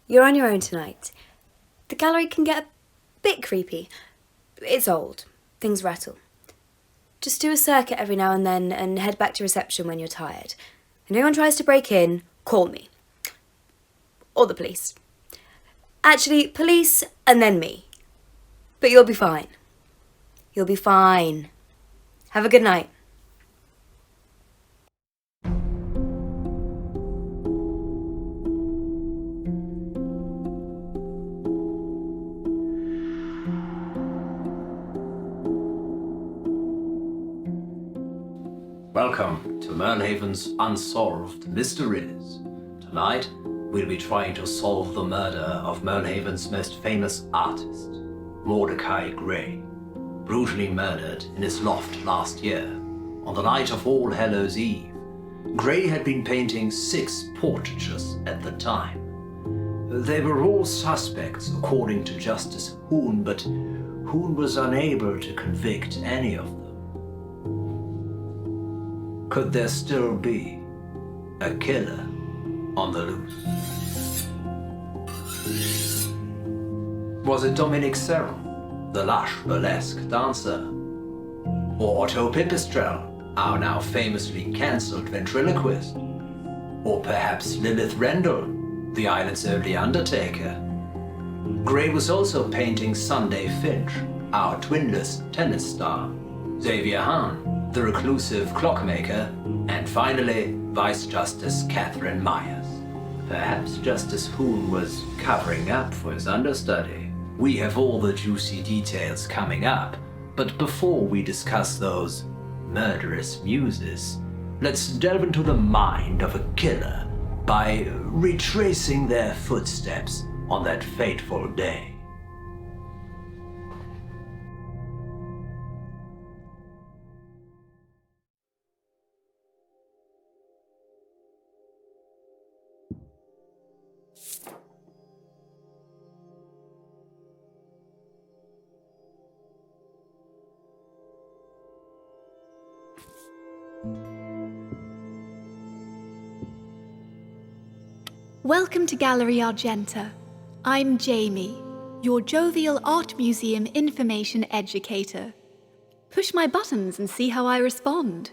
You're on your own tonight. The gallery can get a bit creepy. It's old. Things rattle. Just do a circuit every now and then and head back to reception when you're tired. If anyone tries to break in, call me. Or the police. Actually, police and then me. But you'll be fine. You'll be fine. Have a good night. Welcome to Merlhaven's Unsolved Mysteries. Tonight, we'll be trying to solve the murder of Merlhaven's most famous artist, Mordecai Gray, brutally murdered in his loft last year. On the night of All Hallows Eve, Gray had been painting 6 portraitures at the time. They were all suspects according to Justice Hoon, but Hoon was unable to convict any of them. Could there still be a killer on the loose? Was it Dominique, the lush burlesque dancer? Or Otto our now famously cancelled ventriloquist? Or perhaps Lilith Rendell, the island's only undertaker? Gray was also painting Sunday Finch, our twinless tennis star, Xavier Hahn, the reclusive clockmaker, and finally, Vice Justice Catherine Myers. Perhaps Justice Hoon was covering up for his understudy. We have all the juicy details coming up, but before we discuss those murderous muses, let's delve into the mind of a killer by retracing their footsteps on that fateful day. Welcome to Gallery Argenta. I'm Jamie, your jovial art museum information educator. Push my buttons and see how I respond.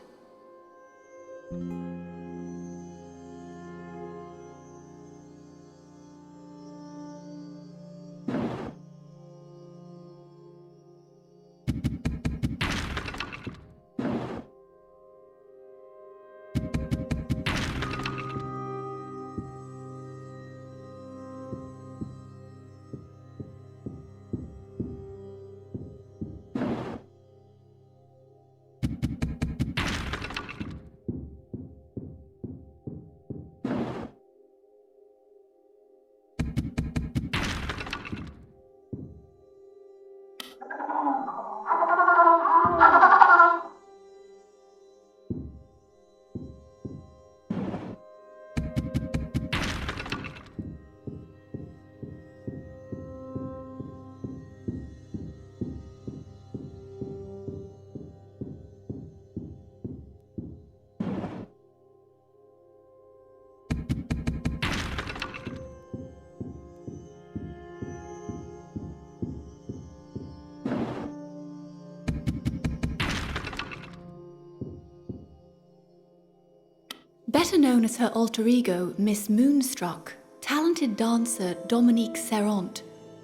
Better known as her alter ego, Miss Moonstruck, talented dancer Dominique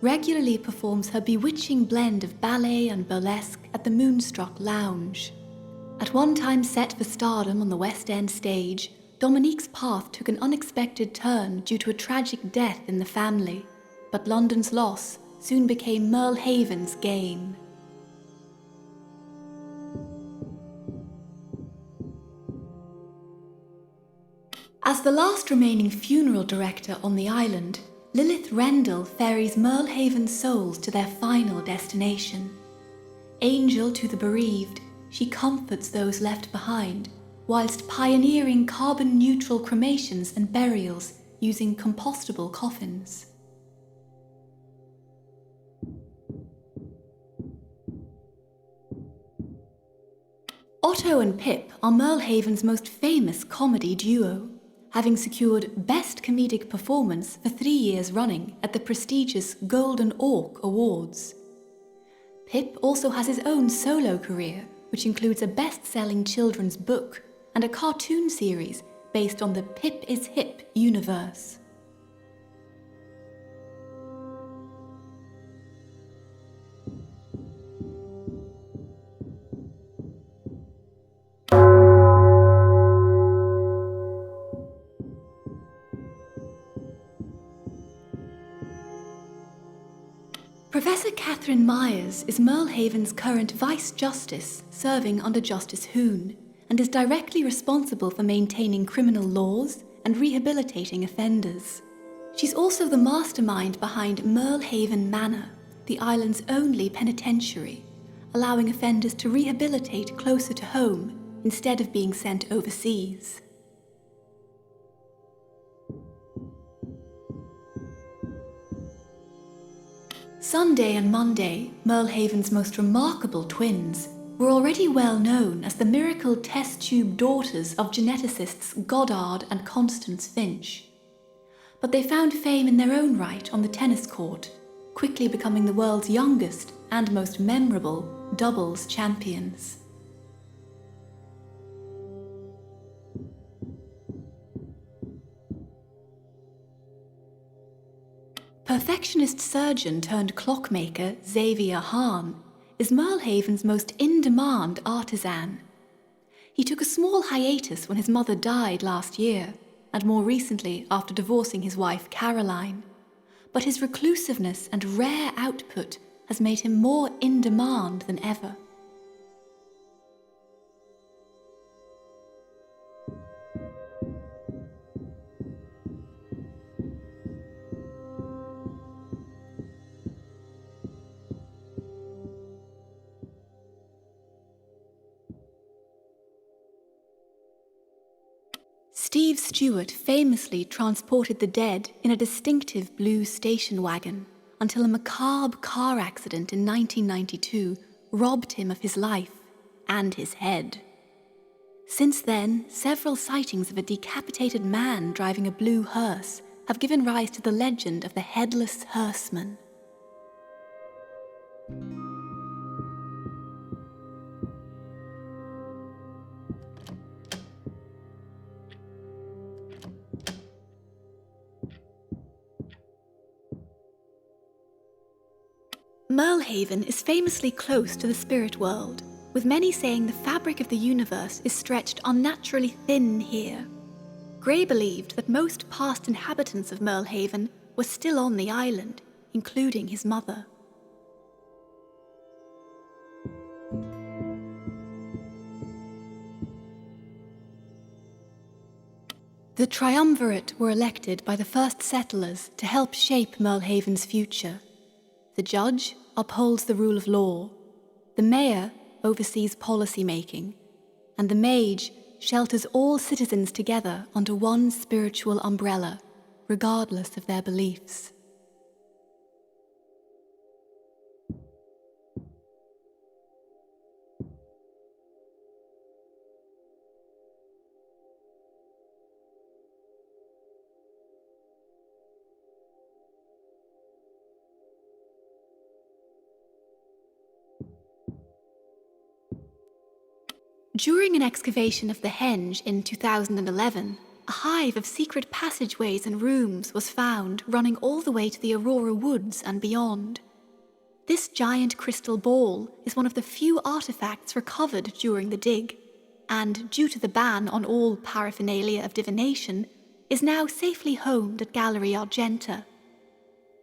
regularly performs her bewitching blend of ballet and burlesque at the Moonstruck Lounge. At one time set for stardom on the West End stage, Dominique's path took an unexpected turn due to a tragic death in the family, but London's loss soon became Merlhaven's gain. As the last remaining funeral director on the island, Lilith Rendell ferries Merlhaven's souls to their final destination. Angel to the bereaved, she comforts those left behind, whilst pioneering carbon-neutral cremations and burials using compostable coffins. Otto and Pip are Merlhaven's most famous comedy duo. having secured Best Comedic Performance for 3 years running at the prestigious Golden Auk Awards. Pip also has his own solo career, which includes a best-selling children's book and a cartoon series based on the Pip is Hip universe. Professor Catherine Myers is Merlehaven's current Vice Justice, serving under Justice Hoon, and is directly responsible for maintaining criminal laws and rehabilitating offenders. She's also the mastermind behind Merlehaven Manor, the island's only penitentiary, allowing offenders to rehabilitate closer to home instead of being sent overseas. Sunday and Monday, Merlehaven's most remarkable twins, were already well known as the miracle test tube daughters of geneticists Goddard and Constance Finch. But they found fame in their own right on the tennis court, quickly becoming the world's youngest and most memorable doubles champions. Perfectionist surgeon turned clockmaker Xavier Hahn is Merlehaven's most in-demand artisan. He took a small hiatus when his mother died last year, and more recently after divorcing his wife Caroline. But his reclusiveness and rare output has made him more in demand than ever. Steve Stewart famously transported the dead in a distinctive blue station wagon until a macabre car accident in 1992 robbed him of his life and his head. Since then, several sightings of a decapitated man driving a blue hearse have given rise to the legend of the Headless Hearseman. Merlehaven is famously close to the spirit world, with many saying the fabric of the universe is stretched unnaturally thin here. Gray believed that most past inhabitants of Merlehaven were still on the island, including his mother. The triumvirate were elected by the first settlers to help shape Merlehaven's future. The judge upholds the rule of law, the mayor oversees policy making, and the mage shelters all citizens together under one spiritual umbrella, regardless of their beliefs. During an excavation of the henge in 2011, a hive of secret passageways and rooms was found running all the way to the Aurora Woods and beyond. This giant crystal ball is one of the few artifacts recovered during the dig, and due to the ban on all paraphernalia of divination, is now safely homed at Gallery Argenta.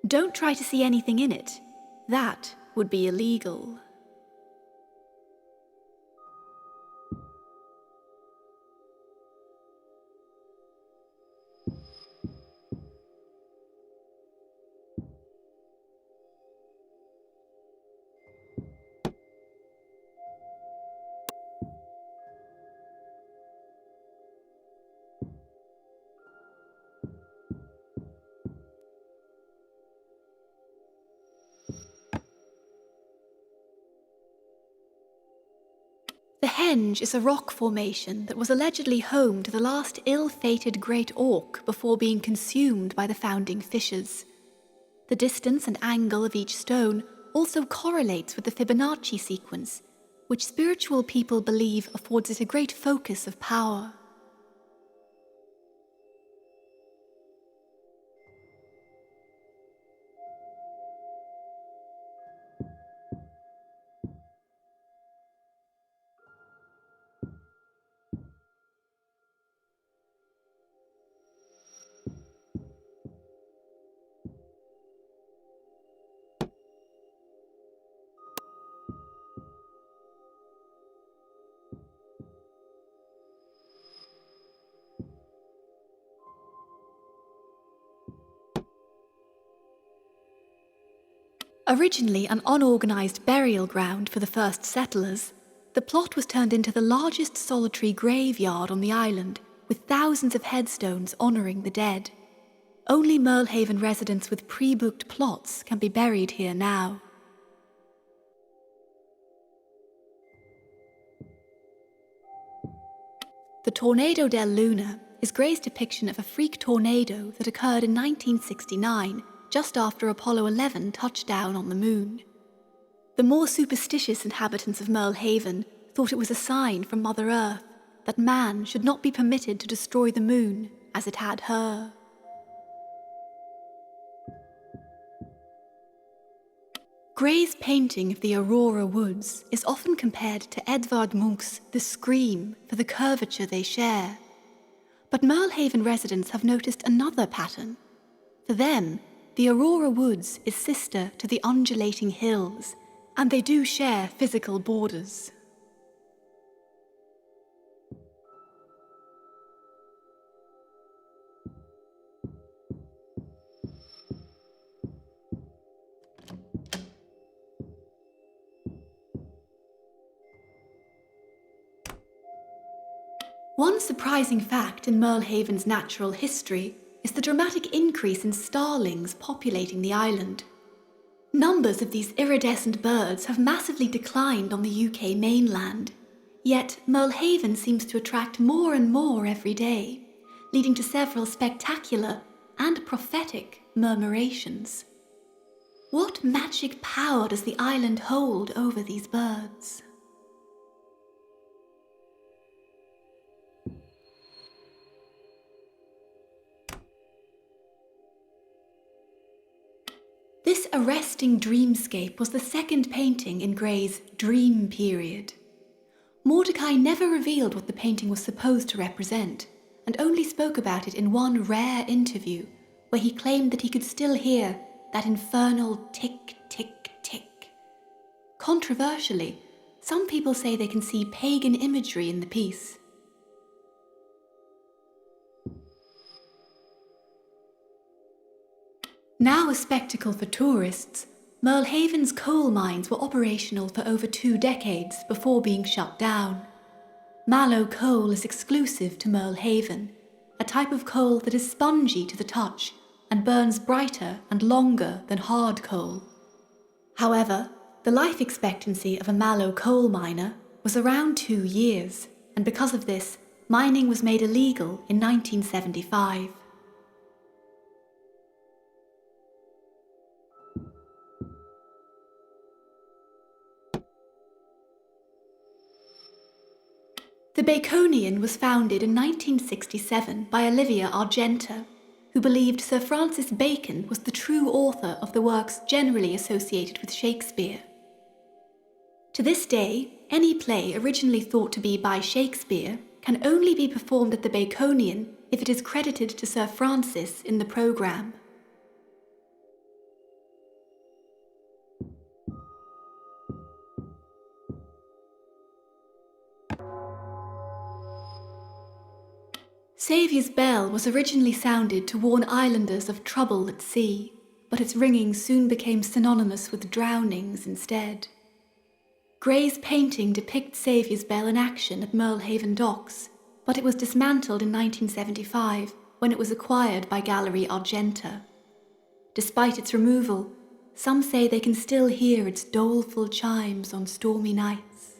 Don't try to see anything in it. That would be illegal. Henge is a rock formation that was allegedly home to the last ill-fated great auk before being consumed by the founding fissures. The distance and angle of each stone also correlates with the Fibonacci sequence, which spiritual people believe affords it a great focus of power. Originally an unorganised burial ground for the first settlers, the plot was turned into the largest solitary graveyard on the island, with thousands of headstones honouring the dead. Only Merlehaven residents with pre-booked plots can be buried here now. The Tornado del Luna is Gray's depiction of a freak tornado that occurred in 1969, just after Apollo 11 touched down on the moon. The more superstitious inhabitants of Merlehaven thought it was a sign from Mother Earth that man should not be permitted to destroy the moon as it had her. Gray's painting of the Aurora Woods is often compared to Edvard Munch's The Scream for the curvature they share. But Merlehaven residents have noticed another pattern. For them, the Aurora Woods is sister to the undulating hills, and they do share physical borders. One surprising fact in Merlehaven's natural history is the dramatic increase in starlings populating the island. Numbers of these iridescent birds have massively declined on the UK mainland, yet Merlehaven seems to attract more and more every day, leading to several spectacular and prophetic murmurations. What magic power does the island hold over these birds? This arresting dreamscape was the second painting in Gray's dream period. Mordecai never revealed what the painting was supposed to represent, and only spoke about it in one rare interview, where he claimed that he could still hear that infernal tick, tick, tick. Controversially, some people say they can see pagan imagery in the piece. Now a spectacle for tourists, Merlehaven's coal mines were operational for over 2 decades before being shut down. Mallow coal is exclusive to Merlehaven, a type of coal that is spongy to the touch and burns brighter and longer than hard coal. However, the life expectancy of a Mallow coal miner was around 2 years, and because of this, mining was made illegal in 1975. The Baconian was founded in 1967 by Olivia Argenta, who believed Sir Francis Bacon was the true author of the works generally associated with Shakespeare. To this day, any play originally thought to be by Shakespeare can only be performed at the Baconian if it is credited to Sir Francis in the programme. Saviour's bell was originally sounded to warn islanders of trouble at sea, but its ringing soon became synonymous with drownings instead. Gray's painting depicts Saviour's bell in action at Merlehaven docks, but it was dismantled in 1975 when it was acquired by Gallery Argenta. Despite its removal, some say they can still hear its doleful chimes on stormy nights.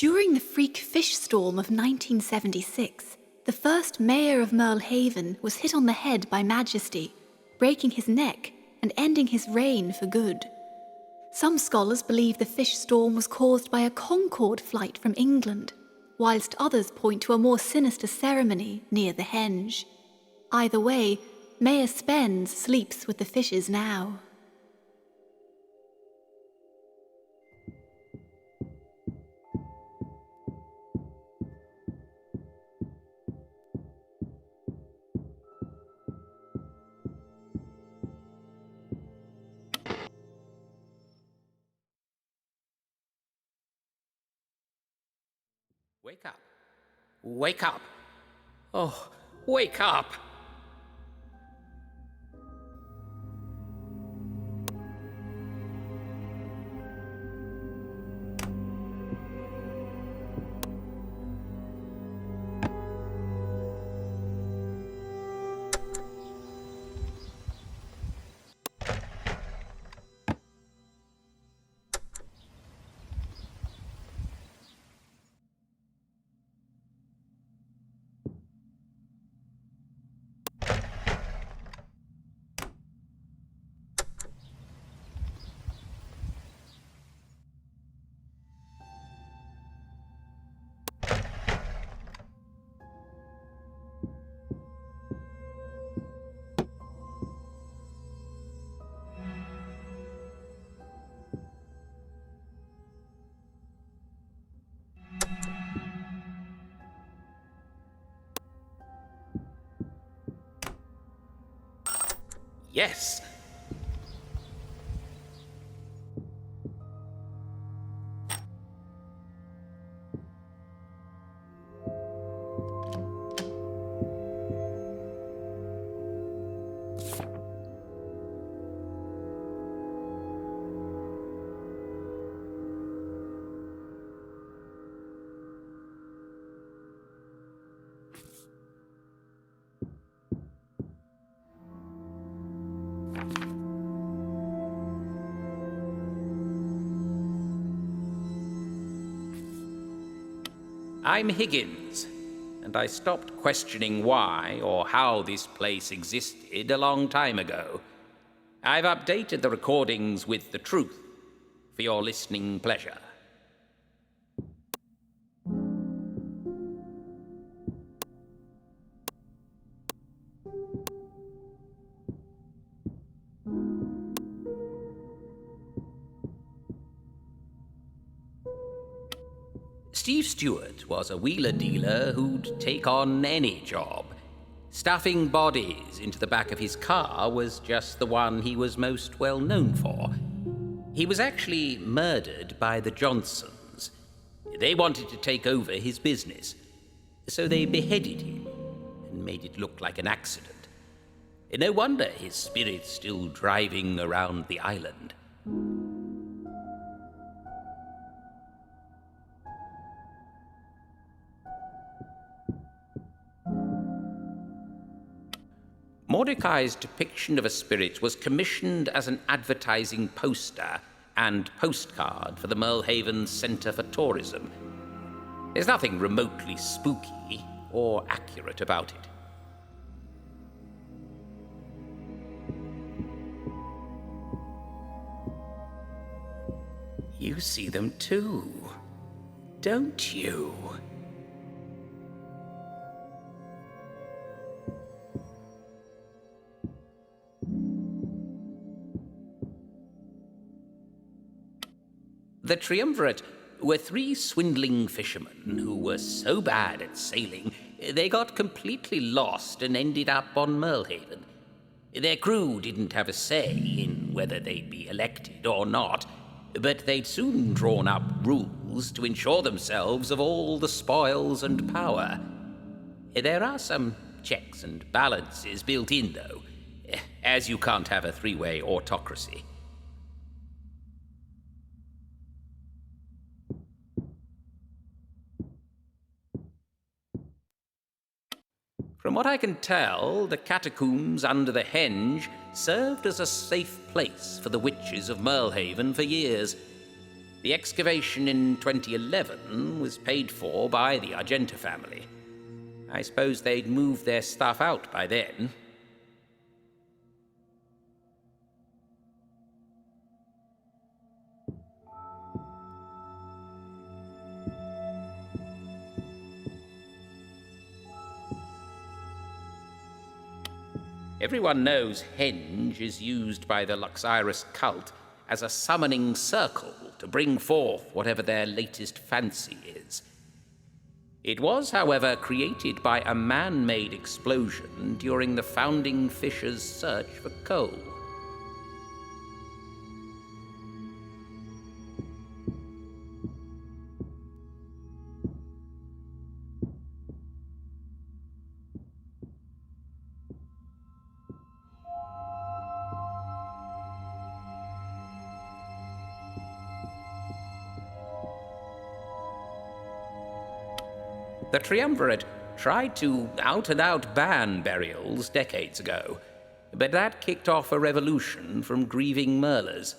During the freak fish storm of 1976, the first mayor of Merlehaven was hit on the head by Majesty, breaking his neck and ending his reign for good. Some scholars believe the fish storm was caused by a Concorde flight from England, whilst others point to a more sinister ceremony near the henge. Either way, Mayor Spence sleeps with the fishes now. Wake up. Wake up. Oh, wake up. Yes. I'm Higgins, and I stopped questioning why or how this place existed a long time ago. I've updated the recordings with the truth for your listening pleasure. Steve Stewart was a wheeler dealer who'd take on any job. Stuffing bodies into the back of his car was just the one he was most well known for. He was actually murdered by the Johnsons. They wanted to take over his business, so they beheaded him and made it look like an accident. No wonder his spirit's still driving around the island. Mordecai's depiction of a spirit was commissioned as an advertising poster and postcard for the Merlehaven Centre for Tourism. There's nothing remotely spooky or accurate about it. You see them too, don't you? The triumvirate were three swindling fishermen who were so bad at sailing they got completely lost and ended up on Merlehaven. Their crew didn't have a say in whether they'd be elected or not, but they'd soon drawn up rules to ensure themselves of all the spoils and power. There are some checks and balances built in, though, as you can't have a three-way autocracy. From what I can tell, the catacombs under the henge served as a safe place for the witches of Merlehaven for years. The excavation in 2011 was paid for by the Argenta family. I suppose they'd moved their stuff out by then. Everyone knows Henge is used by the Luxyrus cult as a summoning circle to bring forth whatever their latest fancy is. It was, however, created by a man-made explosion during the founding fishers' search for coal. The Triumvirate tried to out-and-out ban burials decades ago, but that kicked off a revolution from grieving Merlers.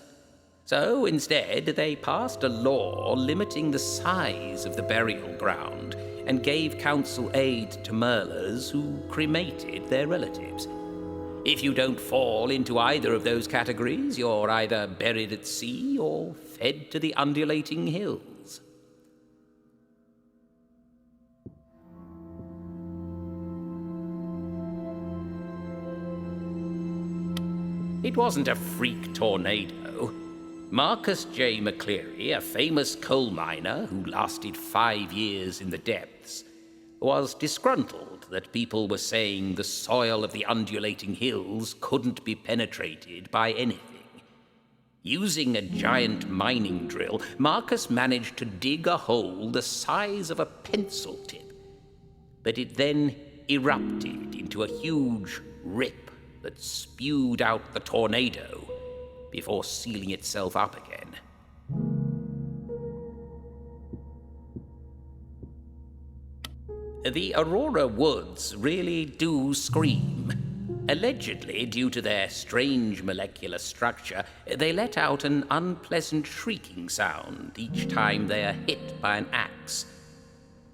So instead, they passed a law limiting the size of the burial ground and gave council aid to Merlers who cremated their relatives. If you don't fall into either of those categories, you're either buried at sea or fed to the undulating hills. It wasn't a freak tornado. Marcus J. McCleary, a famous coal miner who lasted 5 years in the depths, was disgruntled that people were saying the soil of the undulating hills couldn't be penetrated by anything. Using a giant mining drill, Marcus managed to dig a hole the size of a pencil tip, but it then erupted into a huge rip that spewed out the tornado before sealing itself up again. The Aurora Woods really do scream. Allegedly, due to their strange molecular structure, they let out an unpleasant shrieking sound each time they are hit by an axe.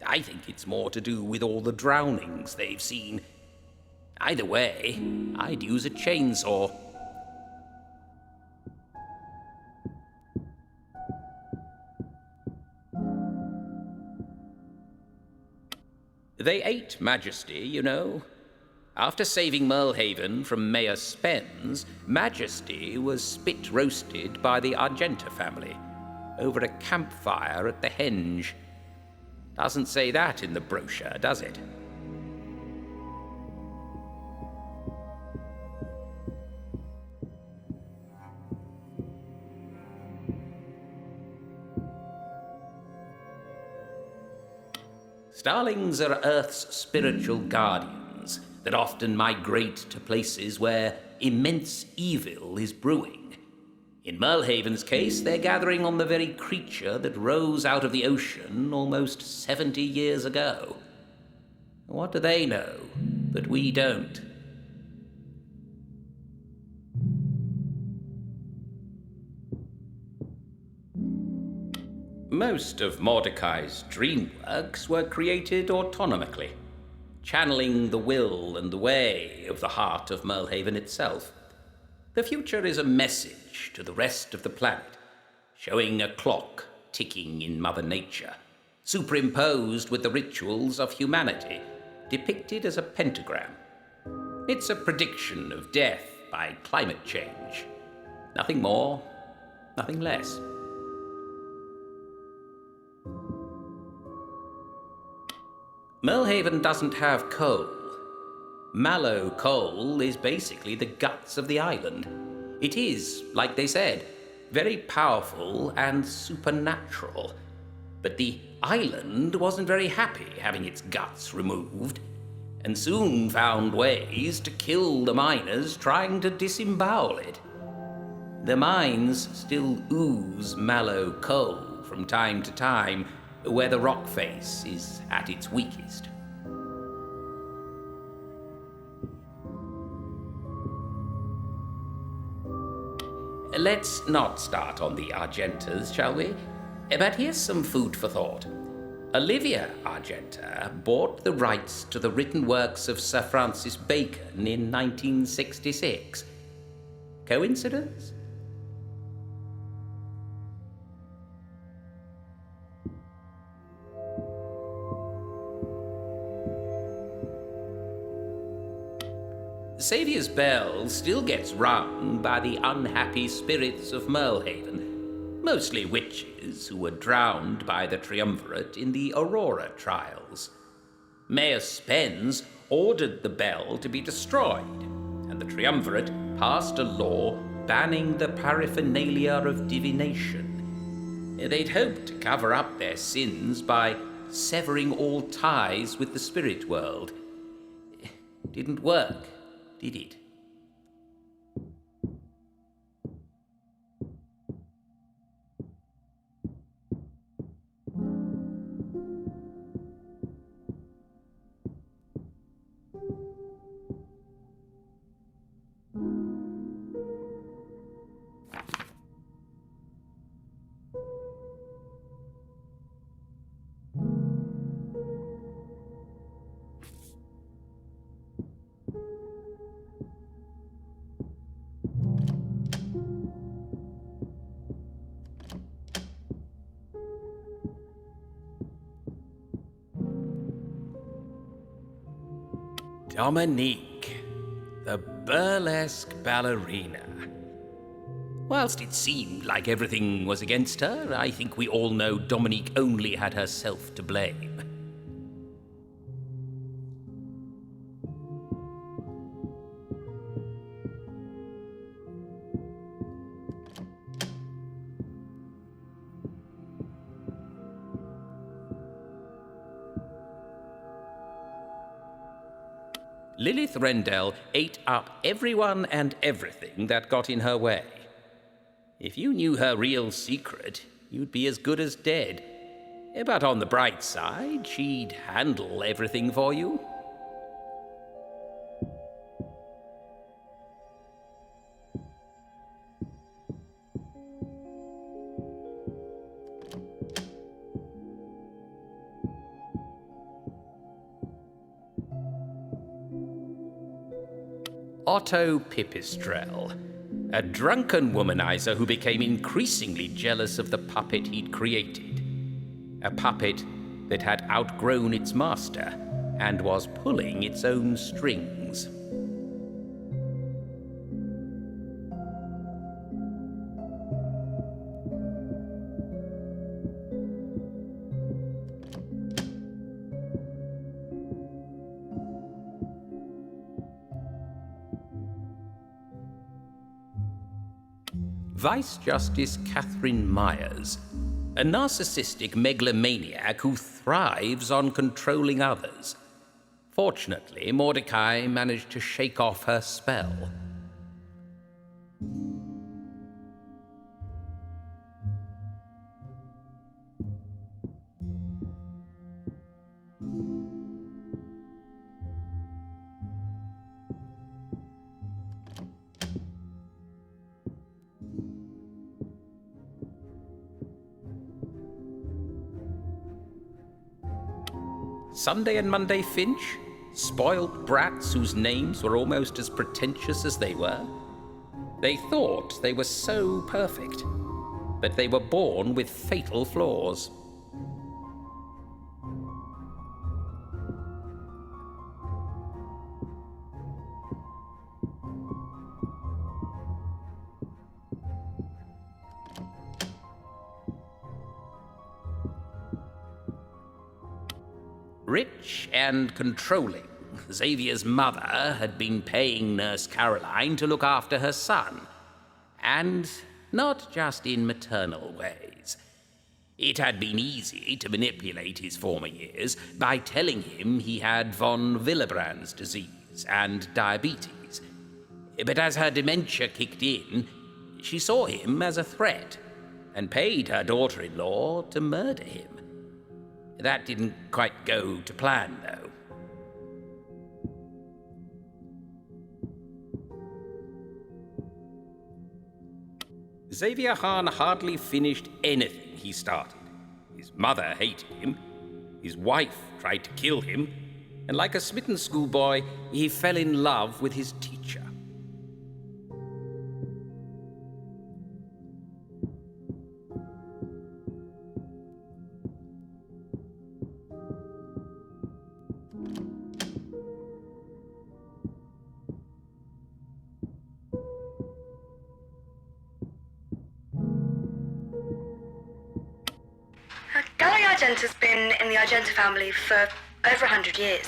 I think it's more to do with all the drownings they've seen. Either way, I'd use a chainsaw. They ate Majesty, you know. After saving Merlehaven from Mayor Spence, Majesty was spit-roasted by the Argenta family over a campfire at the Henge. Doesn't say that in the brochure, does it? Starlings are Earth's spiritual guardians that often migrate to places where immense evil is brewing. In Merlehaven's case, they're gathering on the very creature that rose out of the ocean almost 70 years ago. What do they know that we don't? Most of Mordecai's dream works were created autonomically, channeling the will and the way of the heart of Merlehaven itself. The future is a message to the rest of the planet, showing a clock ticking in Mother Nature, superimposed with the rituals of humanity, depicted as a pentagram. It's a prediction of death by climate change. Nothing more, nothing less. Merlehaven doesn't have coal. Mallow coal is basically the guts of the island. It is, like they said, very powerful and supernatural. But the island wasn't very happy having its guts removed, and soon found ways to kill the miners trying to disembowel it. The mines still ooze mallow coal from time to time, where the rock face is at its weakest. Let's not start on the Argentas, shall we? But here's some food for thought. Olivia Argenta bought the rights to the written works of Sir Francis Bacon in 1966. Coincidence? Saviour's bell still gets rung by the unhappy spirits of Merlehaven, mostly witches who were drowned by the triumvirate in the Aurora trials. Mayor Spence ordered the bell to be destroyed, and the triumvirate passed a law banning the paraphernalia of divination. They'd hoped to cover up their sins by severing all ties with the spirit world. Didn't work, did it? Dominique, the burlesque ballerina. Whilst it seemed like everything was against her, I think we all know Dominique only had herself to blame. Lilith Rendell ate up everyone and everything that got in her way. If you knew her real secret, you'd be as good as dead. But on the bright side, she'd handle everything for you. Otto Pipistrel, a drunken womanizer who became increasingly jealous of the puppet he'd created. A puppet that had outgrown its master and was pulling its own strings. Vice Justice Catherine Myers, a narcissistic megalomaniac who thrives on controlling others. Fortunately, Mordecai managed to shake off her spell. Sunday and Monday Finch, spoiled brats whose names were almost as pretentious as they were. They thought they were so perfect, but they were born with fatal flaws. Rich and controlling, Xavier's mother had been paying Nurse Caroline to look after her son, and not just in maternal ways. It had been easy to manipulate his former years by telling him he had von Willebrand's disease and diabetes. But as her dementia kicked in, she saw him as a threat and paid her daughter-in-law to murder him. That didn't quite go to plan, though. Xavier Hahn hardly finished anything he started. His mother hated him, his wife tried to kill him, and like a smitten schoolboy, he fell in love with his teacher. Gallery Argenta's been in the Argenta family for over 100 years.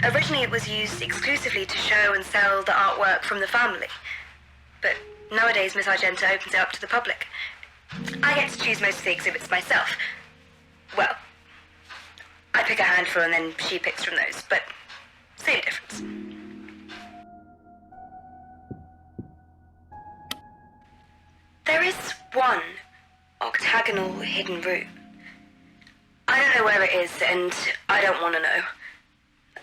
Originally it was used exclusively to show and sell the artwork from the family. But nowadays Miss Argenta opens it up to the public. I get to choose most of the exhibits myself. Well, I pick a handful and then she picks from those, but same difference. There is one octagonal hidden room. I don't know where it is, and I don't want to know.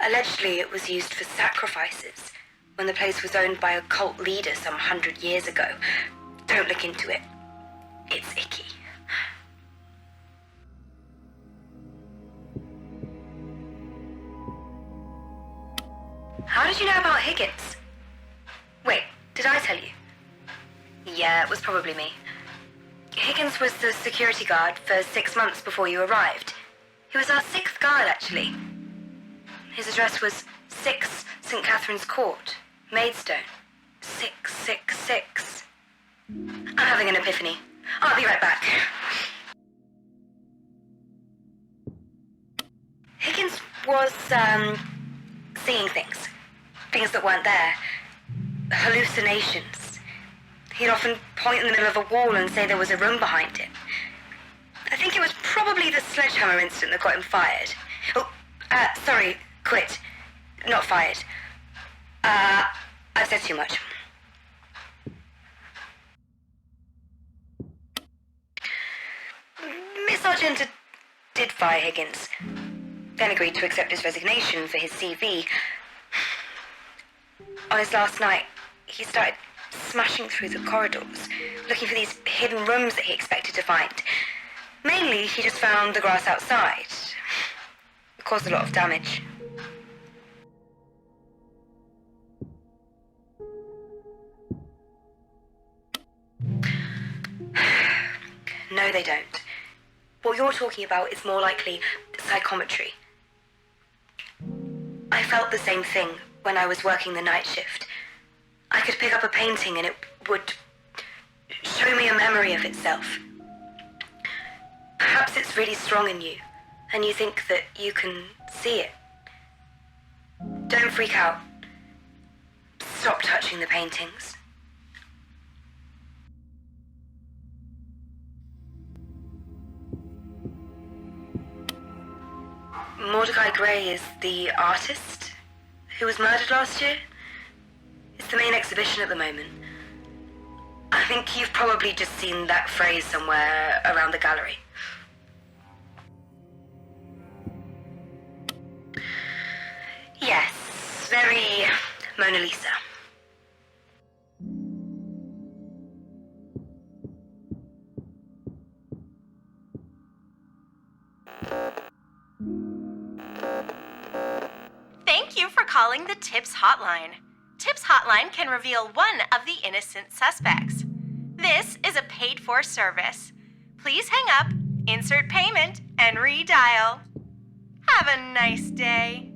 Allegedly, it was used for sacrifices when the place was owned by a cult leader some 100 years ago. Don't look into it. It's icky. How did you know about Higgins? Wait, did I tell you? Yeah, it was probably me. Higgins was the security guard for 6 months before you arrived. He was our 6th guard, actually. His address was 6 St. Catherine's Court, Maidstone. 666. I'm having an epiphany. I'll be right back. Higgins was, seeing things. Things that weren't there. Hallucinations. He'd often point in the middle of a wall and say there was a room behind it. I think it was probably the sledgehammer incident that got him fired. Oh, sorry, quit. Not fired. I've said too much. Miss Argenta did fire Higgins, then agreed to accept his resignation for his CV. On his last night, he started smashing through the corridors, looking for these hidden rooms that he expected to find. Mainly, he just found the grass outside. It caused a lot of damage. No, they don't. What you're talking about is more likely psychometry. I felt the same thing when I was working the night shift. I could pick up a painting and it would show me a memory of itself. Perhaps it's really strong in you, and you think that you can see it. Don't freak out. Stop touching the paintings. Mordecai Gray is the artist who was murdered last year. It's the main exhibition at the moment. I think you've probably just seen that phrase somewhere around the gallery. Yes, very Mona Lisa. Thank you for calling the TIPS hotline. TIPS hotline can reveal one of the innocent suspects. This is a paid-for service. Please hang up, insert payment, and redial. Have a nice day.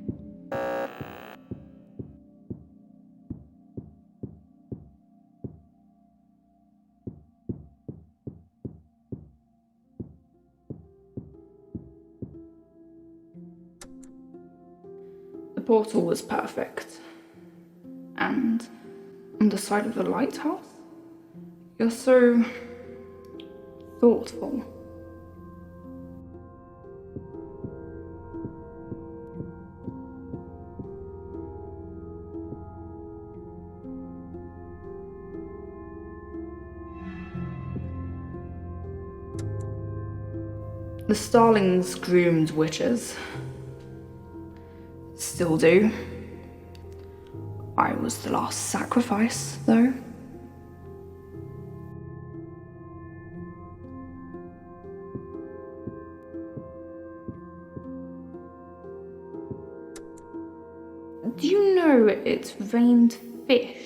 The portal was perfect. And on the side of the lighthouse, you're so thoughtful. The Starlings groomed witches. Still do. I was the last sacrifice, though. Do you know it rained fish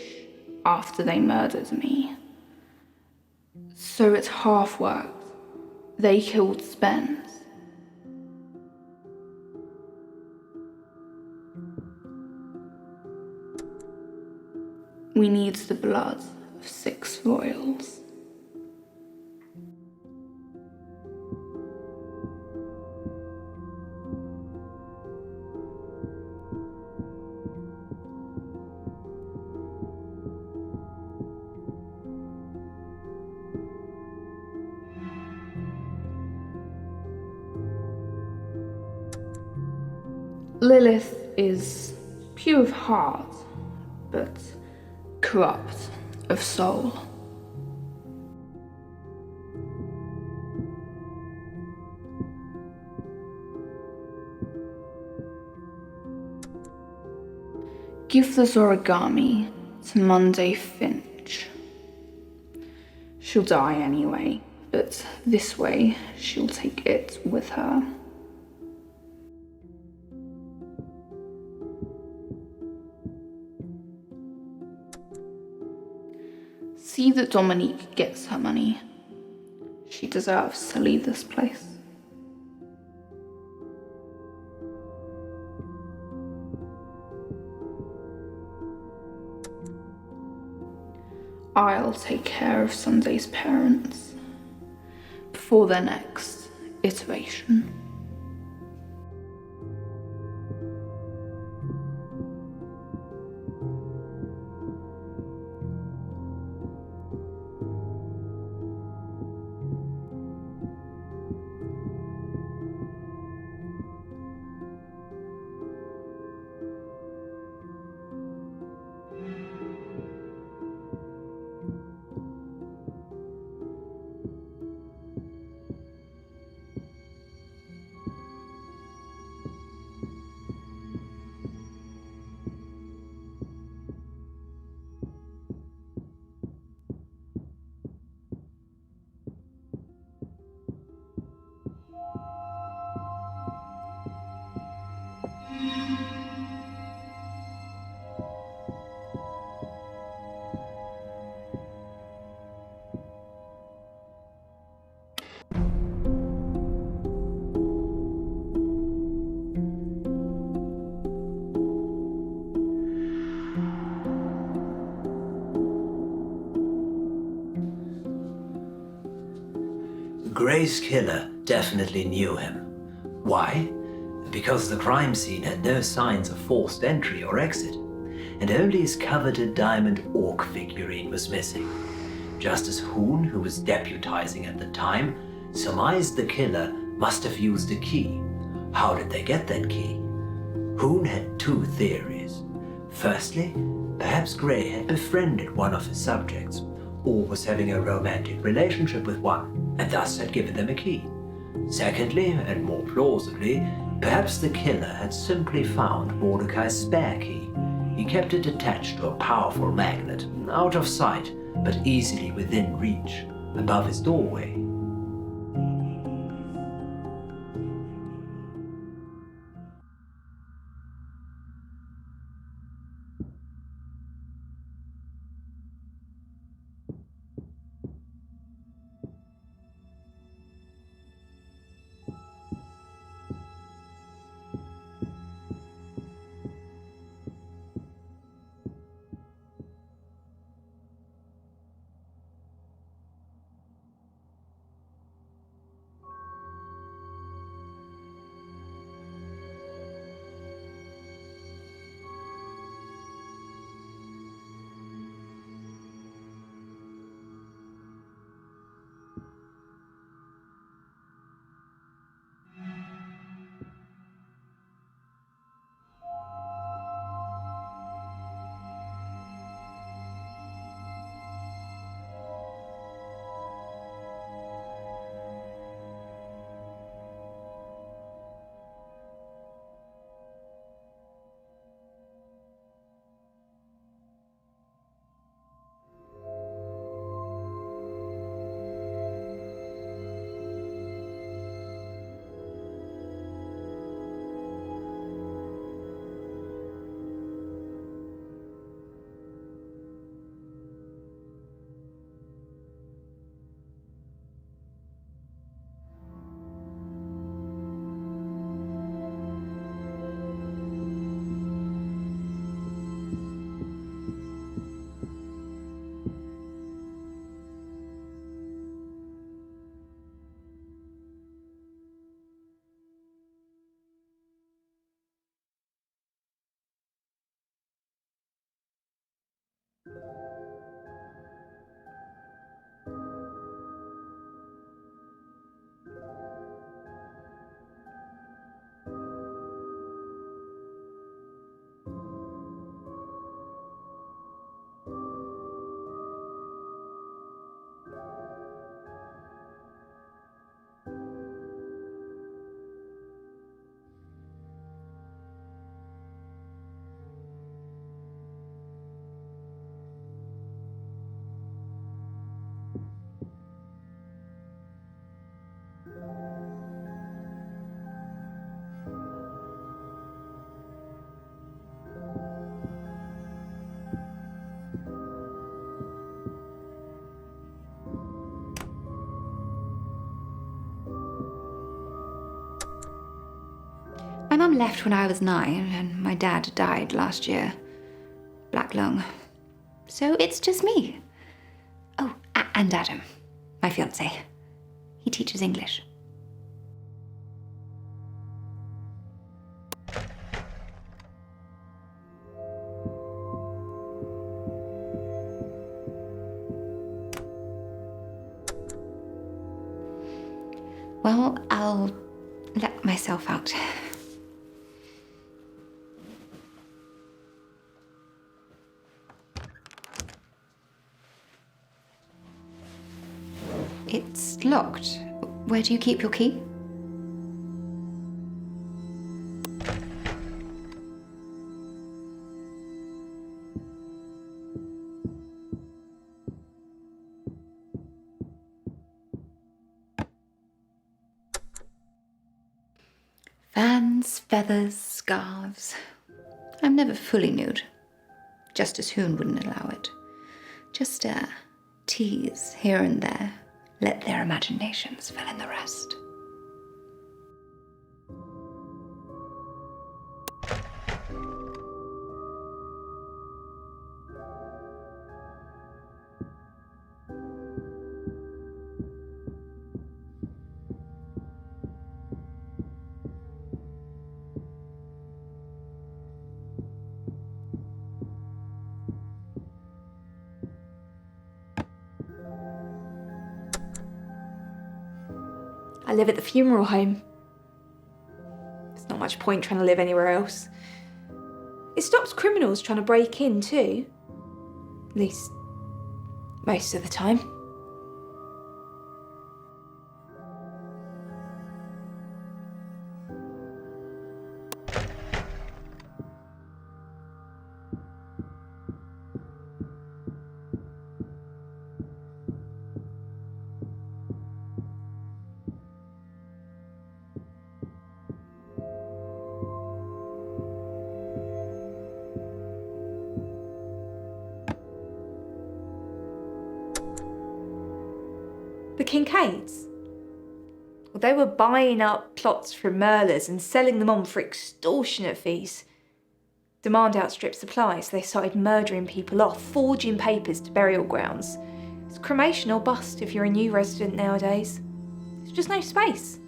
after they murdered me? So it half worked. They killed Spence. We need the blood of 6 royals. Lilith is pure of heart, but corrupt of soul. Give the origami to Monday Finch. She'll die anyway, but this way she'll take it with her. See that Dominique gets her money. She deserves to leave this place. I'll take care of Sunday's parents before their next iteration. Gray's killer definitely knew him. Why? Because the crime scene had no signs of forced entry or exit, and only his coveted diamond orc figurine was missing. Just as Hoon, who was deputizing at the time, surmised the killer must have used a key. How did they get that key? Hoon had 2 theories. Firstly, perhaps Gray had befriended one of his subjects, or was having a romantic relationship with one, and thus had given them a key. Secondly, and more plausibly, perhaps the killer had simply found Mordecai's spare key. He kept it attached to a powerful magnet, out of sight, but easily within reach, above his doorway. My mum left when I was 9, and my dad died last year. Black lung. So it's just me. Oh, and Adam, my fiancé. He teaches English. Well, I'll let myself out. It's locked. Where do you keep your key? Fans, feathers, scarves. I'm never fully nude. Justice Hoon wouldn't allow it. Just a tease here and there. Let their imaginations fill in the rest. I live at the funeral home. There's not much point trying to live anywhere else. It stops criminals trying to break in too. At least, most of the time. The Kincaids? Well, they were buying up plots from Merlers and selling them on for extortionate fees. Demand outstripped supply, so they started murdering people off, forging papers to burial grounds. It's cremation or bust if you're a new resident nowadays. There's just no space.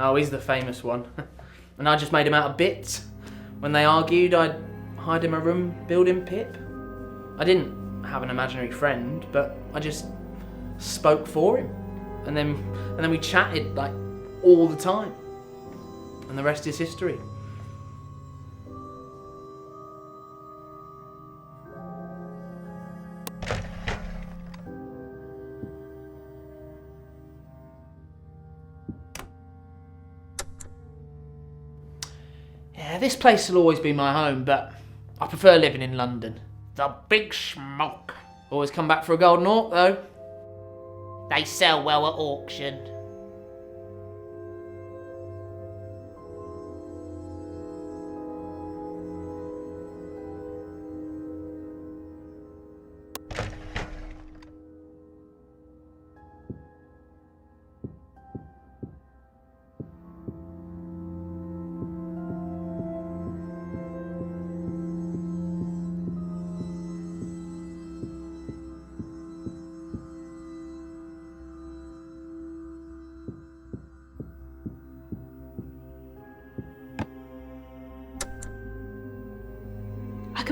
Oh, he's the famous one. And I just made him out of bits. When they argued, I'd hide in my room, build him Pip. I didn't have an imaginary friend, but I just spoke for him. And then we chatted like all the time. And the rest is history. Yeah, this place will always be my home, but I prefer living in London. The big smoke. Always come back for a golden hawk, though. They sell well at auction.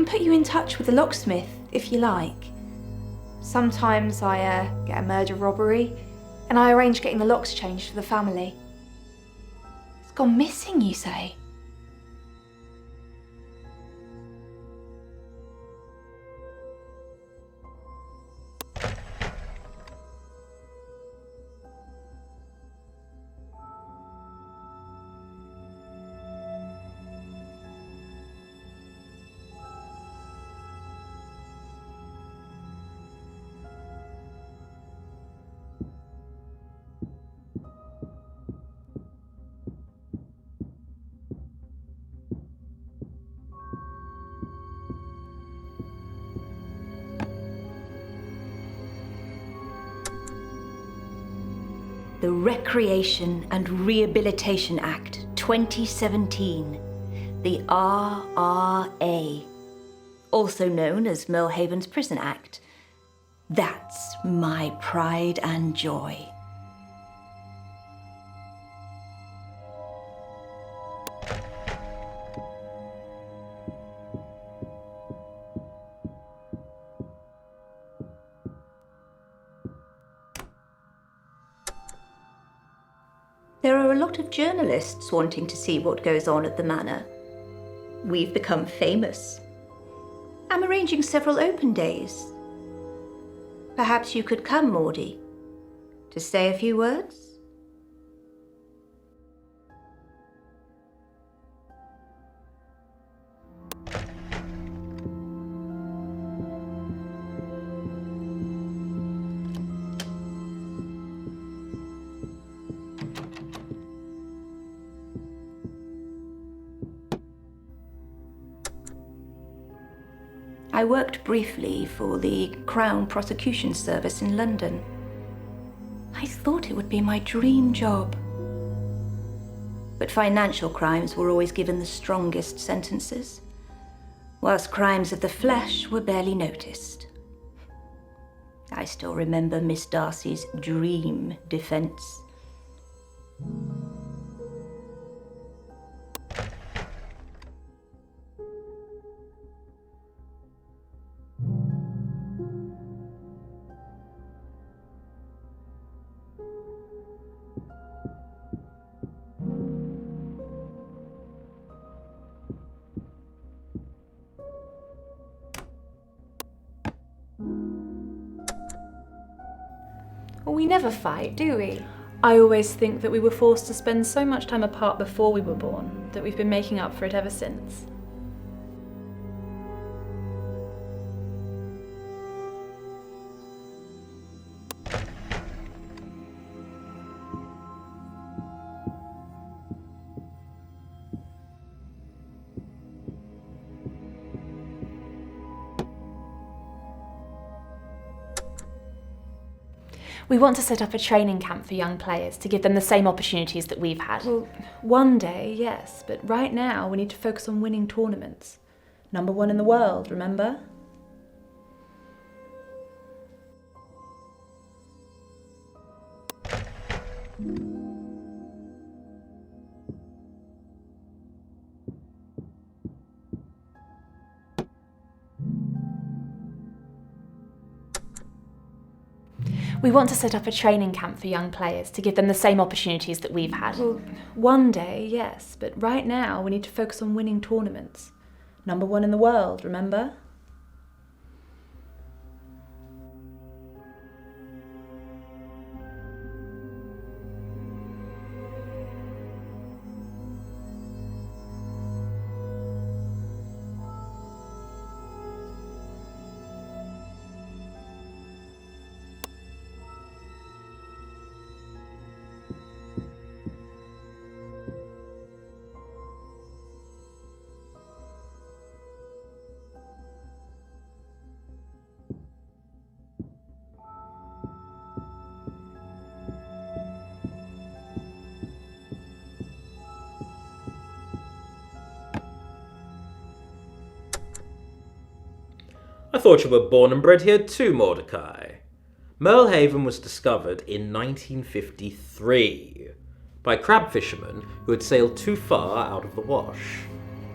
put you in touch with the locksmith, if you like. Sometimes I get a murder robbery, and I arrange getting the locks changed for the family. It's gone missing, you say? The Recreation and Rehabilitation Act 2017, the RRA, also known as Merlehaven's Prison Act. That's my pride and joy. There are a lot of journalists wanting to see what goes on at the manor. We've become famous. I'm arranging several open days. Perhaps you could come, Maudie, to say a few words? I worked briefly for the Crown Prosecution Service in London. I thought it would be my dream job. But financial crimes were always given the strongest sentences, whilst crimes of the flesh were barely noticed. I still remember Miss Darcy's dream defence. We never fight, do we? I always think that we were forced to spend so much time apart before we were born that we've been making up for it ever since. We want to set up a training camp for young players to give them the same opportunities that we've had. Well, one day, yes, but right now we need to focus on winning tournaments. Number 1 in the world, remember? We want to set up a training camp for young players to give them the same opportunities that we've had. Well, one day, yes, but right now we need to focus on winning tournaments. Number 1 in the world, remember? I thought you were born and bred here too, Mordecai. Merlehaven was discovered in 1953 by crab fishermen who had sailed too far out of the wash.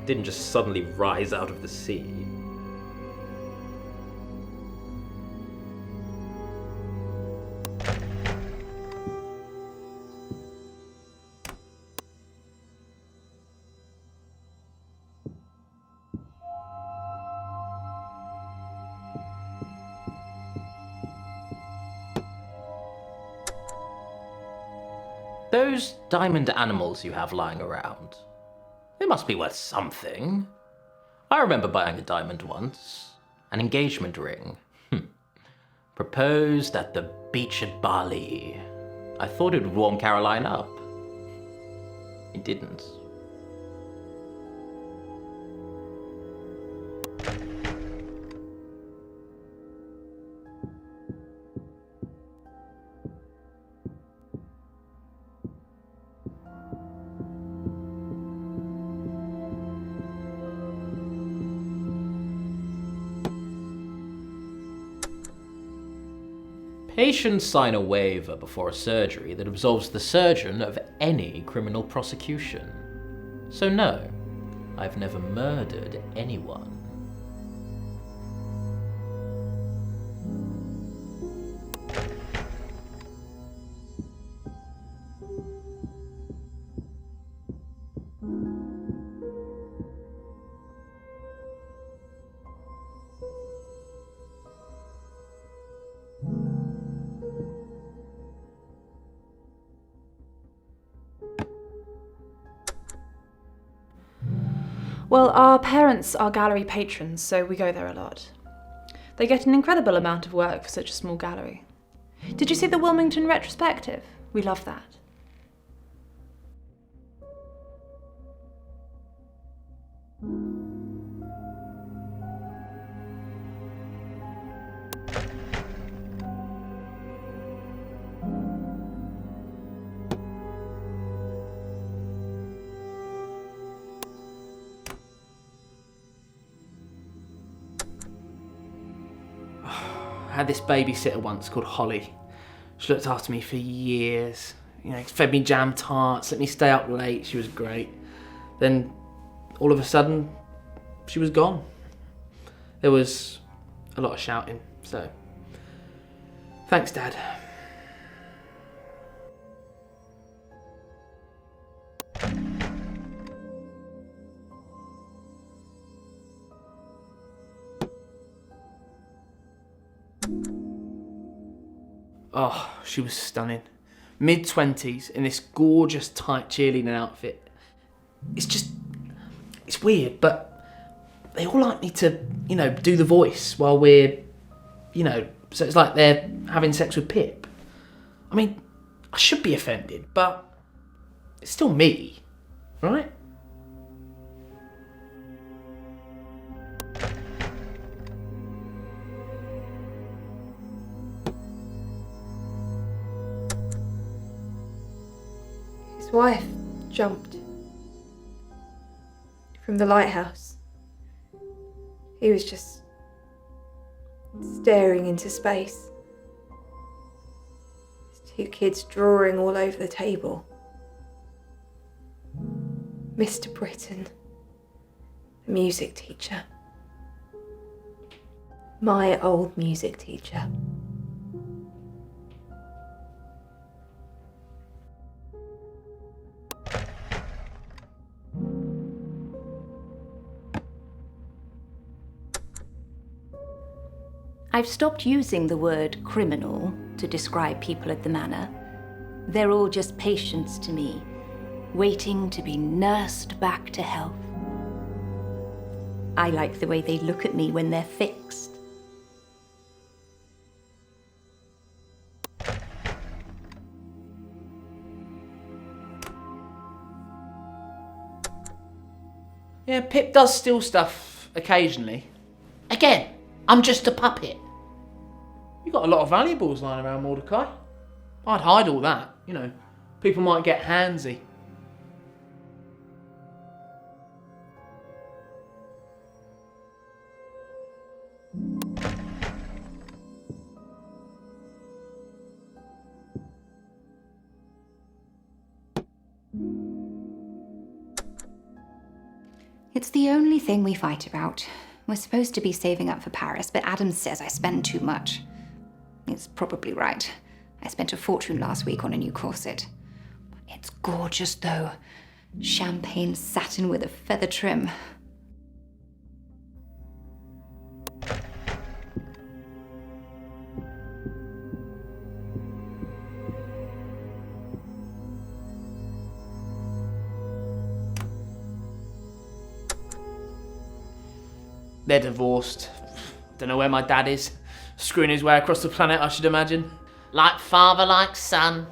It didn't just suddenly rise out of the sea. Those diamond animals you have lying around, they must be worth something. I remember buying a diamond once. An engagement ring. Proposed at the beach at Bali. I thought it would warm Caroline up. It didn't. Patients sign a waiver before a surgery that absolves the surgeon of any criminal prosecution. So no, I've never murdered anyone. Well, our parents are gallery patrons, so we go there a lot. They get an incredible amount of work for such a small gallery. Did you see the Wilmington retrospective? We love that. I had this babysitter once called Holly. She looked after me for years. You know, fed me jam tarts, let me stay up late. She was great. Then, all of a sudden, she was gone. There was a lot of shouting, so thanks, Dad. Oh, she was stunning. Mid-20s in this gorgeous tight cheerleading outfit. It's weird, but they all like me to, do the voice while we're, so it's like they're having sex with Pip. I mean, I should be offended, but it's still me, right? His wife jumped from the lighthouse. He was just staring into space. His two kids drawing all over the table. Mr. Britton, the music teacher. My old music teacher. I've stopped using the word criminal to describe people at the manor. They're all just patients to me, waiting to be nursed back to health. I like the way they look at me when they're fixed. Yeah, Pip does steal stuff occasionally. Again, I'm just a puppet. You got a lot of valuables lying around, Mordecai. I'd hide all that, People might get handsy. It's the only thing we fight about. We're supposed to be saving up for Paris, but Adam says I spend too much. He's probably right. I spent a fortune last week on a new corset. It's gorgeous, though. Champagne satin with a feather trim. They're divorced. Don't know where my dad is. Screwing his way across the planet, I should imagine. Like father, like son.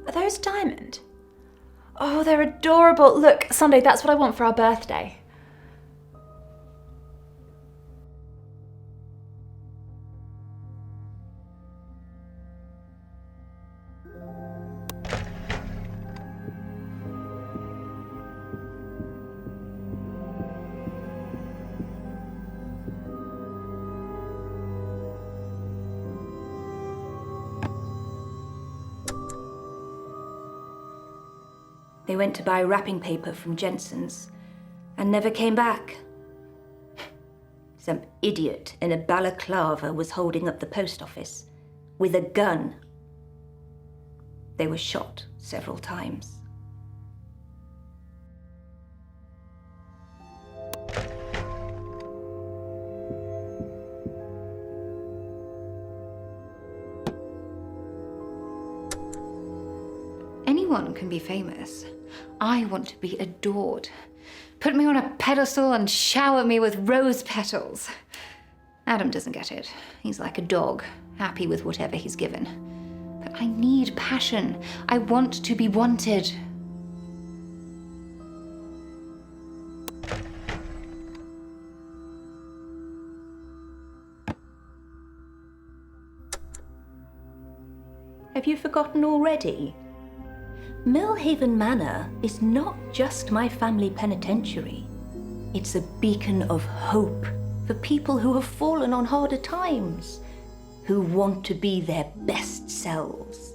Are those diamond? Oh, they're adorable. Look, Sunday, that's what I want for our birthday. They went to buy wrapping paper from Jensen's and never came back. Some idiot in a balaclava was holding up the post office with a gun. They were shot several times. Anyone can be famous. I want to be adored. Put me on a pedestal and shower me with rose petals. Adam doesn't get it. He's like a dog, happy with whatever he's given. But I need passion. I want to be wanted. Have you forgotten already? Millhaven Manor is not just my family penitentiary. It's a beacon of hope for people who have fallen on harder times, who want to be their best selves.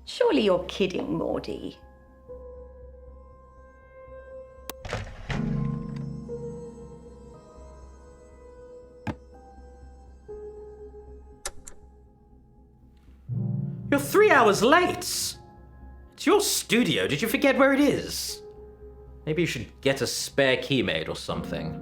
Surely you're kidding, Maudie. You're 3 hours late! It's your studio. Did you forget where it is? Maybe you should get a spare key made or something.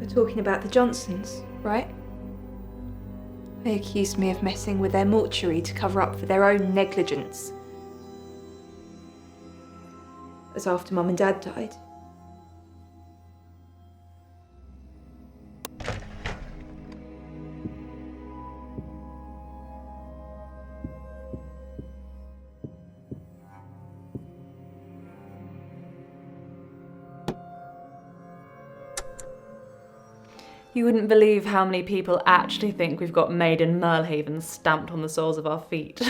You're talking about the Johnsons, right? They accused me of messing with their mortuary to cover up for their own negligence. It was after Mum and Dad died. You wouldn't believe how many people actually think we've got Made in Merlehaven stamped on the soles of our feet.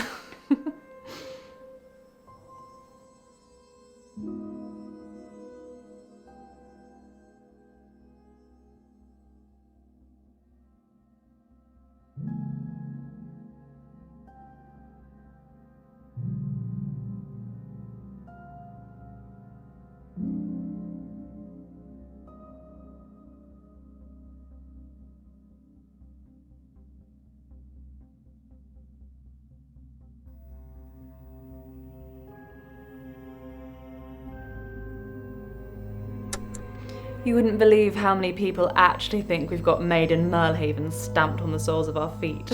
You wouldn't believe how many people actually think we've got Made in Merlehaven stamped on the soles of our feet.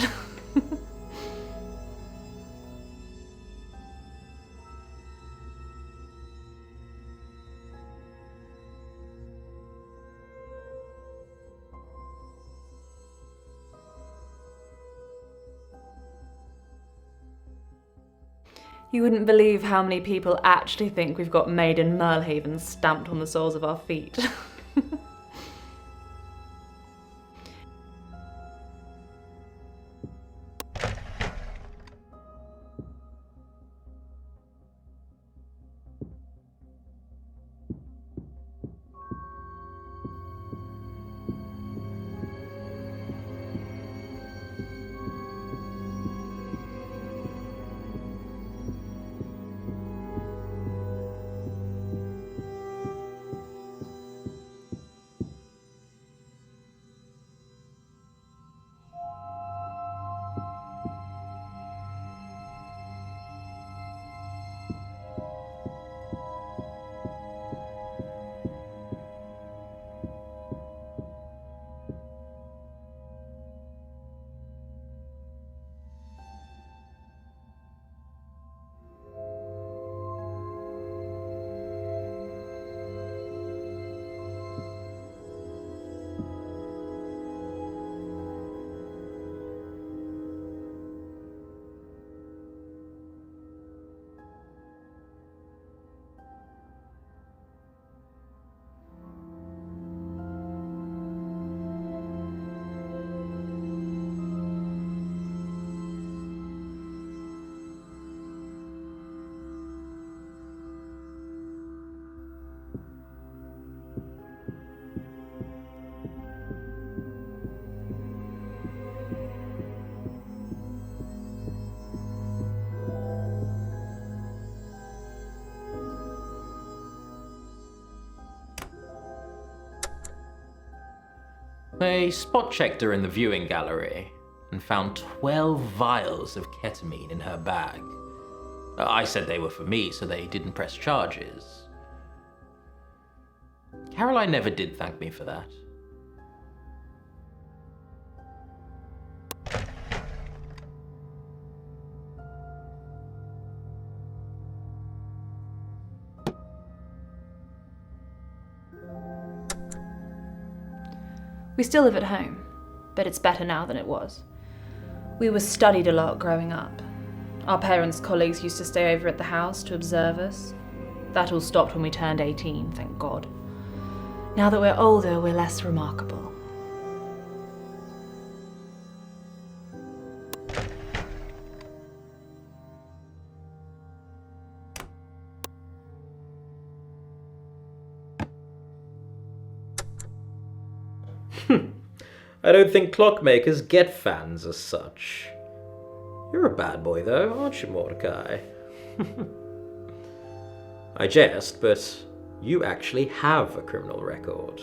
You wouldn't believe how many people actually think we've got Made in Merlehaven stamped on the soles of our feet. I spot-checked her in the viewing gallery and found 12 vials of ketamine in her bag. I said they were for me, so they didn't press charges. Caroline never did thank me for that. We still live at home, but it's better now than it was. We were studied a lot growing up. Our parents' colleagues used to stay over at the house to observe us. That all stopped when we turned 18, thank God. Now that we're older, we're less remarkable. I don't think clockmakers get fans as such. You're a bad boy, though, aren't you, Mordecai? I jest, but you actually have a criminal record.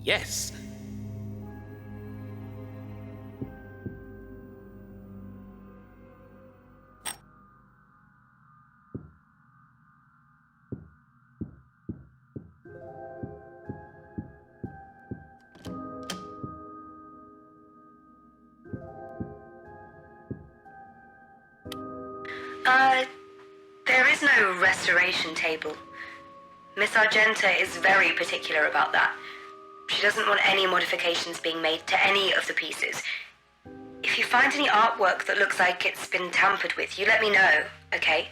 Yes. There is no restoration table. Miss Argenta is very particular about that. She doesn't want any modifications being made to any of the pieces. If you find any artwork that looks like it's been tampered with, you let me know, okay?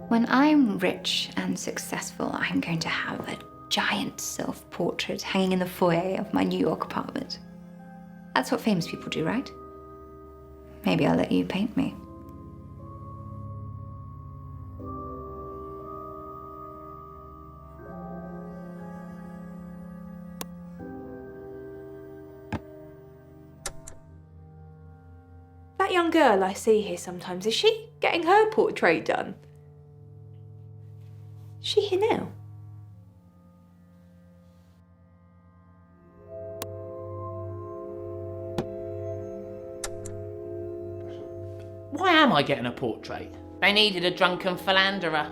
When I'm rich and successful, I'm going to have a giant self-portrait hanging in the foyer of my New York apartment. That's what famous people do, right? Maybe I'll let you paint me. That young girl I see here sometimes, is she getting her portrait done? Is she here now? Why am I getting a portrait? They needed a drunken philanderer.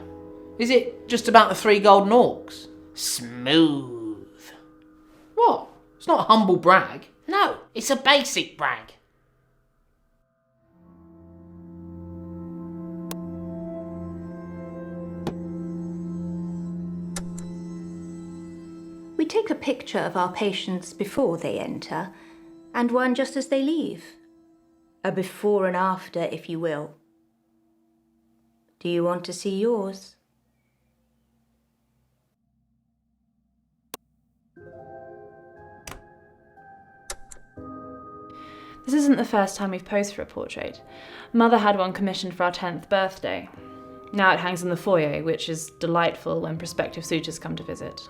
Is it just about the 3 golden orcs? Smooth. What? It's not a humble brag. No, it's a basic brag. We take a picture of our patients before they enter, and one just as they leave. A before and after, if you will. Do you want to see yours? This isn't the first time we've posed for a portrait. Mother had one commissioned for our 10th birthday. Now it hangs in the foyer, which is delightful when prospective suitors come to visit.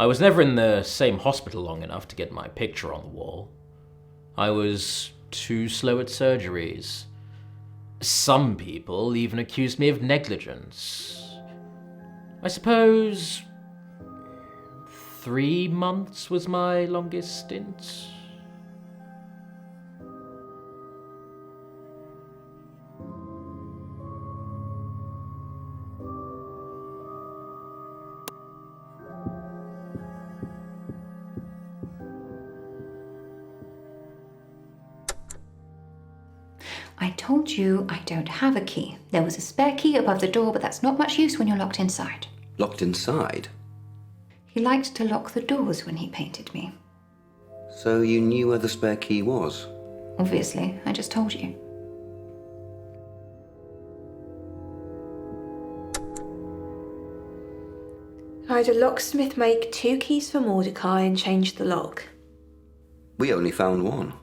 I was never in the same hospital long enough to get my picture on the wall. I was too slow at surgeries. Some people even accused me of negligence. I suppose 3 months was my longest stint. I told you I don't have a key. There was a spare key above the door, but that's not much use when you're locked inside. Locked inside? He liked to lock the doors when he painted me. So you knew where the spare key was? Obviously, I just told you. I had a locksmith make 2 keys for Mordecai and change the lock. We only found one.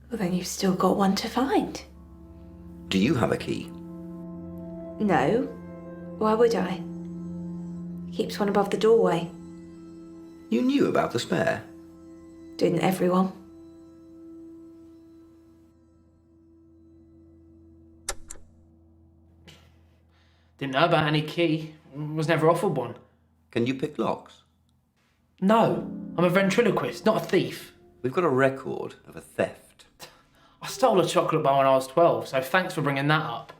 Well, then you've still got one to find. Do you have a key? No. Why would I? Keeps one above the doorway. You knew about the spare? Didn't everyone? Didn't know about any key. Was never offered one. Can you pick locks? No, I'm a ventriloquist, not a thief. We've got a record of a theft. I stole a chocolate bar when I was 12, so thanks for bringing that up.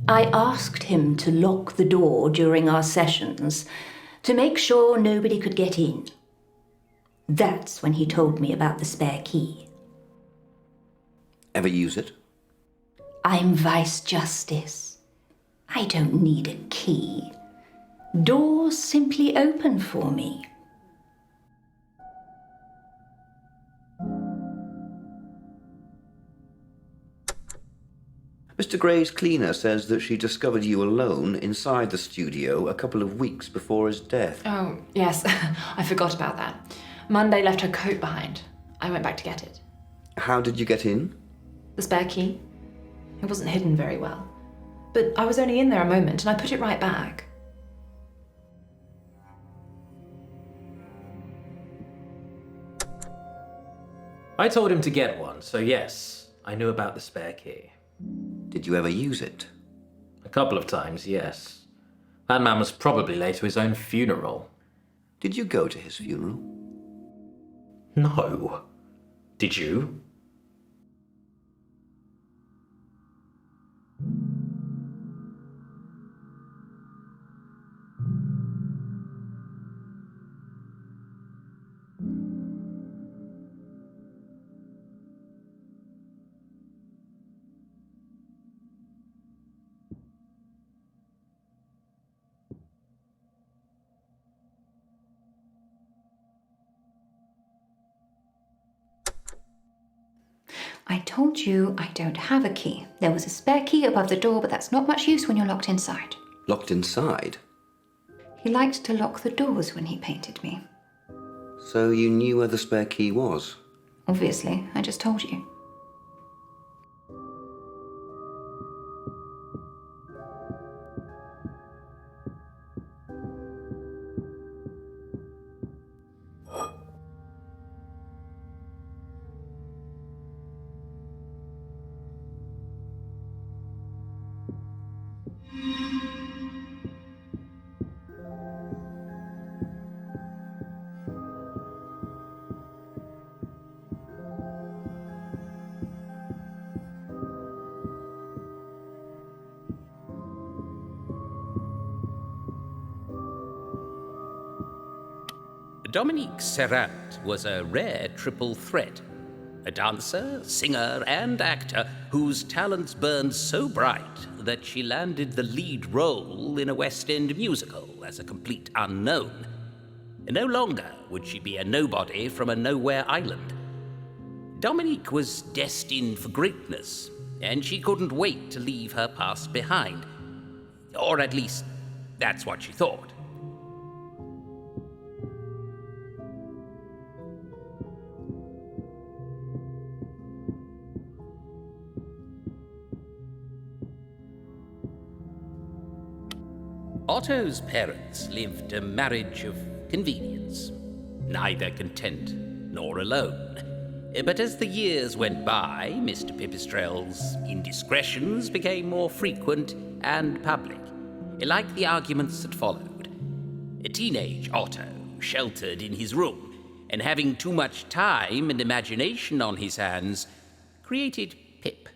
I asked him to lock the door during our sessions to make sure nobody could get in. That's when he told me about the spare key. Ever use it? I'm Vice Justice. I don't need a key. Doors simply open for me. Mr. Gray's cleaner says that she discovered you alone inside the studio a couple of weeks before his death. Oh, yes. I forgot about that. Monday left her coat behind. I went back to get it. How did you get in? The spare key. It wasn't hidden very well. But I was only in there a moment and I put it right back. I told him to get one, so yes, I knew about the spare key. Did you ever use it? A couple of times, yes. That man was probably late to his own funeral. Did you go to his funeral? No. Did you? I told you I don't have a key. There was a spare key above the door, but that's not much use when you're locked inside. Locked inside? He liked to lock the doors when he painted me. So you knew where the spare key was? Obviously, I just told you. Dominique Serrant was a rare triple threat. A dancer, singer, and actor whose talents burned so bright that she landed the lead role in a West End musical as a complete unknown. No longer would she be a nobody from a nowhere island. Dominique was destined for greatness, and she couldn't wait to leave her past behind. Or at least, that's what she thought. Otto's parents lived a marriage of convenience, neither content nor alone. But as the years went by, Mr. Pipistrelle's indiscretions became more frequent and public, like the arguments that followed. A teenage Otto, sheltered in his room, and having too much time and imagination on his hands, created Pip,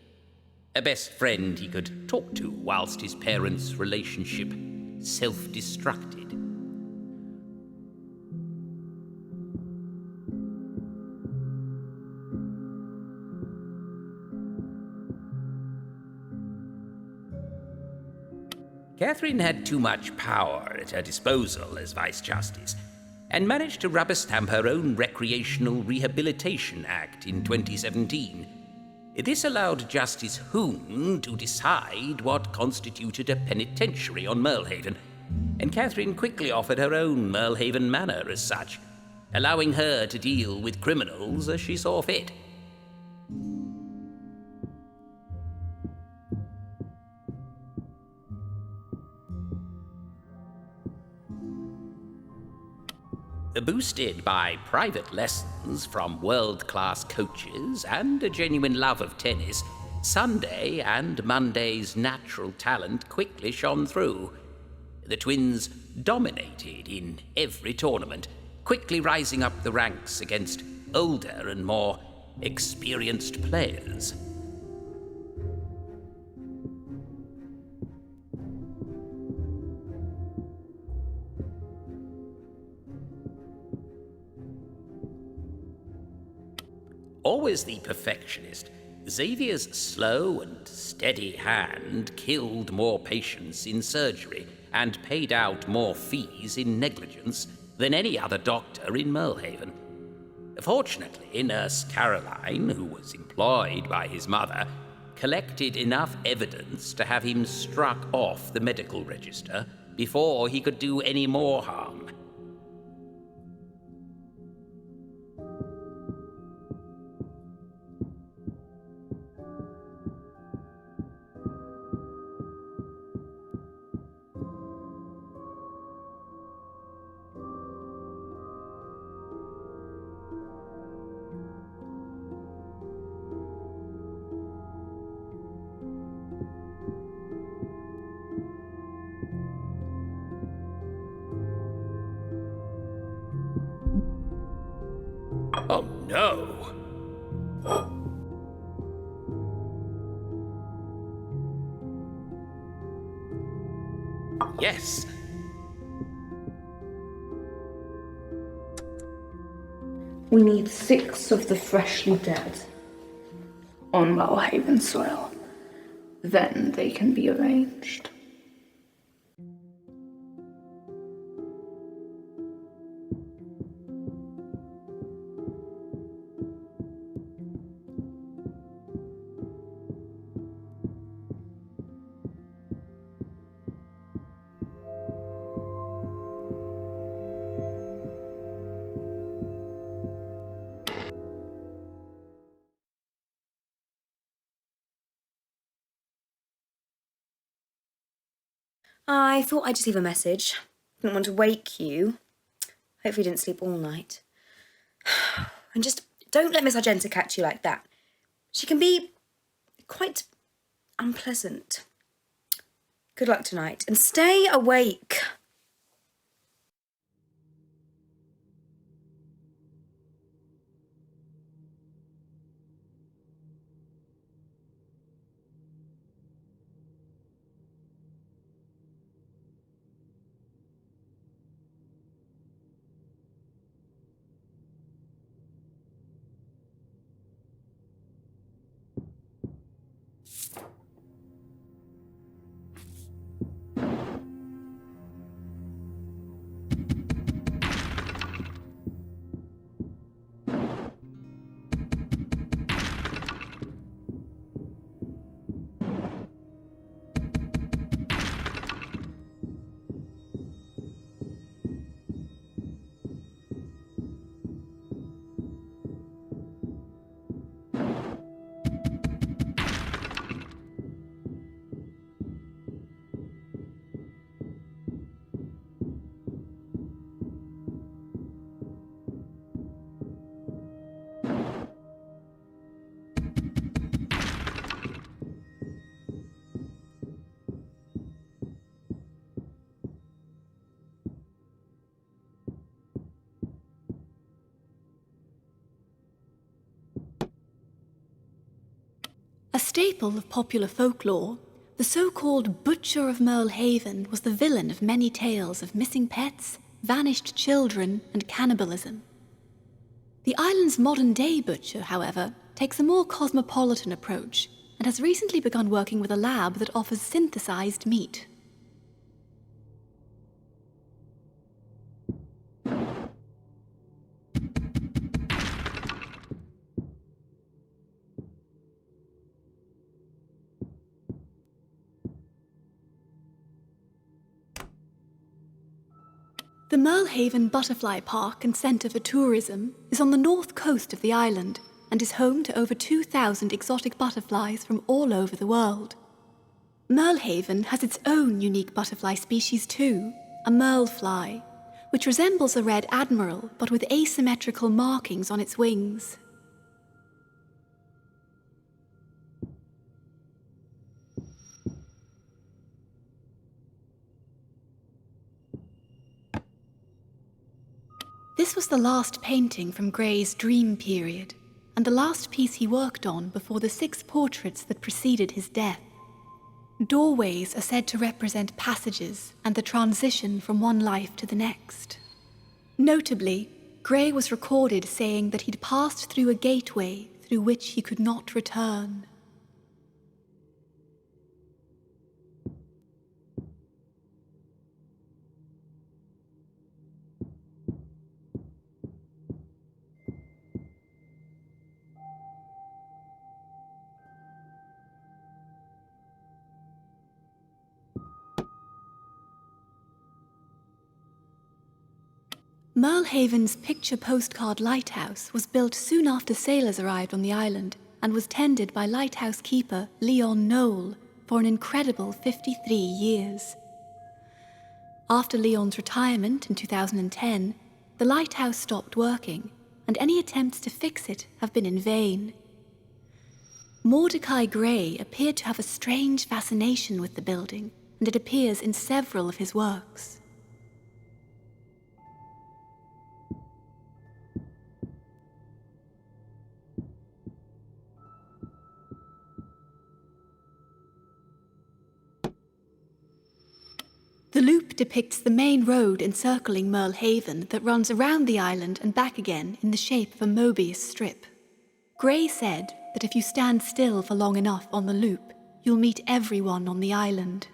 a best friend he could talk to whilst his parents' relationship self-destructed. Catherine had too much power at her disposal as Vice Justice, and managed to rubber stamp her own Recreational Rehabilitation Act in 2017. This allowed Justice Hoon to decide what constituted a penitentiary on Merlehaven, and Catherine quickly offered her own Merlehaven Manor as such, allowing her to deal with criminals as she saw fit. Boosted by private lessons from world-class coaches and a genuine love of tennis, Sunday and Monday's natural talent quickly shone through. The twins dominated in every tournament, quickly rising up the ranks against older and more experienced players. Always the perfectionist, Xavier's slow and steady hand killed more patients in surgery and paid out more fees in negligence than any other doctor in Merlehaven. Fortunately, Nurse Caroline, who was employed by his mother, collected enough evidence to have him struck off the medical register before he could do any more harm. Oh no! Yes! We need 6 of the freshly dead on Merlehaven soil. Then they can be arranged. I thought I'd just leave a message. Didn't want to wake you. Hopefully you didn't sleep all night. And just don't let Miss Argenta catch you like that. She can be quite unpleasant. Good luck tonight, and stay awake. A staple of popular folklore, the so-called Butcher of Merlehaven was the villain of many tales of missing pets, vanished children, and cannibalism. The island's modern-day butcher, however, takes a more cosmopolitan approach and has recently begun working with a lab that offers synthesized meat. The Merlehaven Butterfly Park and Centre for Tourism is on the north coast of the island and is home to over 2,000 exotic butterflies from all over the world. Merlehaven has its own unique butterfly species too, a merlefly, which resembles a red admiral but with asymmetrical markings on its wings. This was the last painting from Gray's dream period, and the last piece he worked on before the 6 portraits that preceded his death. Doorways are said to represent passages and the transition from one life to the next. Notably, Gray was recorded saying that he'd passed through a gateway through which he could not return. Merlehaven's picture postcard lighthouse was built soon after sailors arrived on the island and was tended by lighthouse keeper Leon Knoll for an incredible 53 years. After Leon's retirement in 2010, the lighthouse stopped working, and any attempts to fix it have been in vain. Mordecai Gray appeared to have a strange fascination with the building, and it appears in several of his works. The loop depicts the main road encircling Merlehaven that runs around the island and back again in the shape of a Mobius strip. Gray said that if you stand still for long enough on the loop, you'll meet everyone on the island.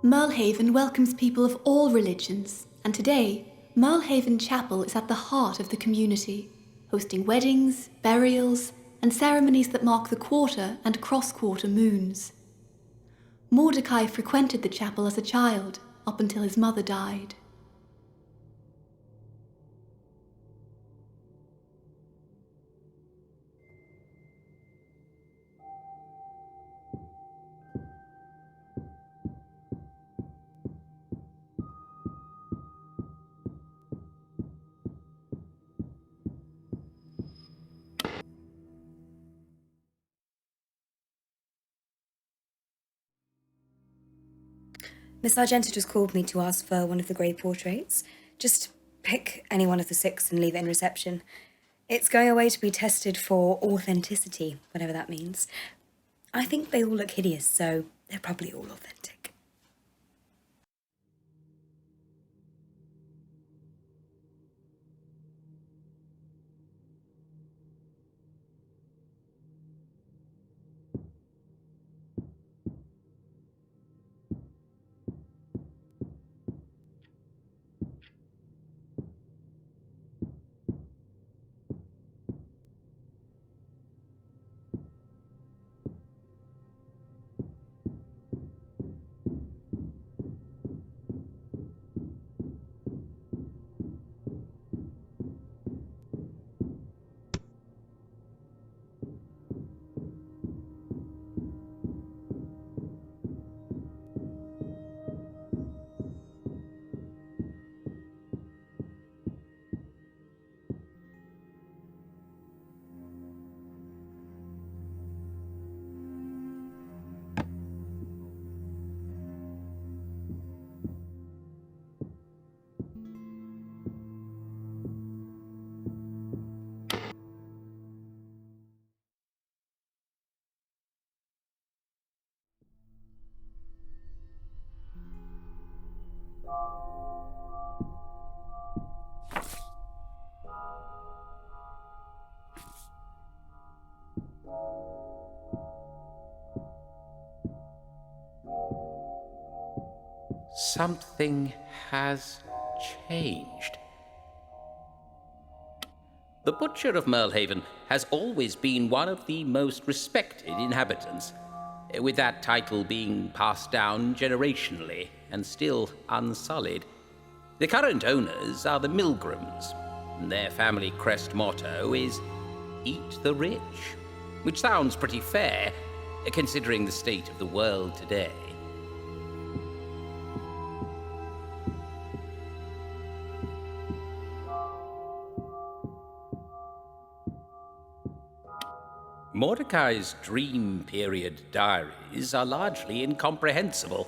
Merlehaven welcomes people of all religions, and today, Merlehaven Chapel is at the heart of the community, hosting weddings, burials, and ceremonies that mark the quarter and cross-quarter moons. Mordecai frequented the chapel as a child, up until his mother died. Miss Argenta just called me to ask for one of the grey portraits. Just pick any one of the 6 and leave it in reception. It's going away to be tested for authenticity, whatever that means. I think they all look hideous, so they're probably all authentic. Something has changed. The Butcher of Merlehaven has always been one of the most respected inhabitants, with that title being passed down generationally and still unsullied. The current owners are the Milgrams. Their family crest motto is "Eat the Rich," which sounds pretty fair, considering the state of the world today. Mordecai's dream period diaries are largely incomprehensible,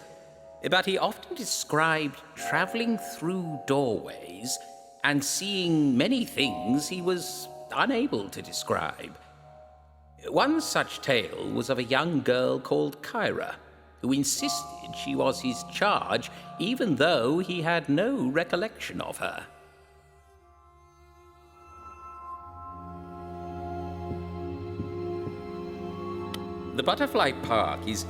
but he often described traveling through doorways and seeing many things he was unable to describe. One such tale was of a young girl called Kyra, who insisted she was his charge even though he had no recollection of her. The Butterfly Park is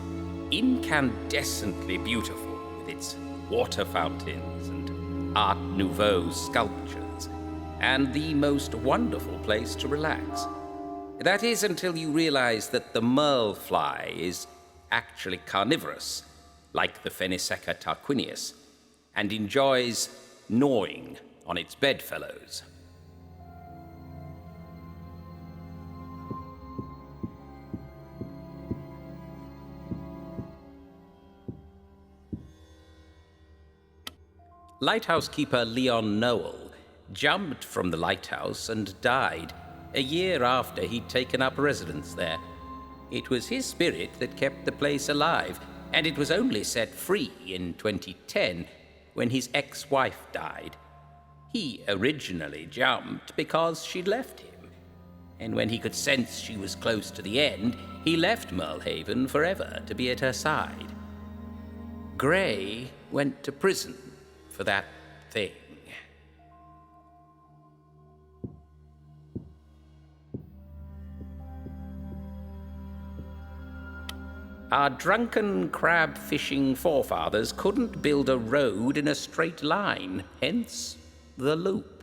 incandescently beautiful with its water fountains and Art Nouveau sculptures, and the most wonderful place to relax. That is until you realize that the merle fly is actually carnivorous, like the Pheneseca tarquinius, and enjoys gnawing on its bedfellows. Lighthouse keeper Leon Noel jumped from the lighthouse and died a year after he'd taken up residence there. It was his spirit that kept the place alive, and it was only set free in 2010 when his ex-wife died. He originally jumped because she'd left him, and when he could sense she was close to the end, he left Merlehaven forever to be at her side. Gray went to prison for that thing. Our drunken crab-fishing forefathers couldn't build a road in a straight line, hence the loop.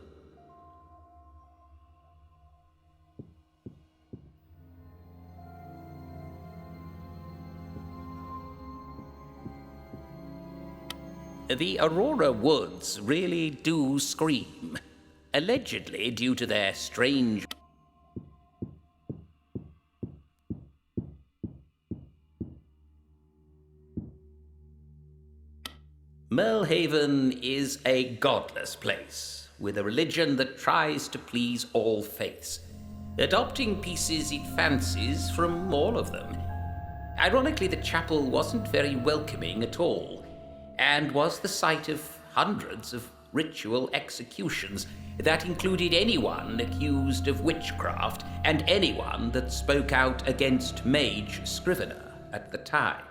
The Aurora Woods really do scream, allegedly due to their strange... Merlehaven is a godless place, with a religion that tries to please all faiths, adopting pieces it fancies from all of them. Ironically, the chapel wasn't very welcoming at all. and was the site of hundreds of ritual executions that included anyone accused of witchcraft and anyone that spoke out against Mage Scrivener at the time.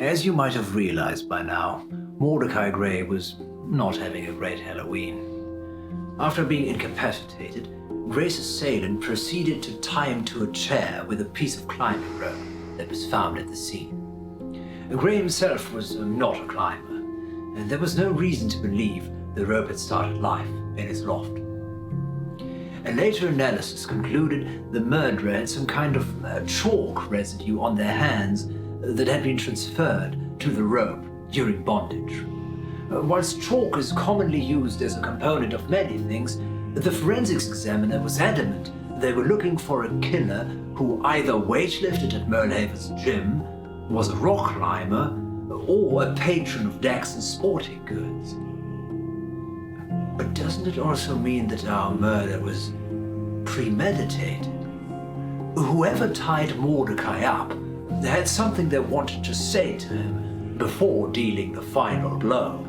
As you might have realized by now, Mordecai Gray was not having a great Halloween. After being incapacitated, Gray's assailant proceeded to tie him to a chair with a piece of climbing rope that was found at the scene. Gray himself was not a climber, and there was no reason to believe the rope had started life in his loft. A later analysis concluded the murderer had some kind of chalk residue on their hands that had been transferred to the rope during bondage. Whilst chalk is commonly used as a component of many things, the forensics examiner was adamant they were looking for a killer who either weightlifted at Merlehaven's gym, was a rock climber, or a patron of Daxon's sporting goods. But doesn't it also mean that our murder was premeditated? Whoever tied Mordecai up had something they wanted to say to him before dealing the final blow.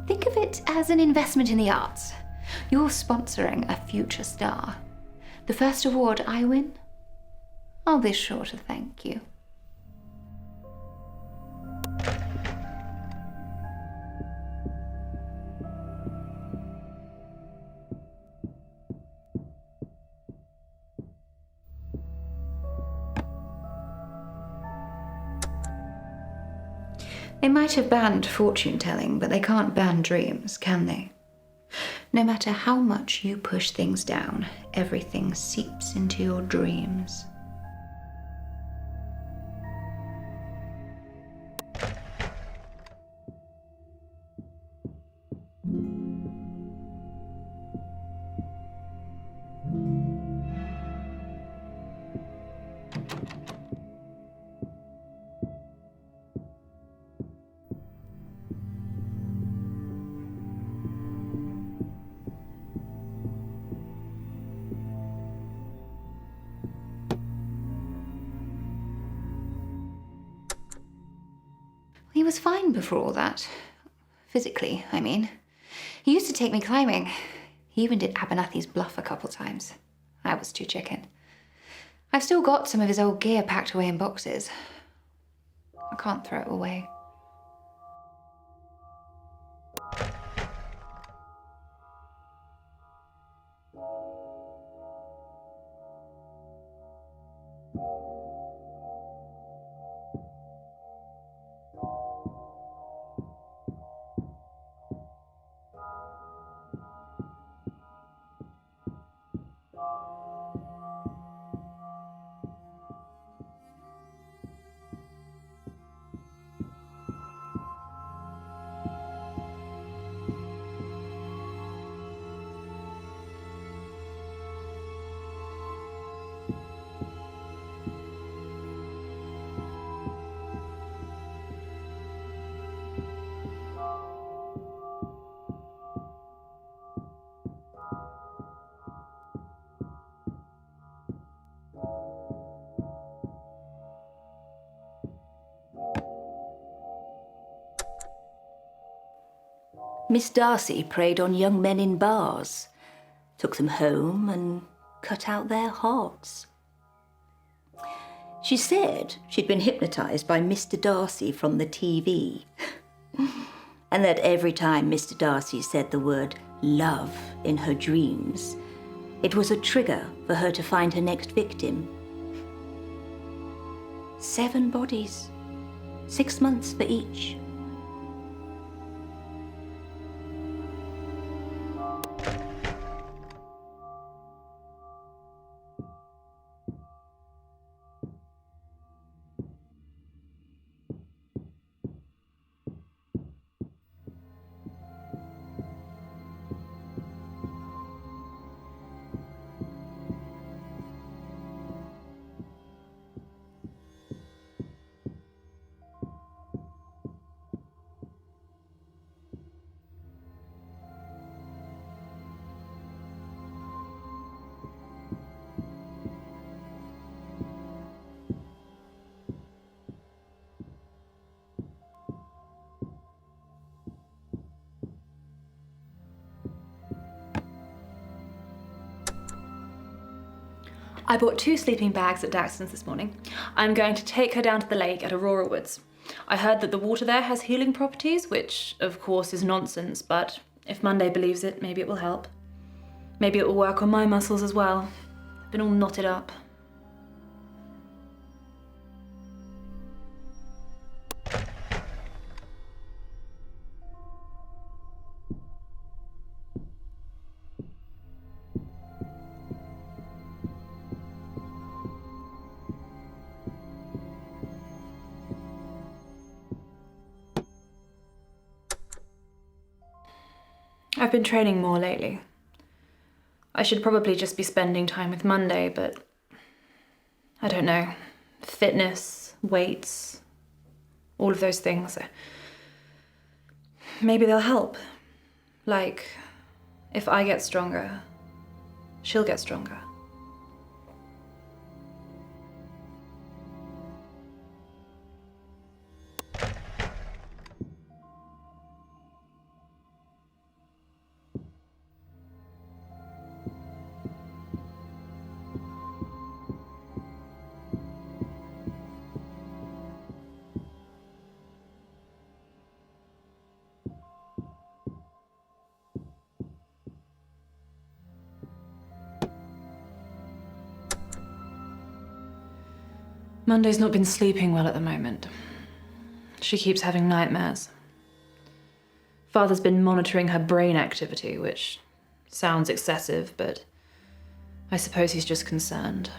Think of it as an investment in the arts. You're sponsoring a future star. The first award I win, I'll be sure to thank you. They might have banned fortune-telling, but they can't ban dreams, can they? No matter how much you push things down, everything seeps into your dreams. He was fine before all that. Physically, I mean. He used to take me climbing. He even did Abernathy's Bluff a couple times. I was too chicken. I've still got some of his old gear packed away in boxes. I can't throw it away. Miss Darcy preyed on young men in bars, took them home and cut out their hearts. She said she'd been hypnotised by Mr. Darcy from the TV, and that every time Mr. Darcy said the word love in her dreams, it was a trigger for her to find her next victim. 7 bodies, 6 months for each. I bought 2 sleeping bags at Daxton's this morning. I'm going to take her down to the lake at Aurora Woods. I heard that the water there has healing properties, which of course is nonsense, but if Monday believes it, maybe it will help. Maybe it will work on my muscles as well. I've been all knotted up. I've been training more lately. I should probably just be spending time with Monday, but I don't know. Fitness, weights, all of those things. Maybe they'll help. Like, if I get stronger, she'll get stronger. Monday's not been sleeping well at the moment. She keeps having nightmares. Father's been monitoring her brain activity, which sounds excessive, but I suppose he's just concerned.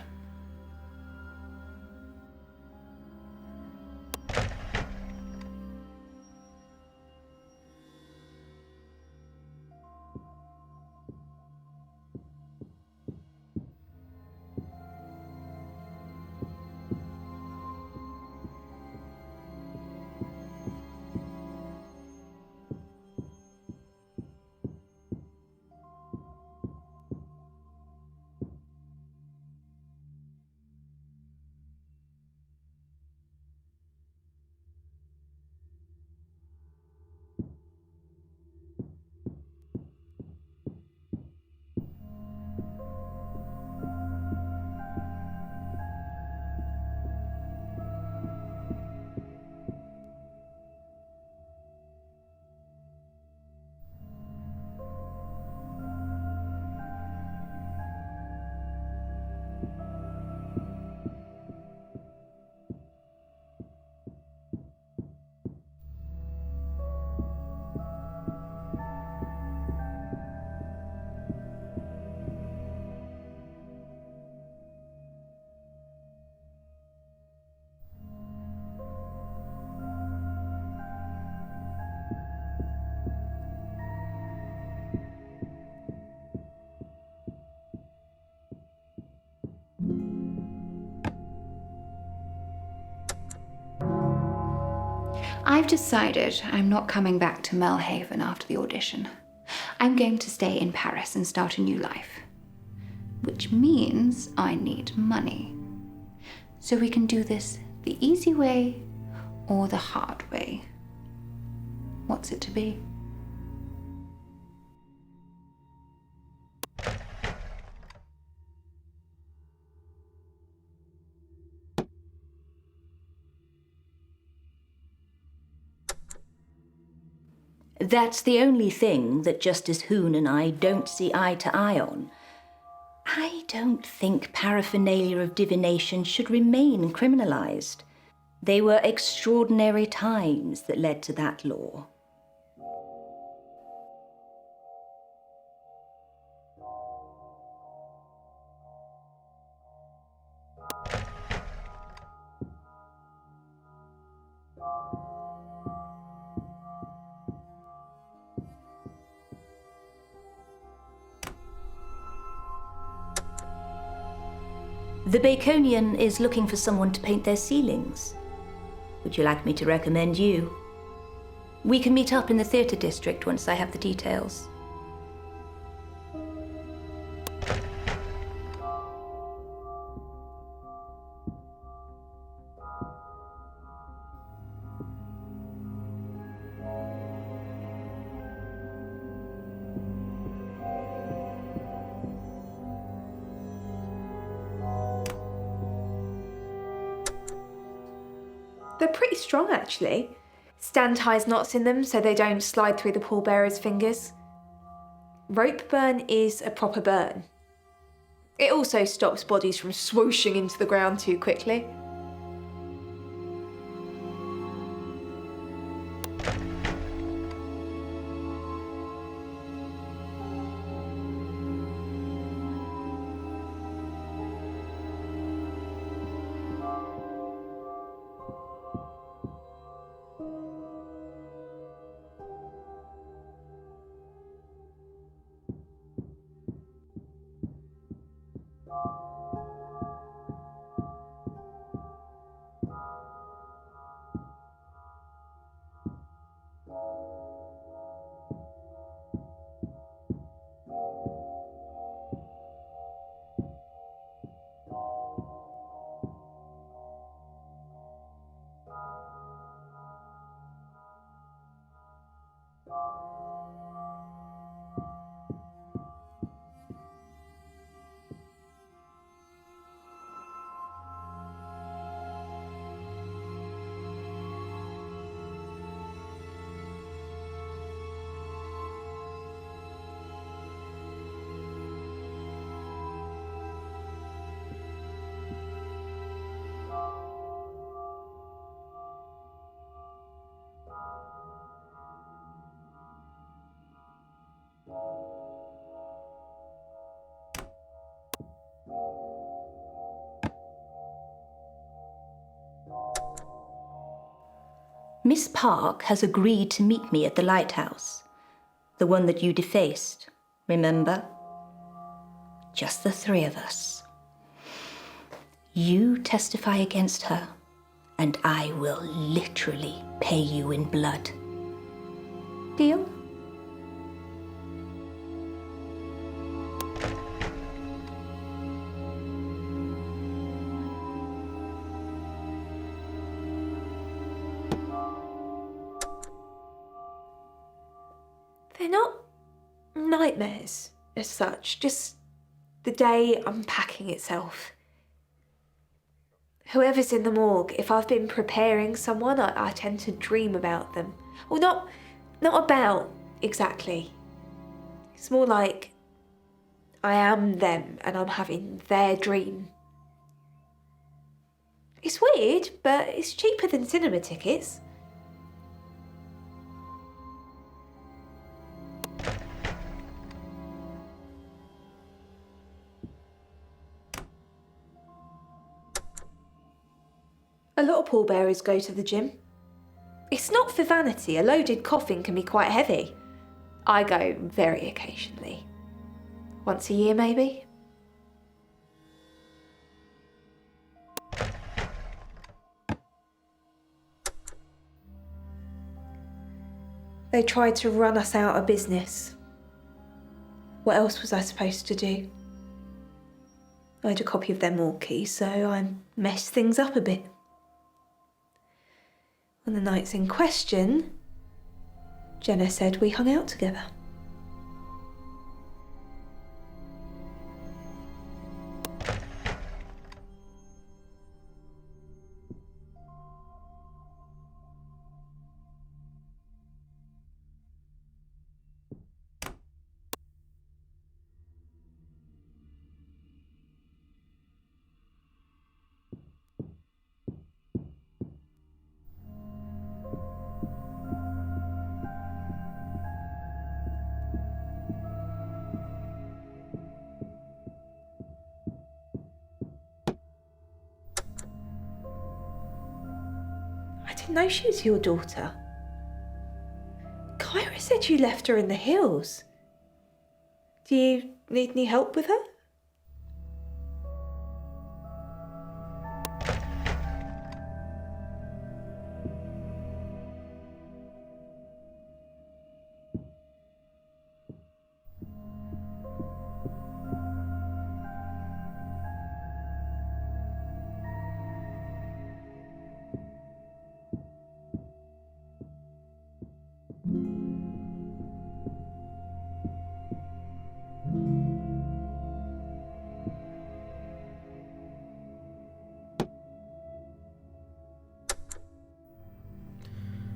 I've decided I'm not coming back to Melhaven after the audition. I'm going to stay in Paris and start a new life. Which means I need money. So we can do this the easy way or the hard way. What's it to be? That's the only thing that Justice Hoon and I don't see eye to eye on. I don't think paraphernalia of divination should remain criminalised. They were extraordinary times that led to that law. The Baconian is looking for someone to paint their ceilings. Would you like me to recommend you? We can meet up in the theatre district once I have the details. They're pretty strong, actually. Stan ties knots in them so they don't slide through the pallbearer's fingers. Rope burn is a proper burn. It also stops bodies from swooshing into the ground too quickly. Miss Park has agreed to meet me at the lighthouse. The one that you defaced, remember? Just the three of us. You testify against her, and I will literally pay you in blood. Deal? They're not nightmares as such, just the day unpacking itself. Whoever's in the morgue, if I've been preparing someone, I tend to dream about them. Well, not about exactly. It's more like I am them and I'm having their dream. It's weird, but it's cheaper than cinema tickets. A lot of pallbearers go to the gym. It's not for vanity. A loaded coffin can be quite heavy. I go very occasionally. Once a year, maybe. They tried to run us out of business. What else was I supposed to do? I had a copy of their morgue key, so I messed things up a bit. On the nights in question, Jenna said we hung out together. I didn't know she was your daughter. Kyra said you left her in the hills. Do you need any help with her?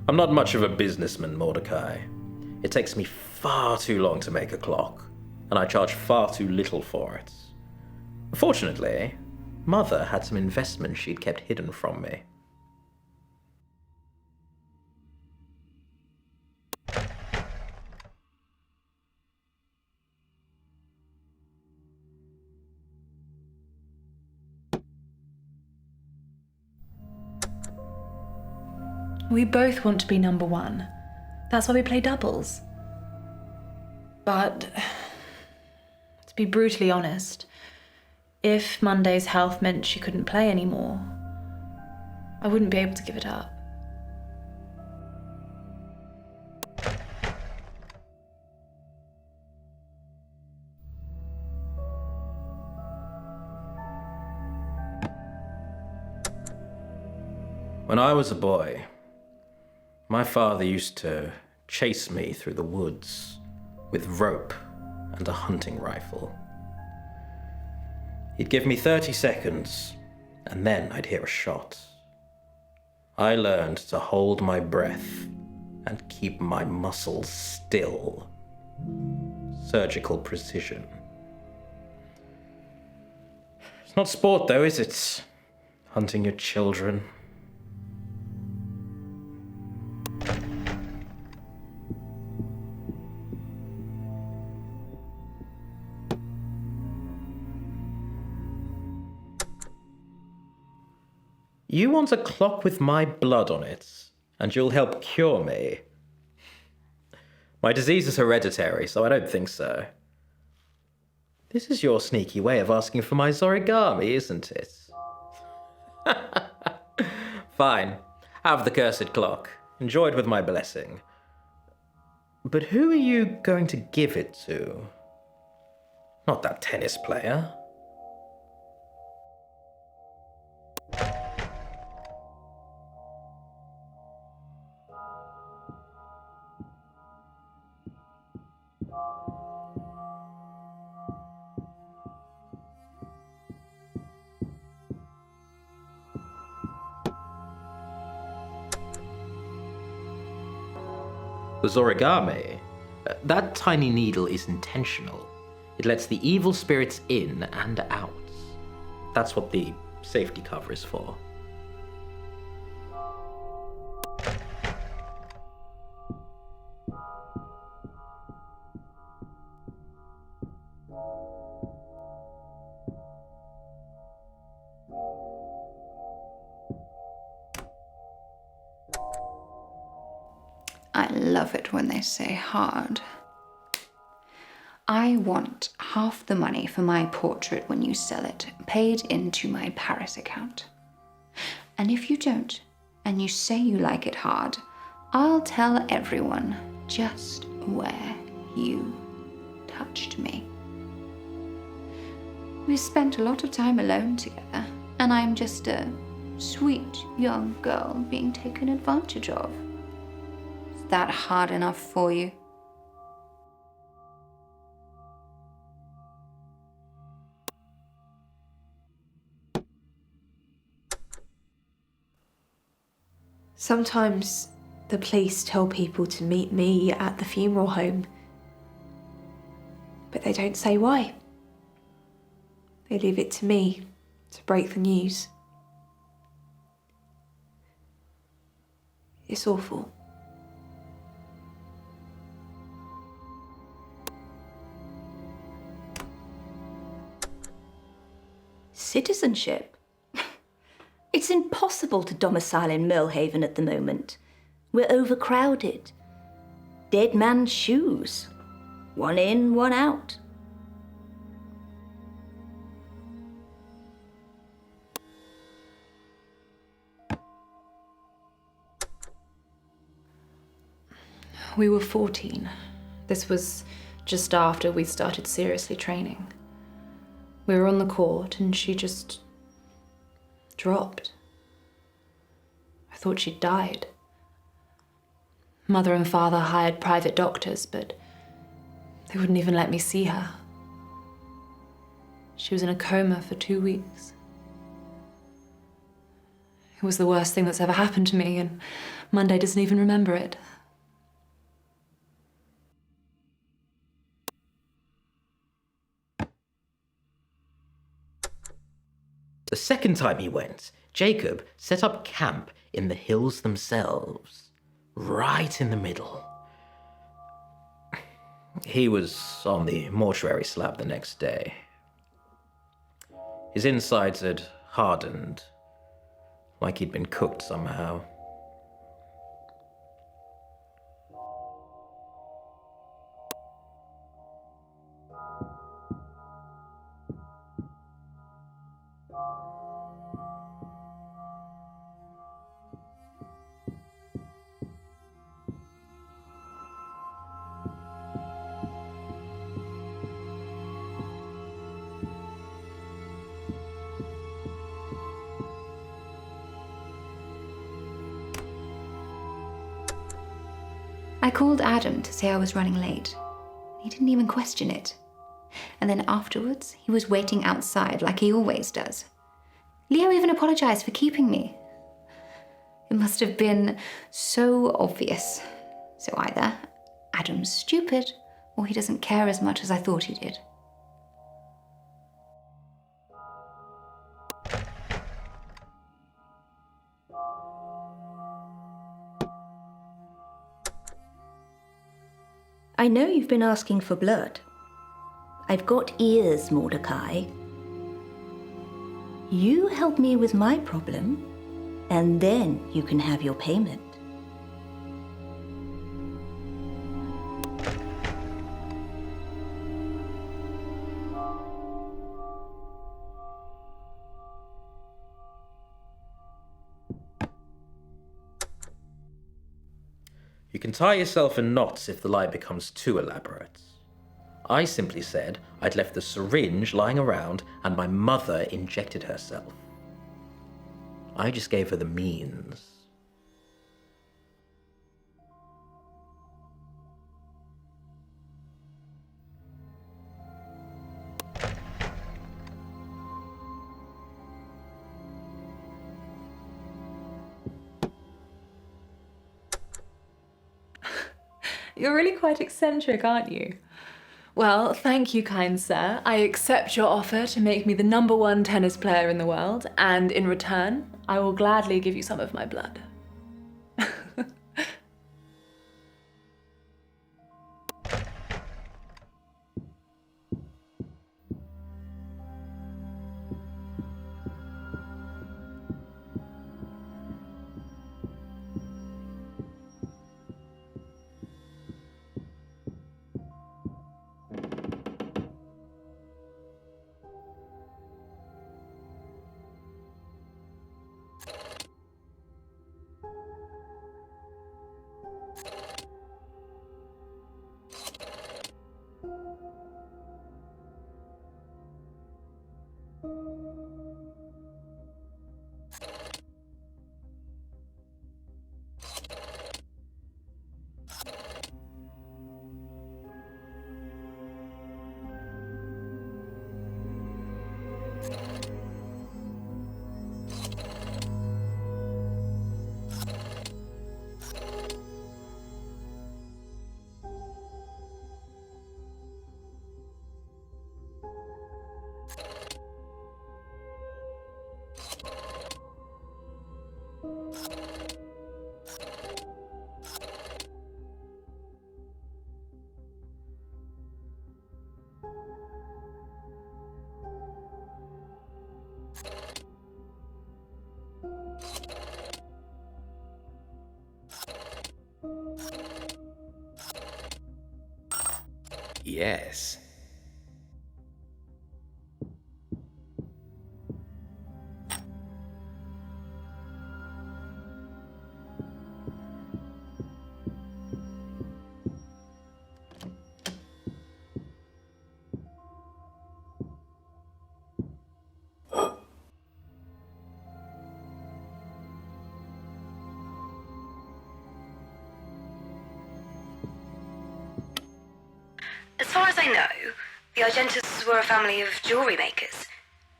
I'm not much of a businessman, Mordecai. It takes me far too long to make a clock, and I charge far too little for it. Fortunately, Mother had some investments she'd kept hidden from me. We both want to be number one. That's why we play doubles. But, to be brutally honest, if Monday's health meant she couldn't play anymore, I wouldn't be able to give it up. When I was a boy, my father used to chase me through the woods with rope and a hunting rifle. He'd give me 30 seconds, and then I'd hear a shot. I learned to hold my breath and keep my muscles still. Surgical precision. It's not sport though, is it? Hunting your children. You want a clock with my blood on it, And you'll help cure me. My disease is hereditary, so I don't think so. This is your sneaky way of asking for my Zorigami, isn't it? Fine. Have the cursed clock. Enjoy it with my blessing. But who are you going to give it to? Not that tennis player. The Zorigami, that tiny needle is intentional. It lets the evil spirits in and out. That's what the safety cover is for. I love it when they say hard. I want half the money for my portrait when you sell it, paid into my Paris account. And if you don't, and you say you like it hard, I'll tell everyone just where you touched me. We've spent a lot of time alone together, and I'm just a sweet young girl being taken advantage of. Is that hard enough for you? Sometimes the police tell people to meet me at the funeral home, but they don't say why. They leave it to me to break the news. It's awful. Citizenship? It's impossible to domicile in Merlehaven at the moment. We're overcrowded. Dead man's shoes. One in, one out. We were 14. This was just after we started seriously training. We were on the court and she just dropped. I thought she'd died. Mother and father hired private doctors, but they wouldn't even let me see her. She was in a coma for 2 weeks. It was the worst thing that's ever happened to me, and Monday doesn't even remember it. The second time he went, Jacob set up camp in the hills themselves, right in the middle. He was on the mortuary slab the next day. His insides had hardened, like he'd been cooked somehow. I called Adam to say I was running late. He didn't even question it. And then afterwards, he was waiting outside like he always does. Leo even apologized for keeping me. It must have been so obvious. So either Adam's stupid, or he doesn't care as much as I thought he did. I know you've been asking for blood. I've got ears, Mordecai. You help me with my problem, and then you can have your payment. You can tie yourself in knots if the lie becomes too elaborate. I simply said I'd left the syringe lying around and my mother injected herself. I just gave her the means. You're really quite eccentric, aren't you? Well, thank you, kind sir. I accept your offer to make me the #1 tennis player in the world, and in return, I will gladly give you some of my blood. Yes. As far as I know, the Argentas were a family of jewellery makers.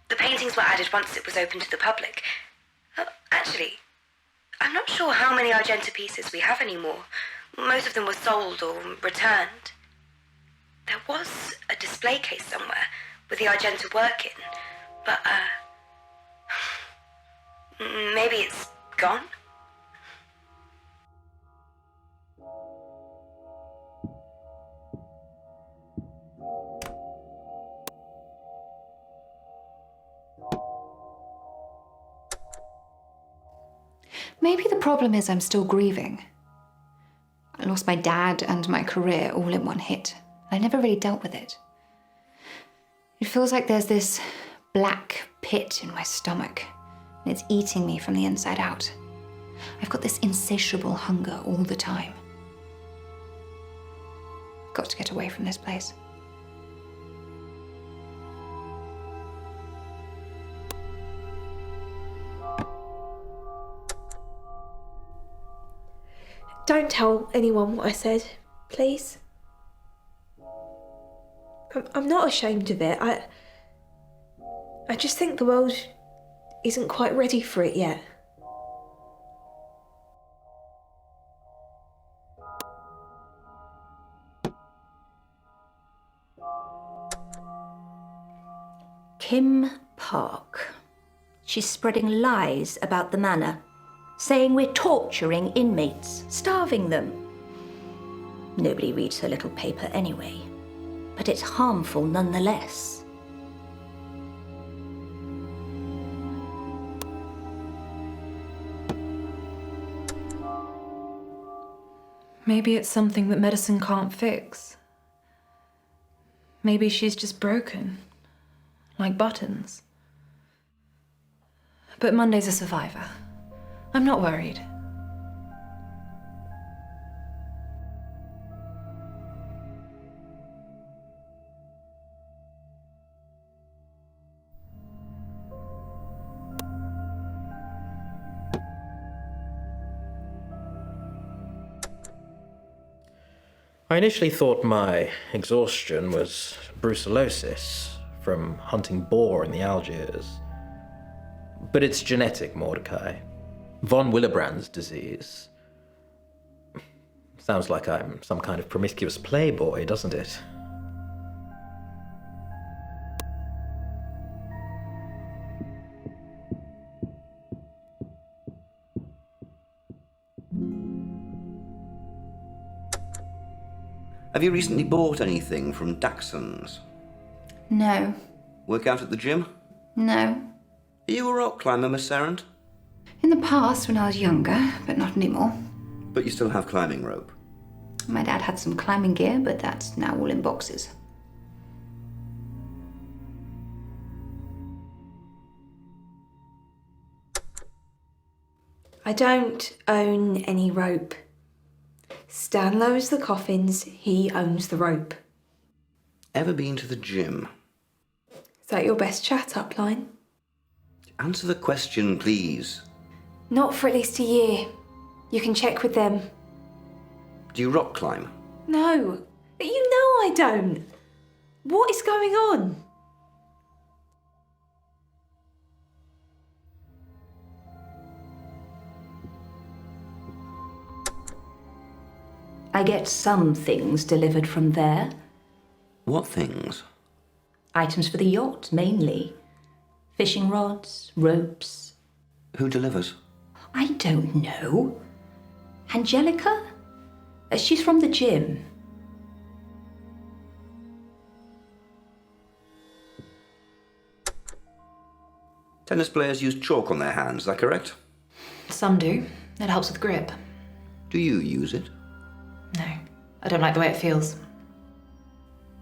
The paintings were added once it was open to the public. Actually, I'm not sure how many Argenta pieces we have anymore. Most of them were sold or returned. There was a display case somewhere with the Argenta work in, but, maybe it's gone? Maybe the problem is I'm still grieving. I lost my dad and my career all in one hit. I never really dealt with it. It feels like there's this black pit in my stomach, and it's eating me from the inside out. I've got this insatiable hunger all the time. I've got to get away from this place. Don't tell anyone what I said, please. I'm not ashamed of it. I just think the world isn't quite ready for it yet. Kim Park. She's spreading lies about the manor, saying we're torturing inmates, starving them. Nobody reads her little paper anyway, but it's harmful nonetheless. Maybe it's something that medicine can't fix. Maybe she's just broken, like buttons. But Monday's a survivor. I'm not worried. I initially thought my exhaustion was brucellosis from hunting boar in the Algiers. But it's genetic, Mordecai. Von Willebrand's disease. Sounds like I'm some kind of promiscuous playboy, doesn't it? Have you recently bought anything from Daxon's? No. Work out at the gym? No. Are you a rock climber, Miss Sarant? In the past, when I was younger, but not anymore. But you still have climbing rope. My dad had some climbing gear, but that's now all in boxes. I don't own any rope. Stan lowers the coffins, he owns the rope. Ever been to the gym? Is that your best chat up line? Answer the question, please. Not for at least a year. You can check with them. Do you rock climb? No, you know I don't. What is going on? I get some things delivered from there. What things? Items for the yacht, mainly. Fishing rods, ropes. Who delivers? I don't know. Angelica? She's from the gym. Tennis players use chalk on their hands, is that correct? Some do. It helps with grip. Do you use it? No, I don't like the way it feels.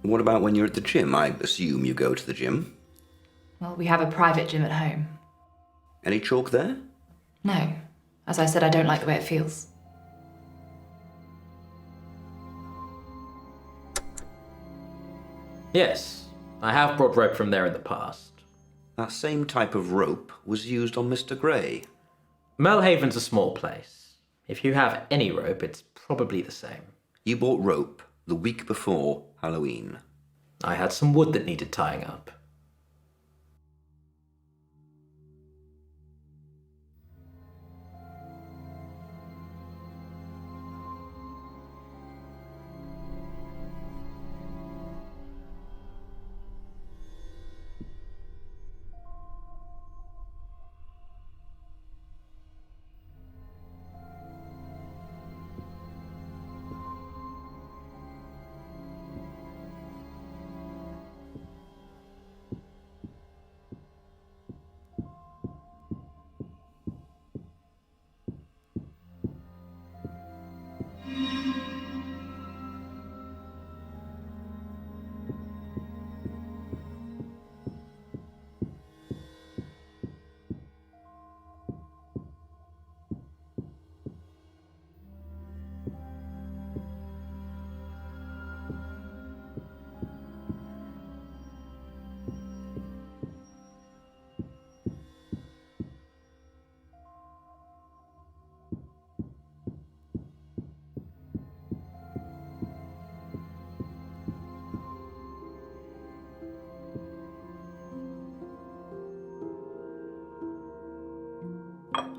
What about when you're at the gym? I assume you go to the gym. Well, we have a private gym at home. Any chalk there? No. As I said, I don't like the way it feels. Yes, I have brought rope from there in the past. That same type of rope was used on Mr. Grey. Melhaven's a small place. If you have any rope, it's probably the same. You bought rope the week before Halloween. I had some wood that needed tying up.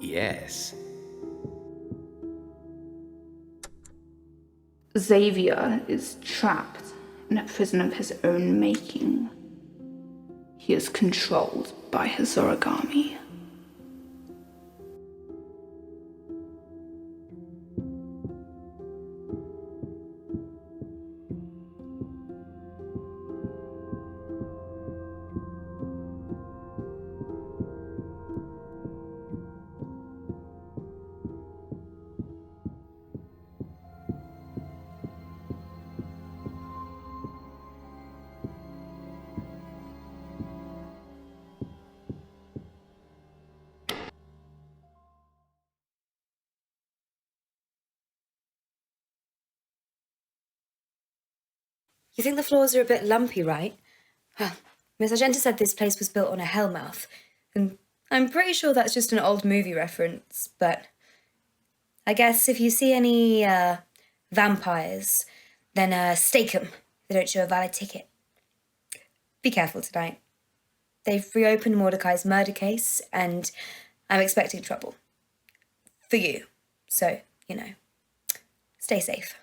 Yes. Xavier is trapped in a prison of his own making. He is controlled by his origami. You think the floors are a bit lumpy, right? Well, Miss Argenta said this place was built on a hellmouth, and I'm pretty sure that's just an old movie reference, but I guess if you see any vampires, Then stake 'em if they don't show a valid ticket. Be careful tonight. They've reopened Mordecai's murder case, and I'm expecting trouble. For you. So, stay safe.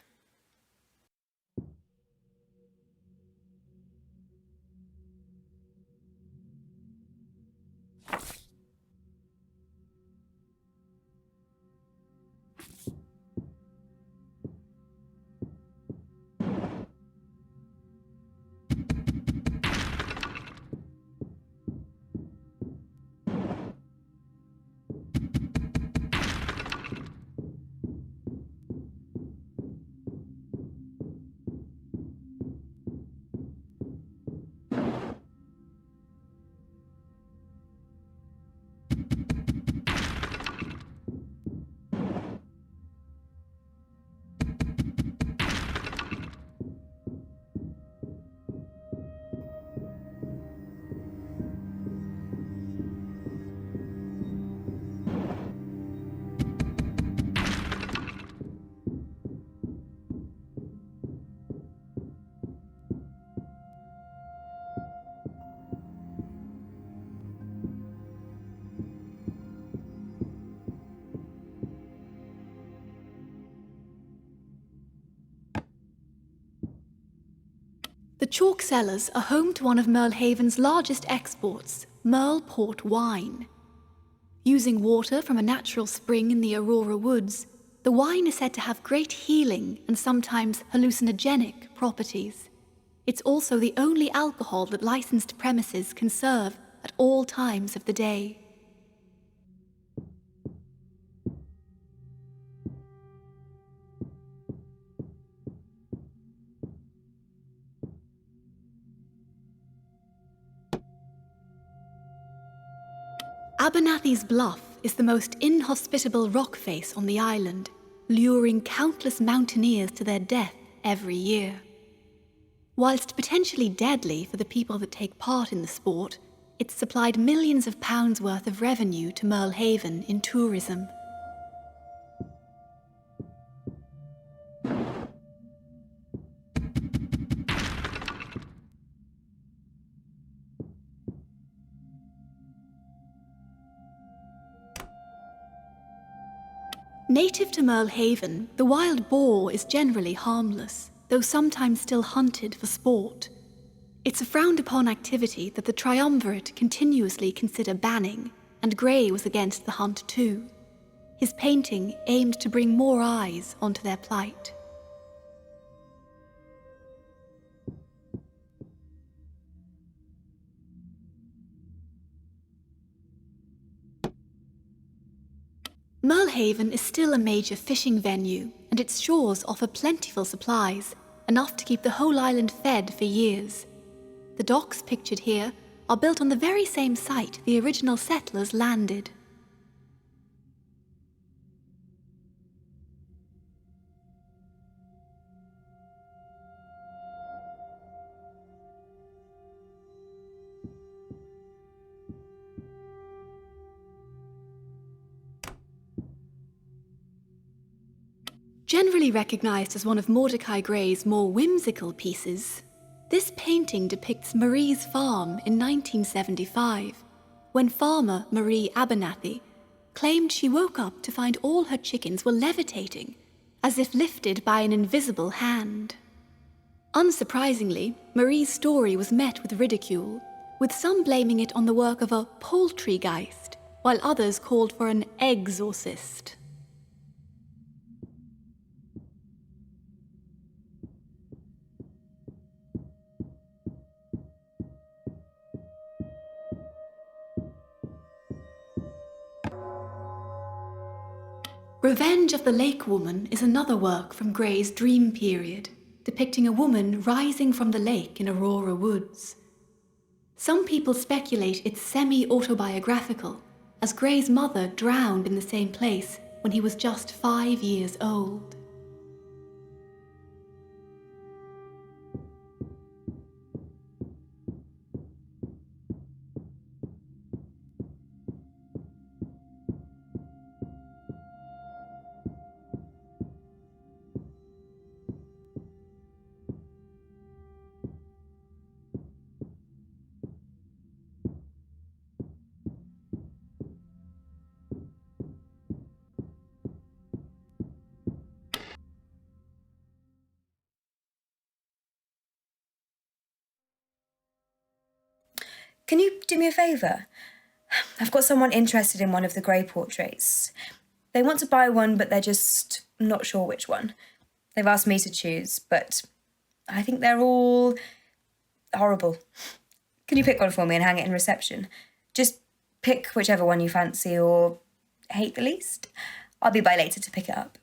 The chalk cellars are home to one of Merlehaven's largest exports, Merle Port wine. Using water from a natural spring in the Aurora Woods, the wine is said to have great healing and sometimes hallucinogenic properties. It's also the only alcohol that licensed premises can serve at all times of the day. Abernathy's Bluff is the most inhospitable rock face on the island, luring countless mountaineers to their death every year. Whilst potentially deadly for the people that take part in the sport, it's supplied millions of pounds worth of revenue to Merlehaven in tourism. Native to Merlehaven, the wild boar is generally harmless, though sometimes still hunted for sport. It's a frowned-upon activity that the triumvirate continuously consider banning, and Gray was against the hunt too. His painting aimed to bring more eyes onto their plight. Merlehaven is still a major fishing venue, and its shores offer plentiful supplies, enough to keep the whole island fed for years. The docks pictured here are built on the very same site the original settlers landed. Generally recognized as one of Mordecai Gray's more whimsical pieces, this painting depicts Marie's farm in 1975, when farmer Marie Abernathy claimed she woke up to find all her chickens were levitating, as if lifted by an invisible hand. Unsurprisingly, Marie's story was met with ridicule, with some blaming it on the work of a poultrygeist, while others called for an exorcist. Revenge of the Lake Woman is another work from Gray's dream period, depicting a woman rising from the lake in Aurora Woods. Some people speculate it's semi-autobiographical, as Gray's mother drowned in the same place when he was just 5 years old. Can you do me a favour? I've got someone interested in one of the Grey portraits. They want to buy one, but they're just not sure which one. They've asked me to choose, but I think they're all horrible. Can you pick one for me and hang it in reception? Just pick whichever one you fancy or hate the least. I'll be by later to pick it up.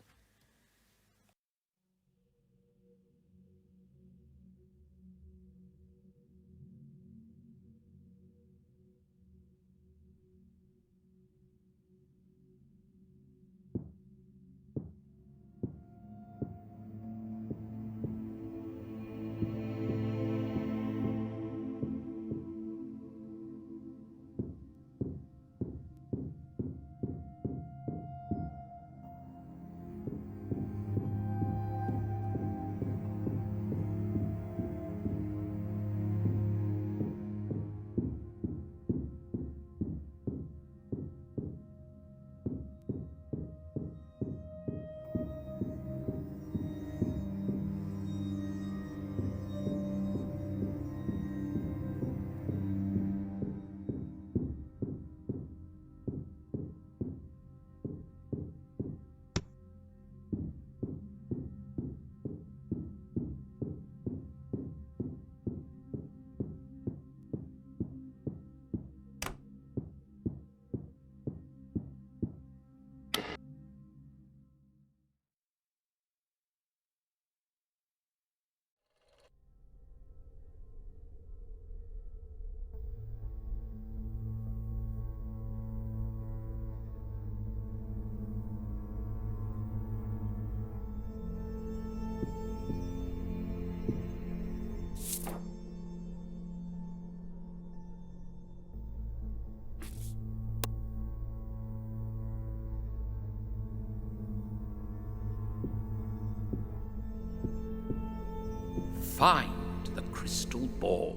Find the crystal ball.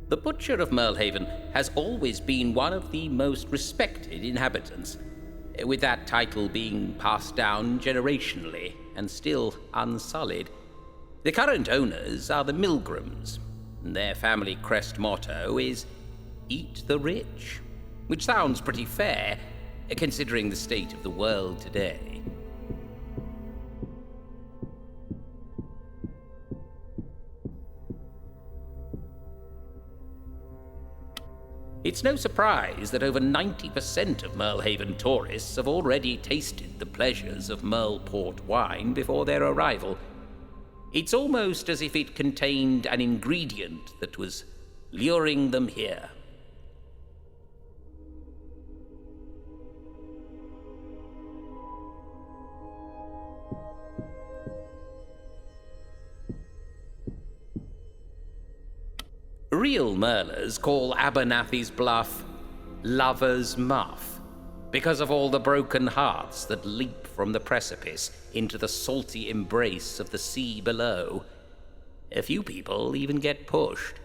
The Butcher of Merlehaven has always been one of the most respected inhabitants, with that title being passed down generationally and still unsullied. The current owners are the Milgrams. Their family crest motto is "Eat the Rich," which sounds pretty fair, considering the state of the world today. It's no surprise that over 90% of Merlehaven tourists have already tasted the pleasures of Merle port wine before their arrival. It's almost as if it contained an ingredient that was luring them here. Real Merlers call Abernathy's Bluff Lover's Muff because of all the broken hearts that leap from the precipice into the salty embrace of the sea below. A few people even get pushed.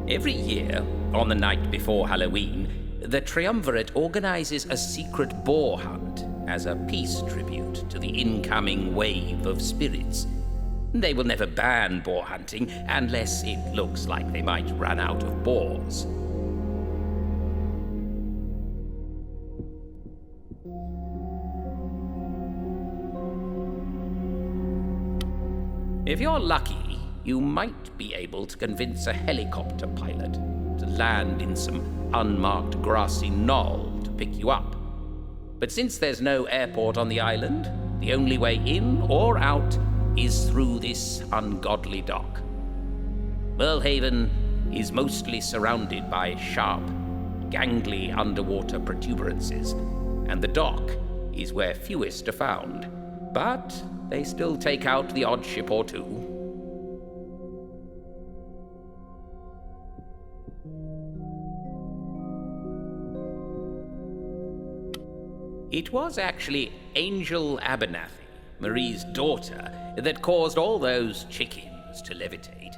Every year, on the night before Halloween, the Triumvirate organizes a secret boar hunt as a peace tribute to the incoming wave of spirits. They will never ban boar hunting unless it looks like they might run out of boars. If you're lucky, you might be able to convince a helicopter pilot to land in some unmarked grassy knoll to pick you up. But since there's no airport on the island, the only way in or out is through this ungodly dock. Merlehaven is mostly surrounded by sharp, gangly underwater protuberances, and the dock is where fewest are found. But they still take out the odd ship or two. It was actually Angel Abernathy, Marie's daughter, that caused all those chickens to levitate.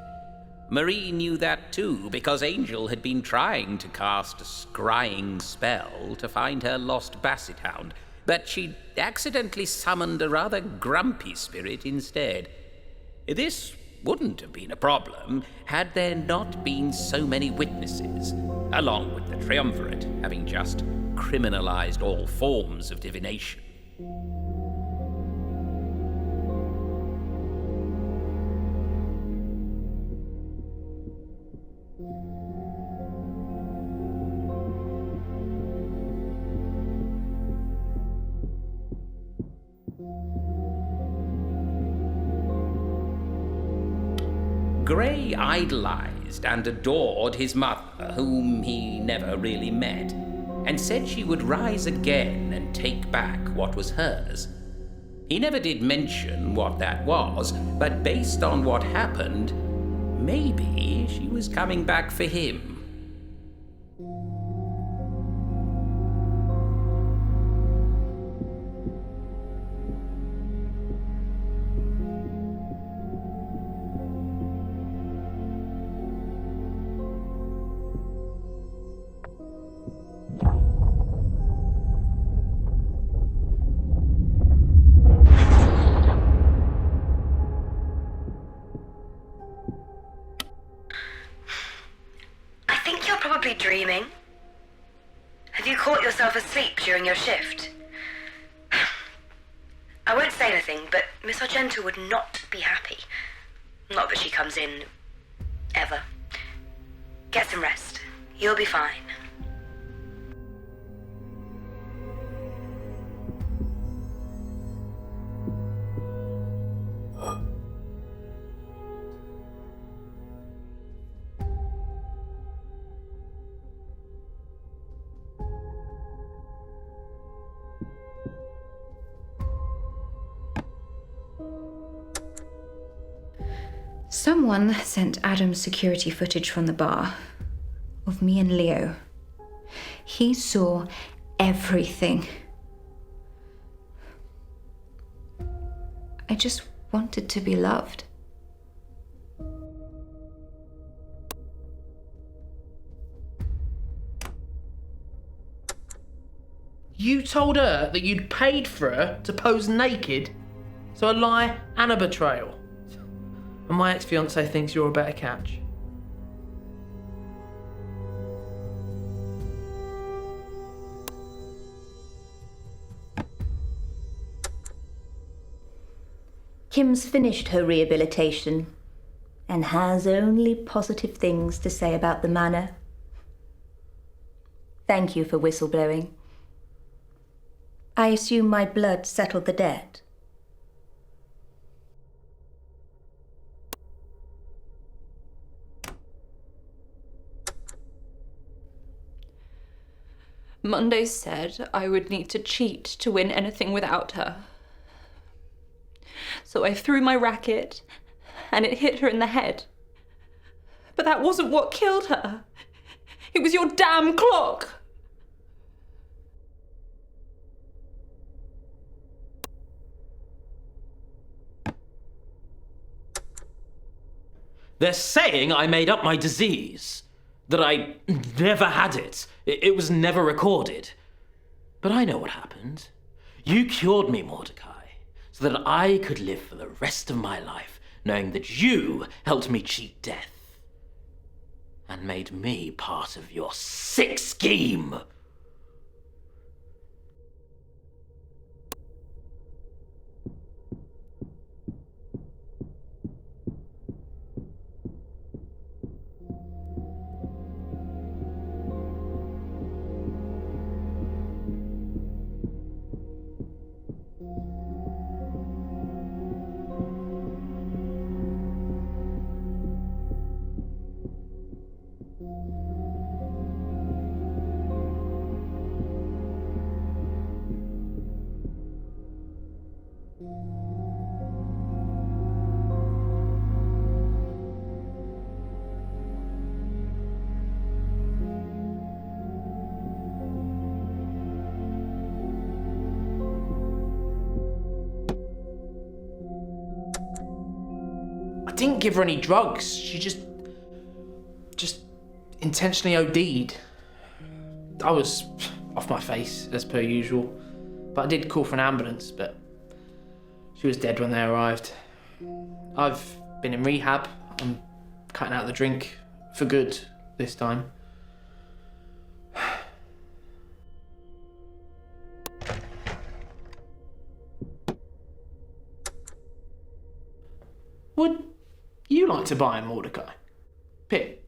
Marie knew that too, because Angel had been trying to cast a scrying spell to find her lost basset hound, but she'd accidentally summoned a rather grumpy spirit instead. This wouldn't have been a problem had there not been so many witnesses, along with the triumvirate having just criminalized all forms of divination. Gray idolized and adored his mother, whom he never really met, and said she would rise again and take back what was hers. He never did mention what that was, but based on what happened, maybe she was coming back for him. Dreaming? Have you caught yourself asleep during your shift? I won't say anything, but Miss Argento would not be happy. Not that she comes in ever. Get some rest. You'll be fine. Someone sent Adam security footage from the bar of me and Leo. He saw everything. I just wanted to be loved. You told her that you'd paid for her to pose naked? So a lie and a betrayal. And my ex-fiancé thinks you're a better catch. Kim's finished her rehabilitation and has only positive things to say about the manor. Thank you for whistleblowing. I assume my blood settled the debt. Monday said I would need to cheat to win anything without her. So I threw my racket and it hit her in the head. But that wasn't what killed her. It was your damn clock. They're saying I made up my disease, that I never had it. It was never recorded. But I know what happened. You cured me, Mordecai, so that I could live for the rest of my life knowing that you helped me cheat death and made me part of your sick scheme. didn't give her any drugs. She just intentionally OD'd. I was off my face, as per usual. But I did call for an ambulance, but she was dead when they arrived. I've been in rehab. I'm cutting out the drink for good this time. Would you like to buy a Mordecai? Pip,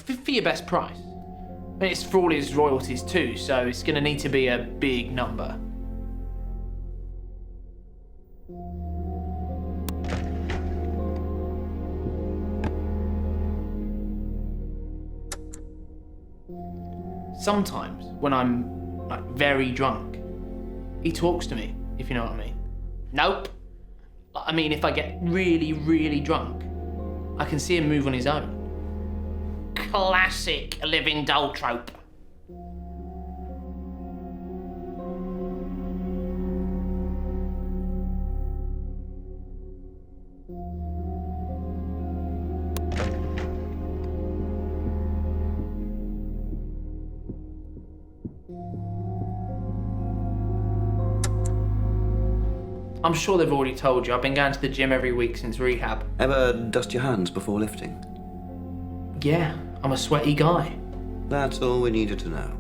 for your best price. I mean, it's for all his royalties too, so it's going to need to be a big number. Sometimes, when I'm like very drunk, he talks to me, if you know what I mean. Nope. I mean, if I get really, really drunk, I can see him move on his own. Classic living doll trope. I'm sure they've already told you. I've been going to the gym every week since rehab. Ever dust your hands before lifting? Yeah, I'm a sweaty guy. That's all we needed to know.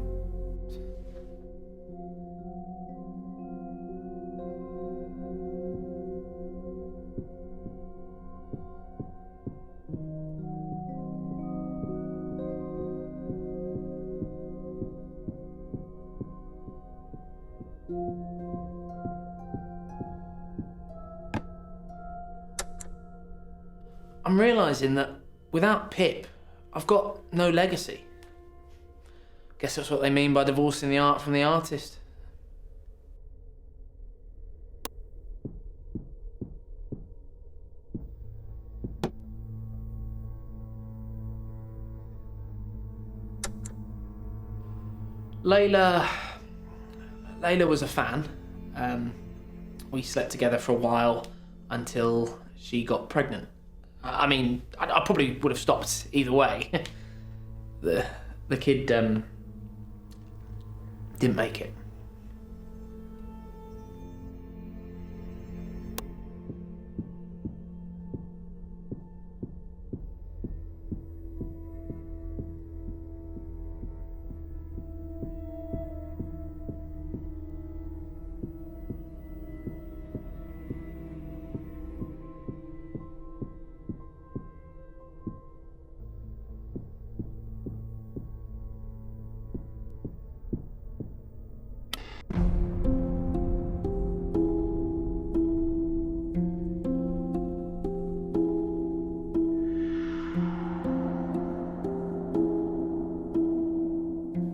I'm realising that without Pip, I've got no legacy. Guess that's what they mean by divorcing the art from the artist. Layla was a fan. We slept together for a while until she got pregnant. I mean, I probably would have stopped either way. The kid didn't make it.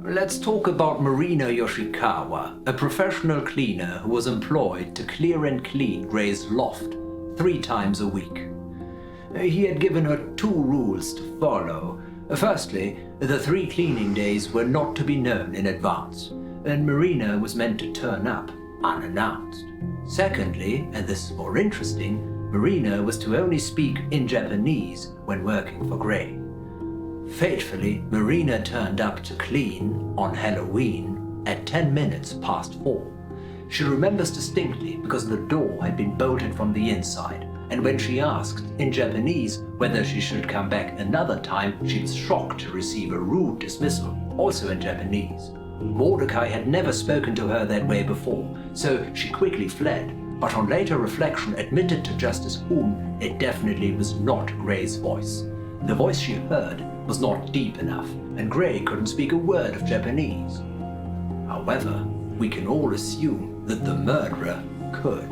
Let's talk about Marina Yoshikawa, a professional cleaner who was employed to clear and clean Gray's loft 3 times a week. He had given her 2 rules to follow. Firstly, the 3 cleaning days were not to be known in advance, and Marina was meant to turn up unannounced. Secondly, and this is more interesting, Marina was to only speak in Japanese when working for Gray. Fatefully, Marina turned up to clean on Halloween at 10 minutes past 4. She remembers distinctly because the door had been bolted from the inside, and when she asked in Japanese whether she should come back another time, she was shocked to receive a rude dismissal, also in Japanese. Mordecai had never spoken to her that way before, so she quickly fled, but on later reflection admitted to Justice Huhn it definitely was not Gray's voice. The voice she heard was not deep enough, and Gray couldn't speak a word of Japanese. However, we can all assume that the murderer could.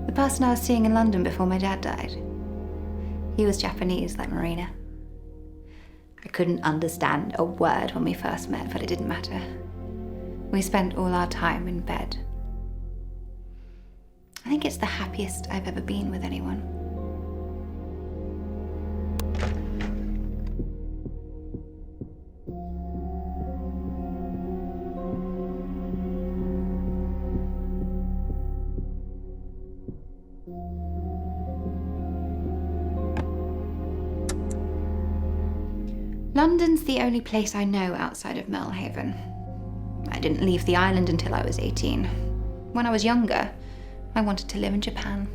The person I was seeing in London before my dad died. He was Japanese, like Marina. I couldn't understand a word when we first met, but it didn't matter. We spent all our time in bed. I think it's the happiest I've ever been with anyone. London's the only place I know outside of Melhaven. I didn't leave the island until I was 18. When I was younger, I wanted to live in Japan.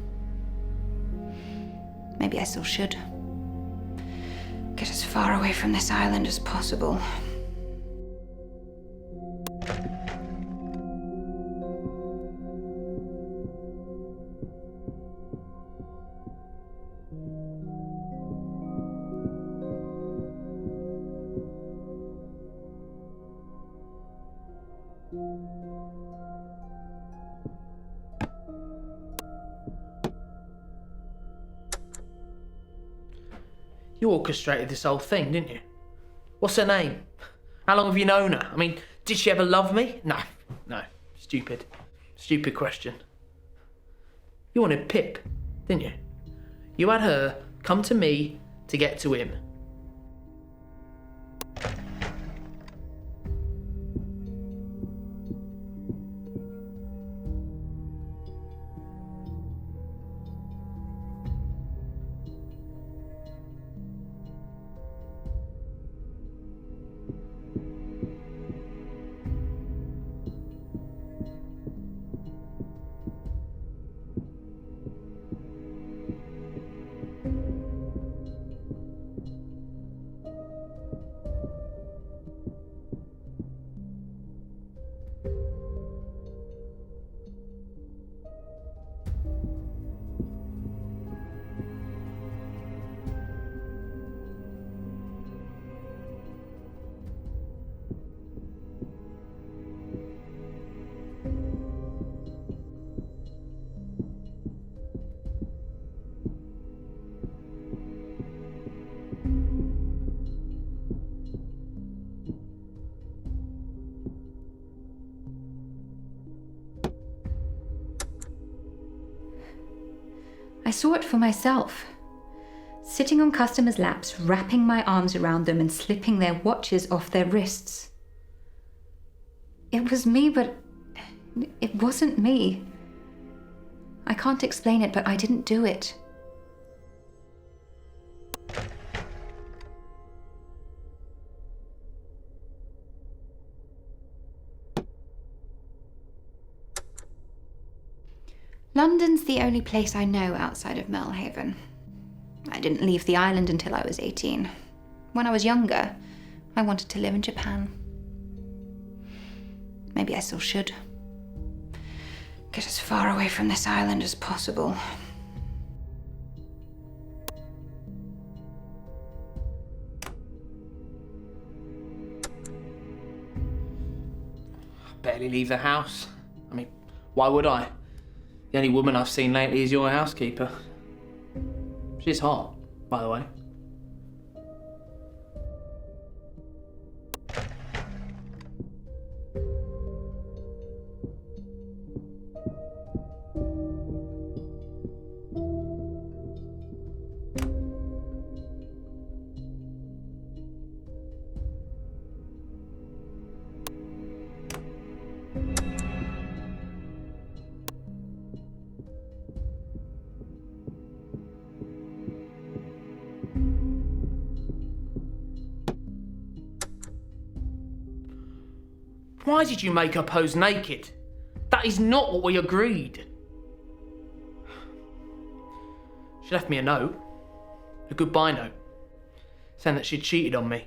Maybe I still should. Get as far away from this island as possible. You orchestrated this whole thing, didn't you? What's her name? How long have you known her? I mean, did she ever love me? No. Stupid question. You wanted Pip, didn't you? You had her come to me to get to him. I saw it for myself. Sitting on customers' laps, wrapping my arms around them and slipping their watches off their wrists. It was me, but it wasn't me. I can't explain it, but I didn't do it. London's the only place I know outside of Melhaven. I didn't leave the island until I was 18. When I was younger, I wanted to live in Japan. Maybe I still should. Get as far away from this island as possible. Barely leave the house. I mean, why would I? The only woman I've seen lately is your housekeeper. She's hot, by the way. Why did you make her pose naked? That is not what we agreed. She left me a note. A goodbye note. Saying that she'd cheated on me.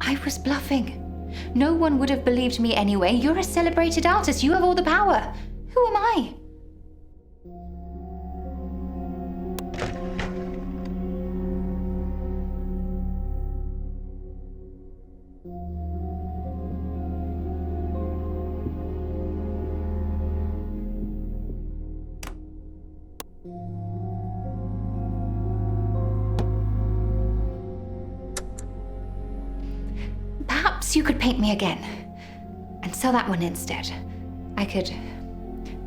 I was bluffing. No one would have believed me anyway. You're a celebrated artist. You have all the power. Who am I? Perhaps you could paint me again and sell that one instead. I could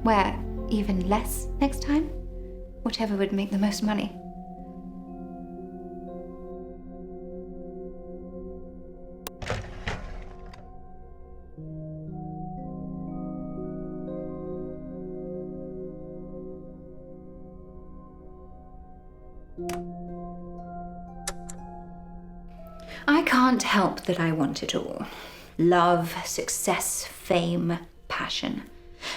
wear even less next time. Whatever would make the most money. I can't help that I want it all. Love, success, fame, passion.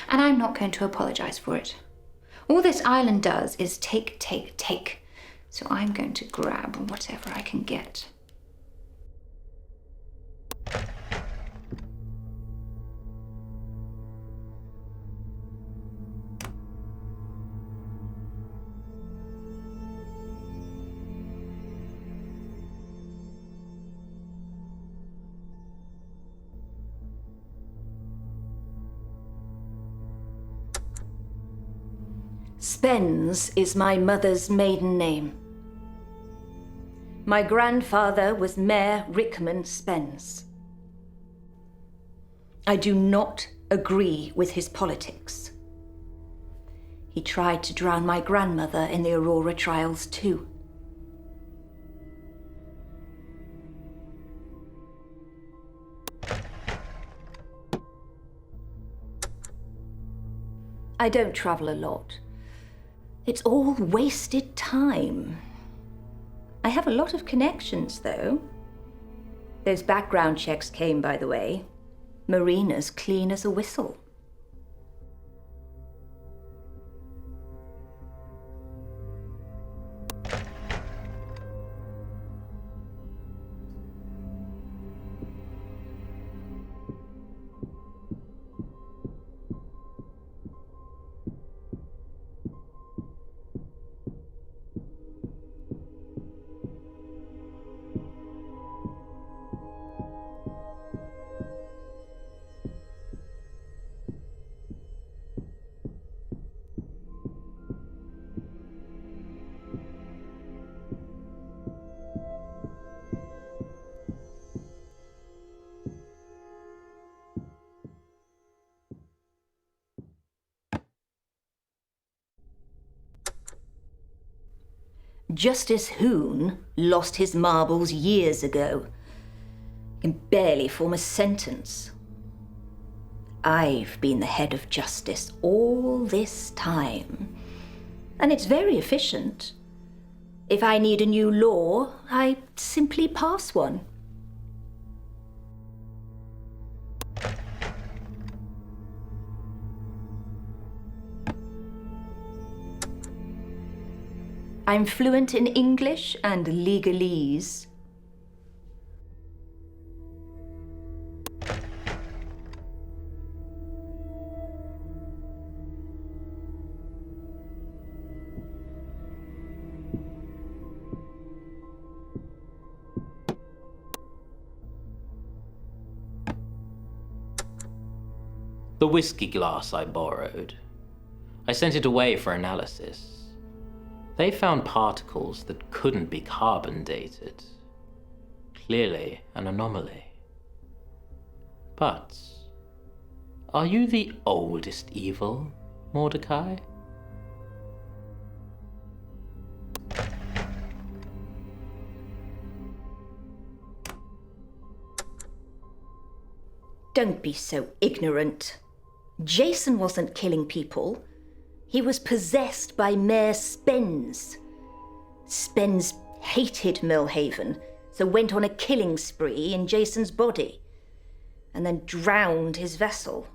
And I'm not going to apologize for it. All this island does is take, take, take. So I'm going to grab whatever I can get. Spens is my mother's maiden name. My grandfather was Mayor Rickman Spens. I do not agree with his politics. He tried to drown my grandmother in the Aurora trials too. I don't travel a lot. It's all wasted time. I have a lot of connections, though. Those background checks came, by the way. Marina's clean as a whistle. Justice Hoon lost his marbles years ago. Can barely form a sentence. I've been the head of justice all this time, and it's very efficient. If I need a new law, I simply pass one. I'm fluent in English and legalese. The whiskey glass I borrowed. I sent it away for analysis. They found particles that couldn't be carbon dated. Clearly an anomaly. But are you the oldest evil, Mordecai? Don't be so ignorant. Jason wasn't killing people. He was possessed by Mayor Spens. Spens hated Millhaven, so went on a killing spree in Jason's body, and then drowned his vessel.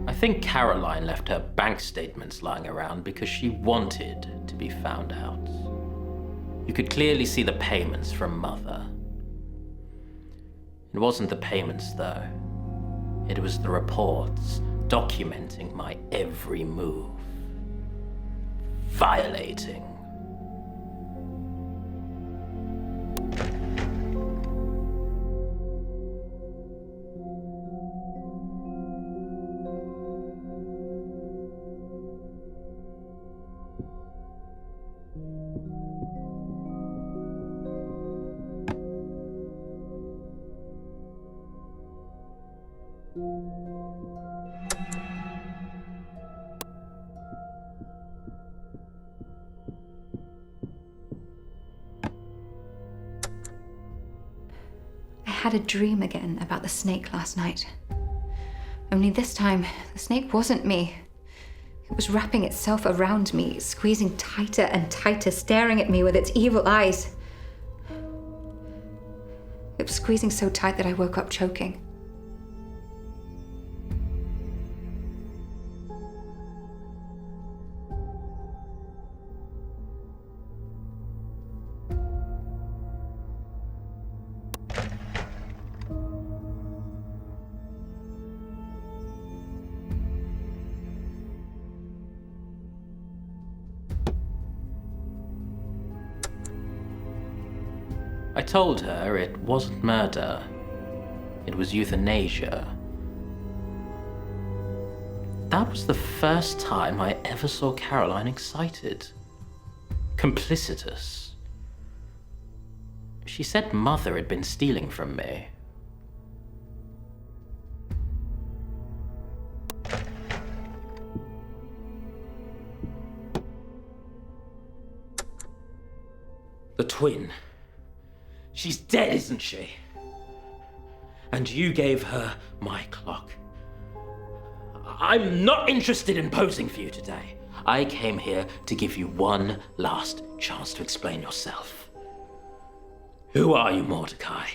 I think Caroline left her bank statements lying around because she wanted to be found out. You could clearly see the payments from Mother. It wasn't the payments, though. It was the reports documenting my every move. Violating. I had a dream again about the snake last night. Only this time, the snake wasn't me. It was wrapping itself around me, squeezing tighter and tighter, staring at me with its evil eyes. It was squeezing so tight that I woke up choking. I told her it wasn't murder. It was euthanasia. That was the first time I ever saw Caroline excited. Complicitous. She said Mother had been stealing from me. The twin. She's dead, isn't she? And you gave her my clock. I'm not interested in posing for you today. I came here to give you one last chance to explain yourself. Who are you, Mordecai?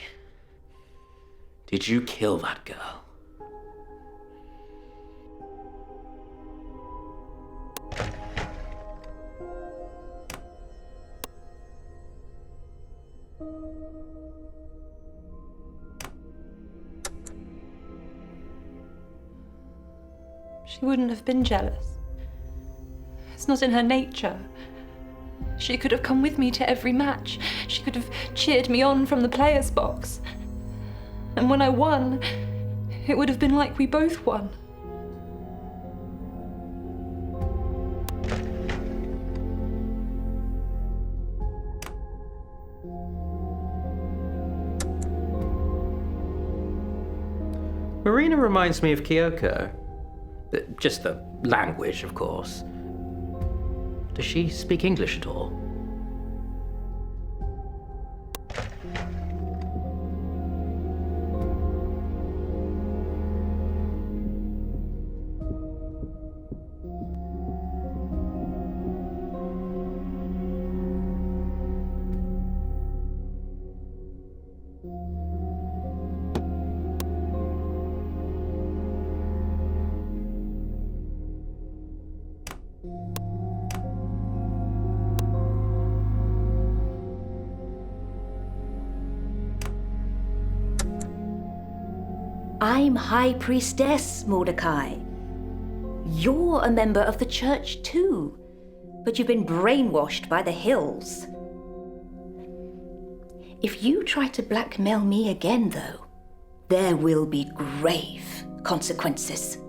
Did you kill that girl? She wouldn't have been jealous. It's not in her nature. She could have come with me to every match. She could have cheered me on from the players' box. And when I won, it would have been like we both won. Marina reminds me of Kyoko. Just the language, of course. Does she speak English at all? I'm High Priestess Mordecai. You're a member of the church too, but you've been brainwashed by the hills. If you try to blackmail me again, though, there will be grave consequences.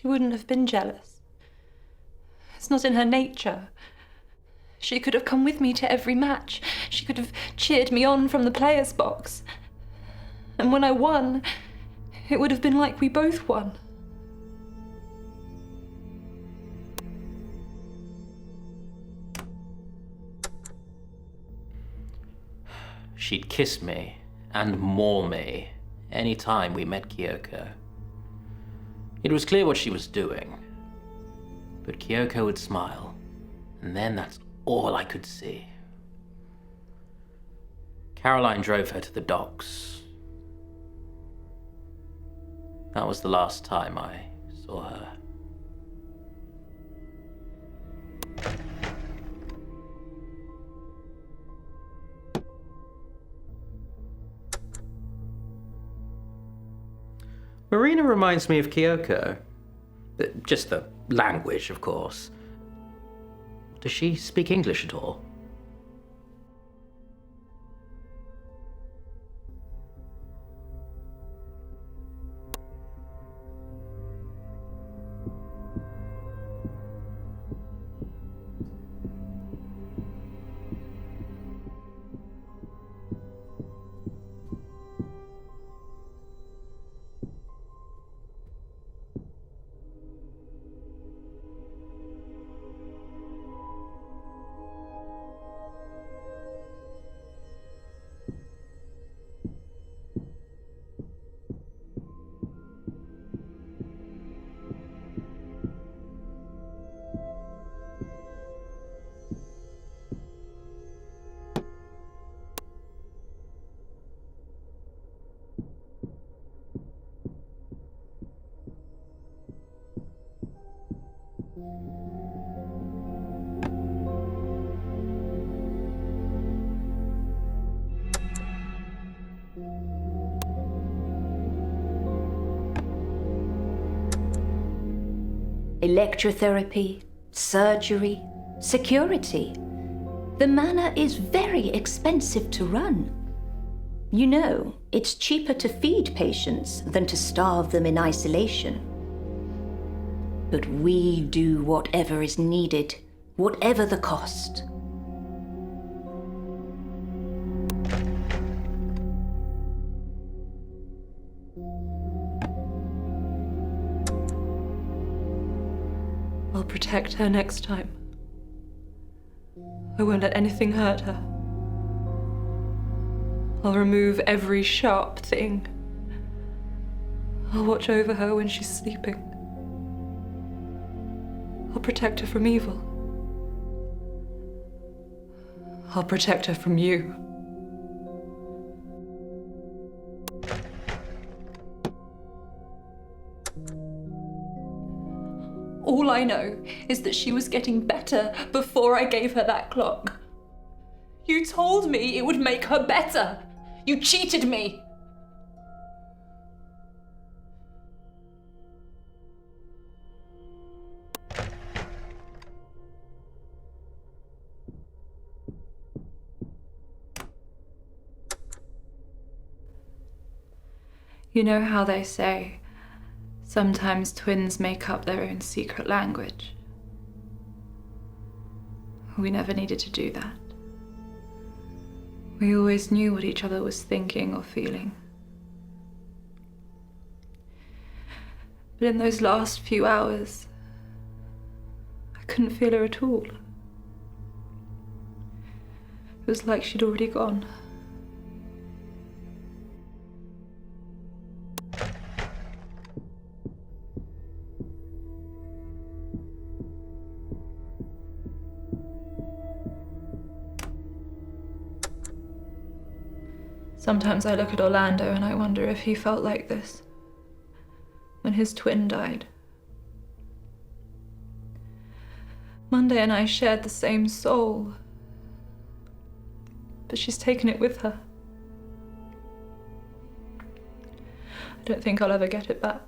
She wouldn't have been jealous. It's not in her nature. She could have come with me to every match. She could have cheered me on from the players' box. And when I won, it would have been like we both won. She'd kiss me, and more me, any time we met Kyoko. It was clear what she was doing. But Kyoko would smile, and then that's all I could see. Caroline drove her to the docks. That was the last time I saw her. Marina reminds me of Kyoko. Just the language, of course. Does she speak English at all? Electrotherapy, surgery, security. The manor is very expensive to run. You know, it's cheaper to feed patients than to starve them in isolation. But we do whatever is needed, whatever the cost. I'll protect her next time. I won't let anything hurt her. I'll remove every sharp thing. I'll watch over her when she's sleeping. I'll protect her from evil. I'll protect her from you. All I know is that she was getting better before I gave her that clock. You told me it would make her better. You cheated me. You know how they say, sometimes twins make up their own secret language. We never needed to do that. We always knew what each other was thinking or feeling. But in those last few hours, I couldn't feel her at all. It was like she'd already gone. Sometimes I look at Orlando and I wonder if he felt like this when his twin died. Monday and I shared the same soul, but she's taken it with her. I don't think I'll ever get it back.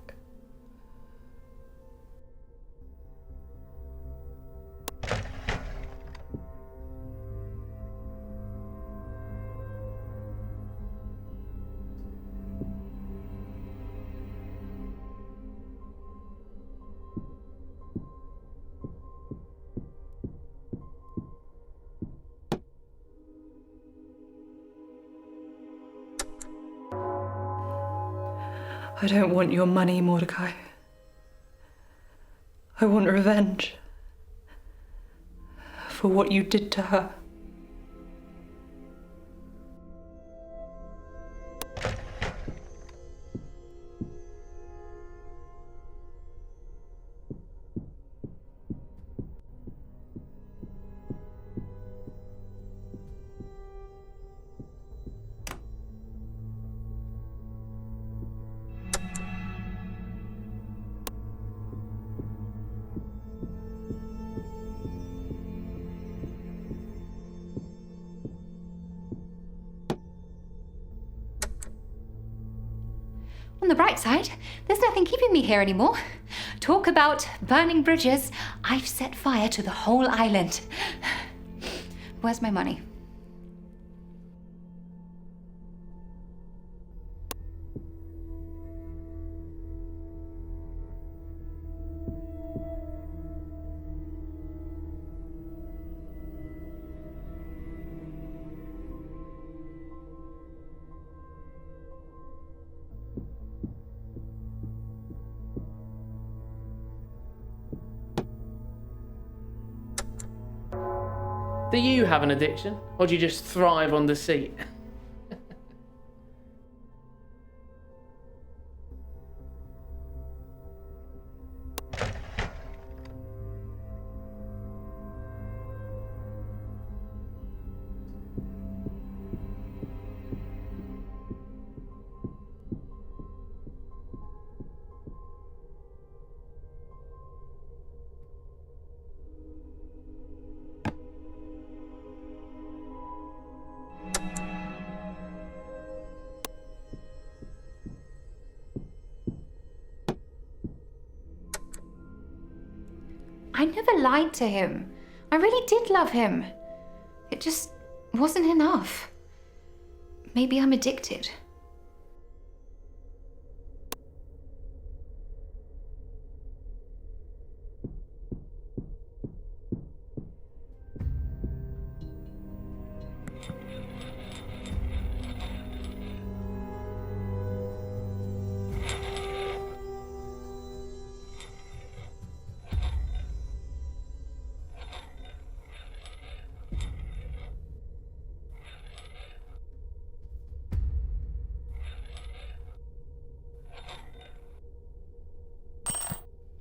I don't want your money, Mordecai. I want revenge for what you did to her. On the bright side, there's nothing keeping me here anymore. Talk about burning bridges. I've set fire to the whole island. Where's my money? Do you have an addiction, or do you just thrive on deceit? I never lied to him. I really did love him. It just wasn't enough. Maybe I'm addicted.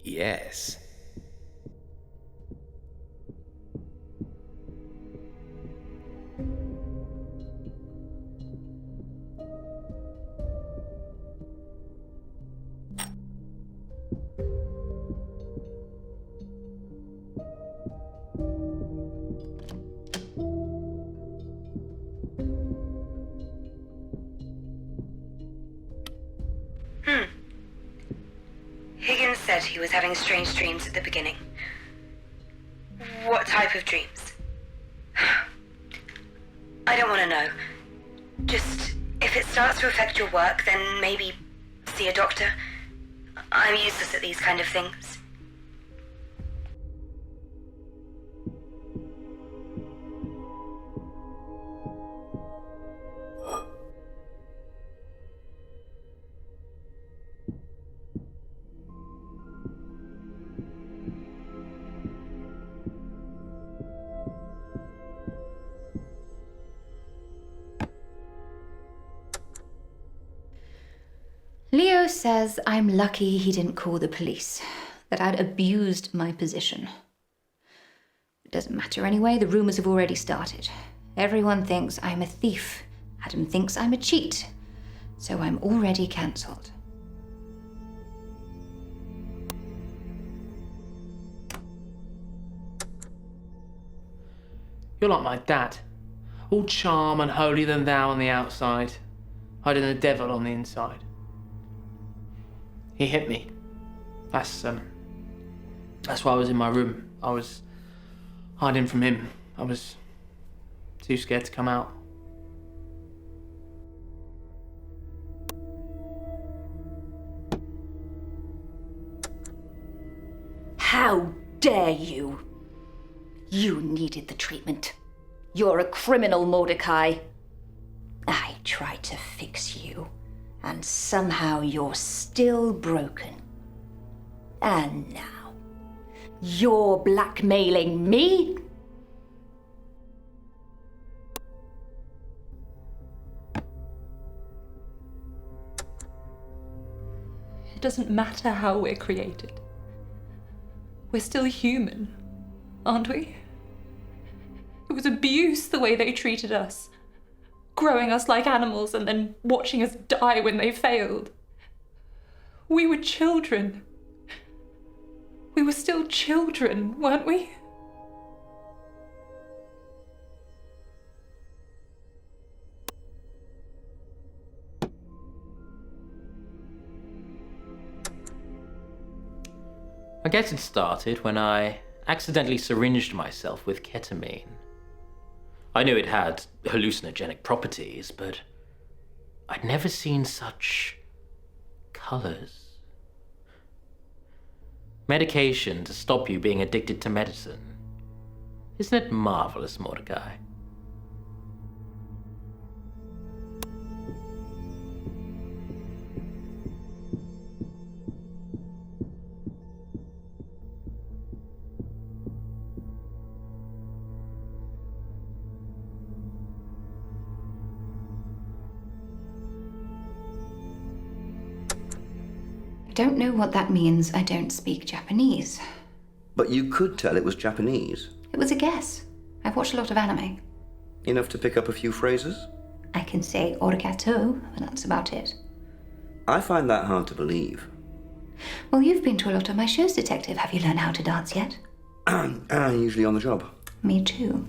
Yes. Higgins said he was having strange dreams at the beginning. What type of dreams? I don't want to know. Just, if it starts to affect your work, then maybe see a doctor. I'm useless at these kind of things. Leo says I'm lucky he didn't call the police, that I'd abused my position. It doesn't matter anyway, the rumors have already started. Everyone thinks I'm a thief. Adam thinks I'm a cheat. So I'm already cancelled. You're like my dad. All charm and holier than thou on the outside, hiding the devil on the inside. He hit me. That's why I was in my room. I was hiding from him. I was too scared to come out. How dare you? You needed the treatment. You're a criminal, Mordecai. I tried to fix you. And somehow you're still broken. And now, you're blackmailing me? It doesn't matter how we're created. We're still human, aren't we? It was abuse the way they treated us, growing us like animals and then watching us die when they failed. We were children. We were still children, weren't we? I guess it started when I accidentally syringed myself with ketamine. I knew it had hallucinogenic properties, but I'd never seen such colors. Medication to stop you being addicted to medicine. Isn't it marvelous, Mordecai? I don't know what that means. I don't speak Japanese. But you could tell it was Japanese. It was a guess. I've watched a lot of anime. Enough to pick up a few phrases? I can say arigato, but that's about it. I find that hard to believe. Well, you've been to a lot of my shows, Detective. Have you learned how to dance yet? Usually on the job. Me too.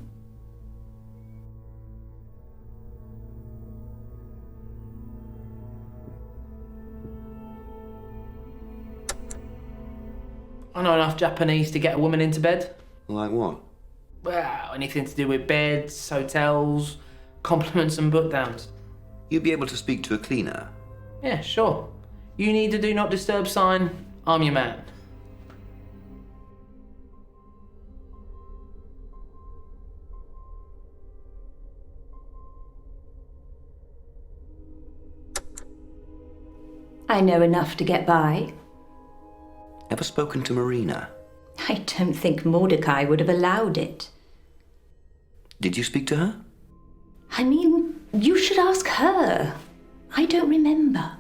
I know enough Japanese to get a woman into bed. Like what? Well, anything to do with beds, hotels, compliments and book downs. You'd be able to speak to a cleaner. Yeah, sure. You need a do not disturb sign, I'm your man. I know enough to get by. Ever spoken to Marina? I don't think Mordecai would have allowed it. Did you speak to her? I mean, you should ask her. I don't remember.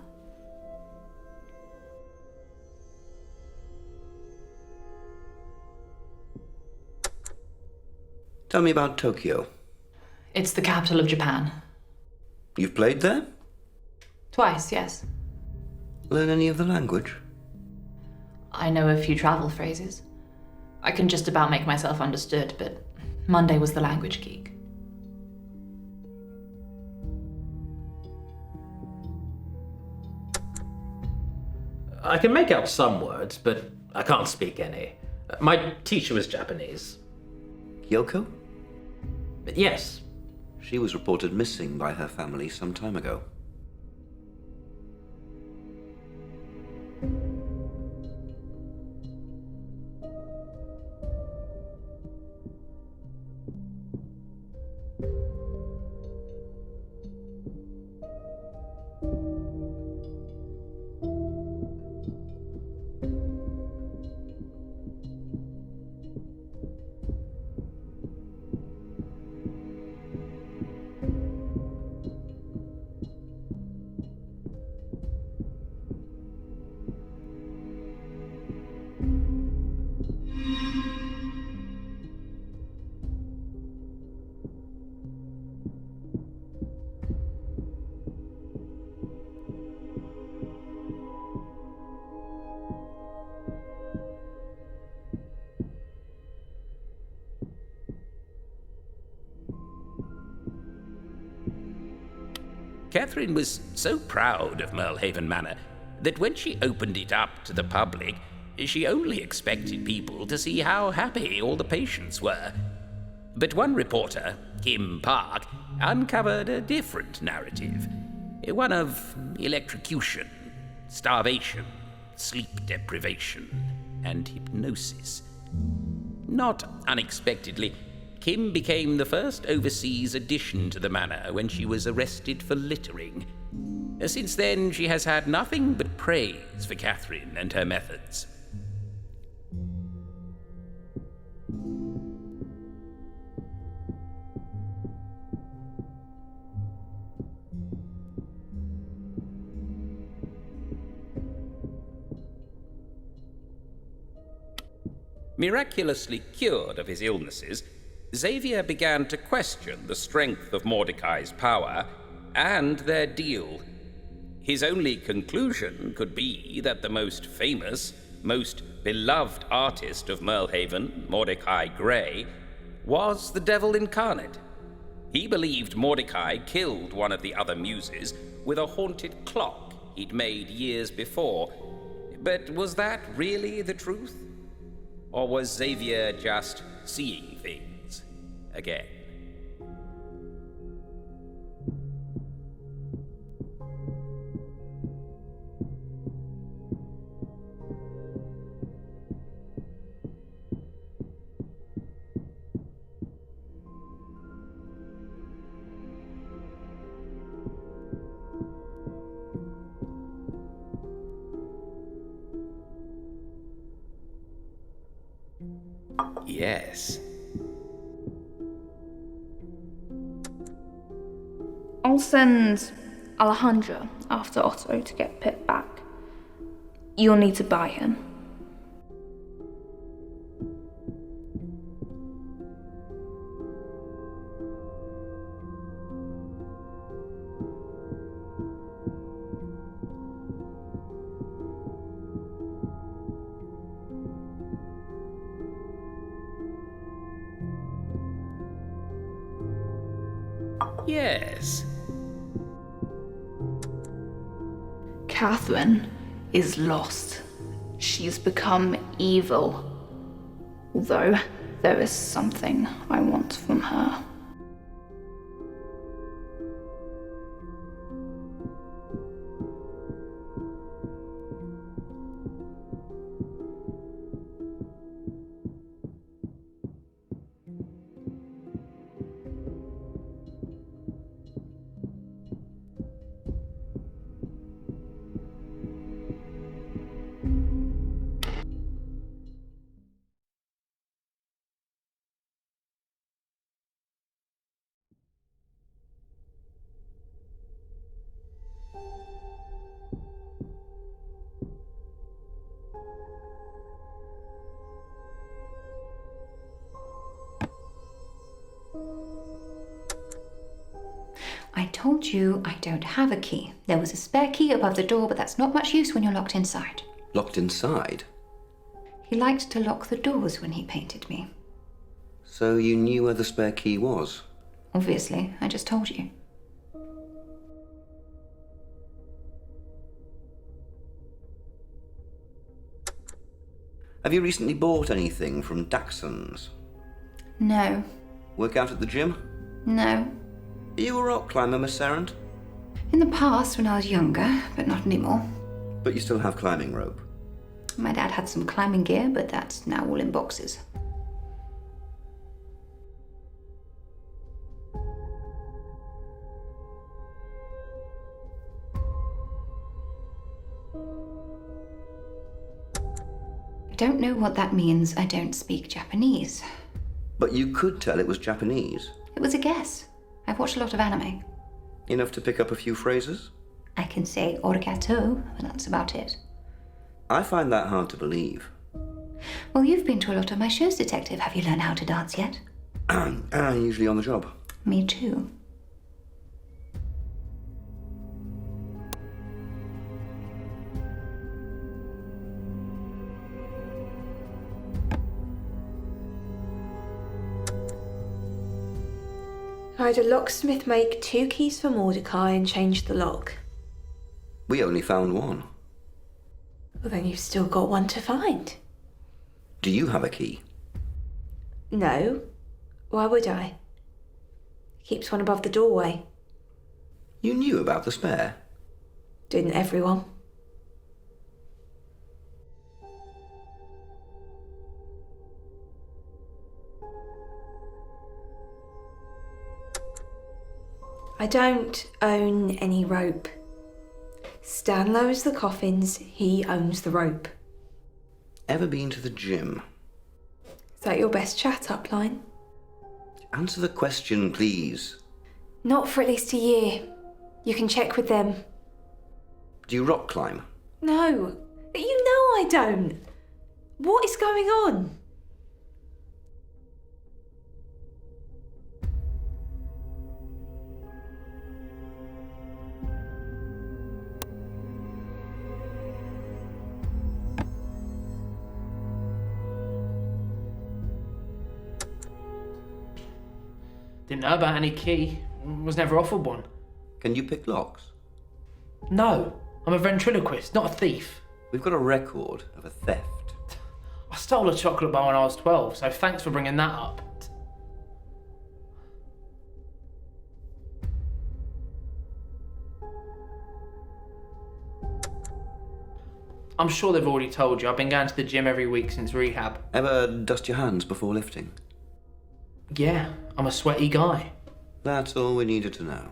Tell me about Tokyo. It's the capital of Japan. You've played there? Twice, yes. Learn any of the language? I know a few travel phrases. I can just about make myself understood, but Monday was the language geek. I can make out some words, but I can't speak any. My teacher was Japanese. Kyoko? Yes. She was reported missing by her family some time ago. Catherine was so proud of Merlehaven Manor that when she opened it up to the public, she only expected people to see how happy all the patients were. But one reporter, Kim Park, uncovered a different narrative. One of electrocution, starvation, sleep deprivation, and hypnosis. Not unexpectedly, Kim became the first overseas addition to the manor when she was arrested for littering. Since then, she has had nothing but praise for Catherine and her methods. Miraculously cured of his illnesses, Xavier began to question the strength of Mordecai's power and their deal. His only conclusion could be that the most famous, most beloved artist of Merlehaven, Mordecai Grey, was the devil incarnate. He believed Mordecai killed one of the other muses with a haunted clock he'd made years before. But was that really the truth? Or was Xavier just seeing things again? Yes. I'll send Alejandra after Otto to get Pip back. You'll need to buy him. Yes. Catherine is lost. She's become evil. Although there is something I want from her. I told you I don't have a key. There was a spare key above the door, but that's not much use when you're locked inside. Locked inside? He liked to lock the doors when he painted me. So you knew where the spare key was? Obviously, I just told you. Have you recently bought anything from Daxon's? No. Work out at the gym? No. Are you a rock climber, Miss Sarand? In the past, when I was younger, but not anymore. But you still have climbing rope? My dad had some climbing gear, but that's now all in boxes. I don't know what that means. I don't speak Japanese. But you could tell it was Japanese. It was a guess. I've watched a lot of anime. Enough to pick up a few phrases? I can say arigato, but that's about it. I find that hard to believe. Well, you've been to a lot of my shows, Detective. Have you learned how to dance yet? Usually on the job. Me too. I had a locksmith make 2 keys for Mordecai and change the lock. We only found one. Well, then you've still got one to find. Do you have a key? No. Why would I? He keeps one above the doorway. You knew about the spare? Didn't everyone? I don't own any rope. Stan lowers the coffins, he owns the rope. Ever been to the gym? Is that your best chat upline? Answer the question, please. Not for at least a year. You can check with them. Do you rock climb? No, you know I don't. What is going on? Didn't know about any key. Was never offered one. Can you pick locks? No, I'm a ventriloquist, not a thief. We've got a record of a theft. I stole a chocolate bar when I was 12, so thanks for bringing that up. I'm sure they've already told you. I've been going to the gym every week since rehab. Ever dust your hands before lifting? Yeah, I'm a sweaty guy. That's all we needed to know.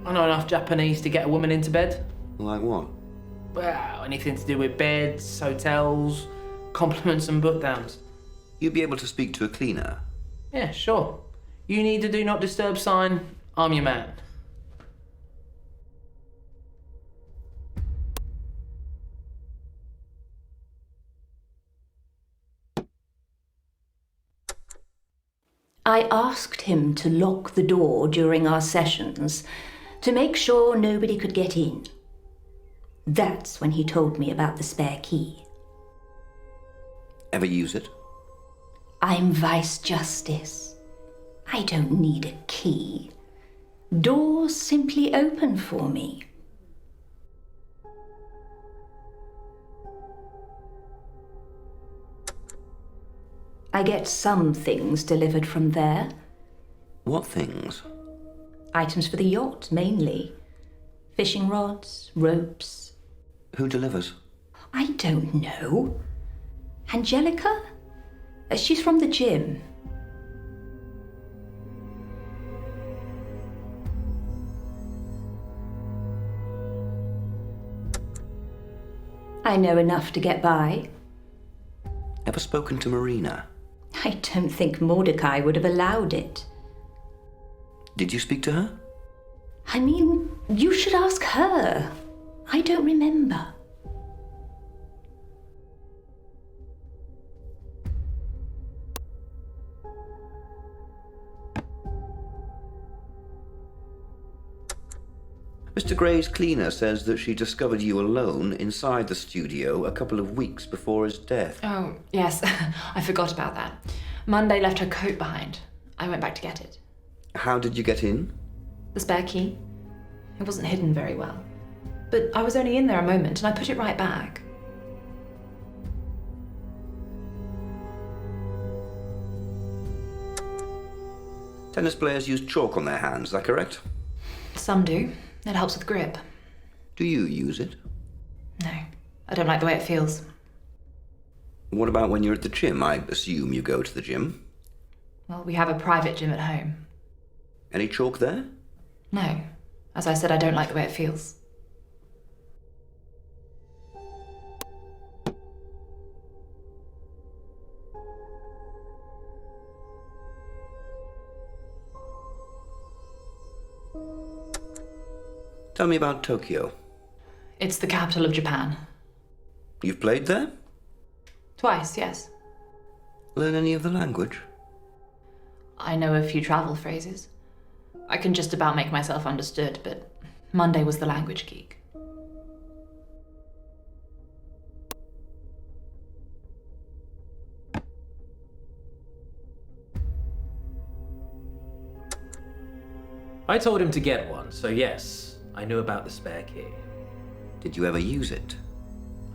I know enough Japanese to get a woman into bed. Like what? Well, anything to do with beds, hotels, compliments and book downs. You'd be able to speak to a cleaner? Yeah, sure. You need a do not disturb sign, I'm your man. I asked him to lock the door during our sessions to make sure nobody could get in. That's when he told me about the spare key. Ever use it? I'm Vice Justice. I don't need a key. Doors simply open for me. I get some things delivered from there. What things? Items for the yacht, mainly. Fishing rods, ropes. Who delivers? I don't know. Angelica? She's from the gym. I know enough to get by. Ever spoken to Marina? I don't think Mordecai would have allowed it. Did you speak to her? I mean, you should ask her. I don't remember. Mr. Gray's cleaner says that she discovered you alone inside the studio a couple of weeks before his death. Oh, yes. I forgot about that. Monday left her coat behind. I went back to get it. How did you get in? The spare key. It wasn't hidden very well. But I was only in there a moment and I put it right back. Tennis players use chalk on their hands, is that correct? Some do. It helps with grip. Do you use it? No, I don't like the way it feels. What about when you're at the gym? I assume you go to the gym. Well, we have a private gym at home. Any chalk there? No. As I said, I don't like the way it feels. Tell me about Tokyo. It's the capital of Japan. You've played there? Twice, yes. Learn any of the language? I know a few travel phrases. I can just about make myself understood, but Monday was the language geek. I told him to get one, so yes, I knew about the spare key. Did you ever use it?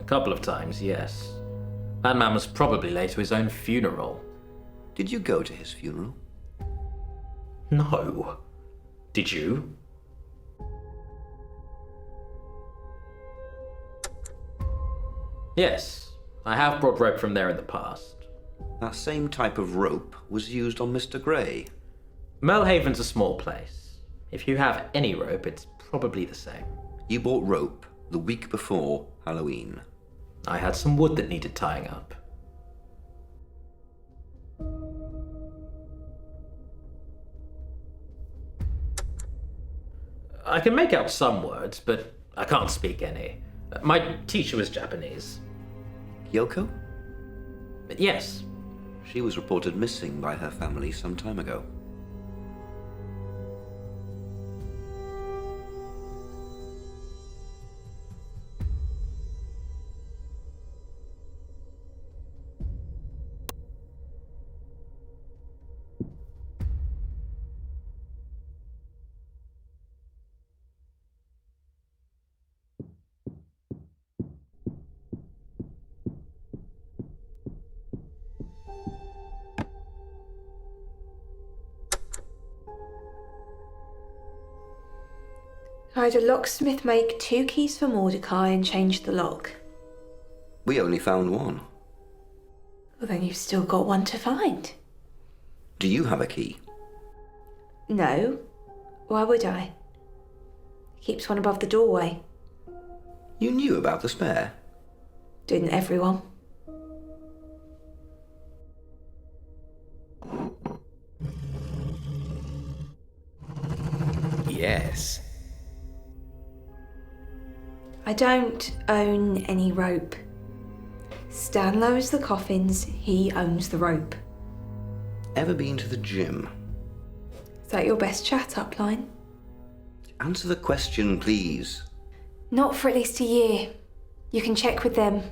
A couple of times, yes. That man was probably late to his own funeral. Did you go to his funeral? No. Did you? Yes, I have brought rope from there in the past. That same type of rope was used on Mr. Grey. Merlehaven's a small place. If you have any rope, it's probably the same. You bought rope the week before Halloween. I had some wood that needed tying up. I can make out some words, but I can't speak any. My teacher was Japanese. Yoko? Yes. She was reported missing by her family some time ago. I had a locksmith make 2 keys for Mordecai and change the lock. We only found one. Well, then you've still got one to find. Do you have a key? No. Why would I? He keeps one above the doorway. You knew about the spare? Didn't everyone? Yes. I don't own any rope. Stan lowers the coffins, he owns the rope. Ever been to the gym? Is that your best chat-up line? Answer the question, please. Not for at least a year. You can check with them.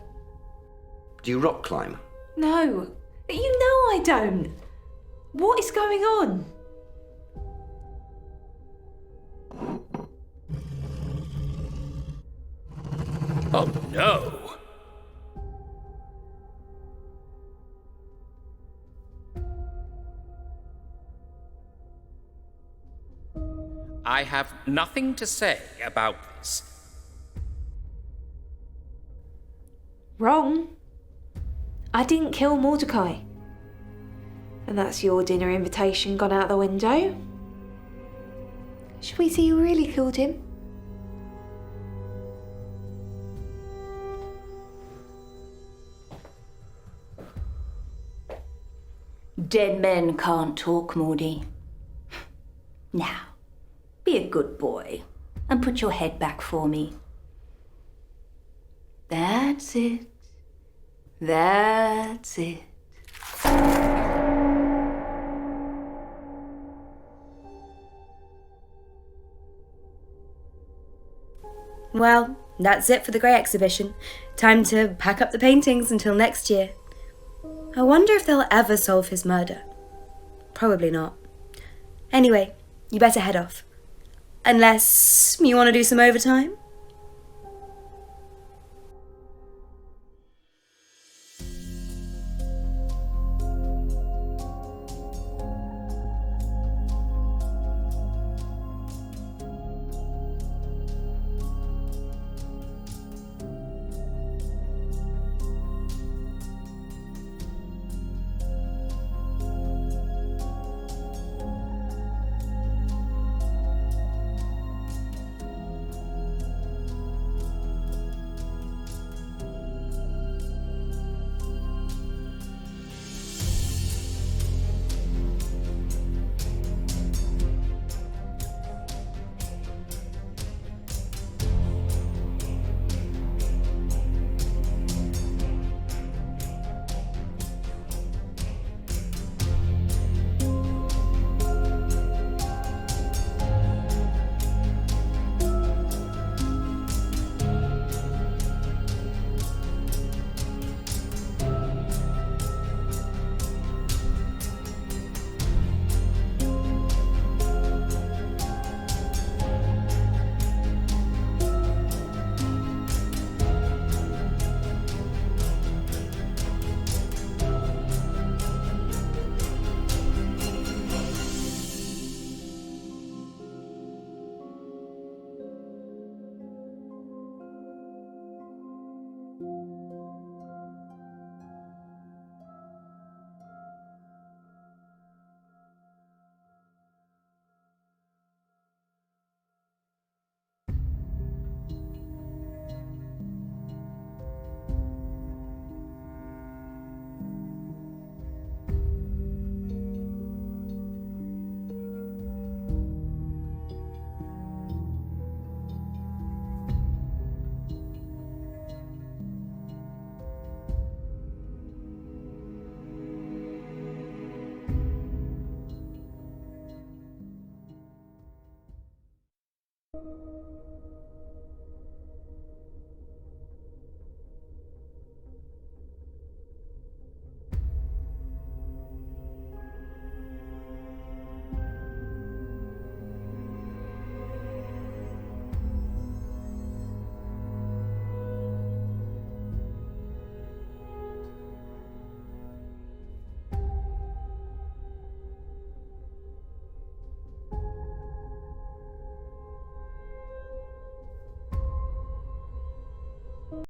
Do you rock climb? No. You know I don't. What is going on? Oh no! I have nothing to say about this. Wrong. I didn't kill Mordecai. And that's your dinner invitation gone out the window. Should we see who really killed him? Dead men can't talk, Mordy. Now, be a good boy and put your head back for me. That's it. That's it. Well, that's it for the Grey exhibition. Time to pack up the paintings until next year. I wonder if they'll ever solve his murder. Probably not. Anyway, you better head off. Unless you want to do some overtime?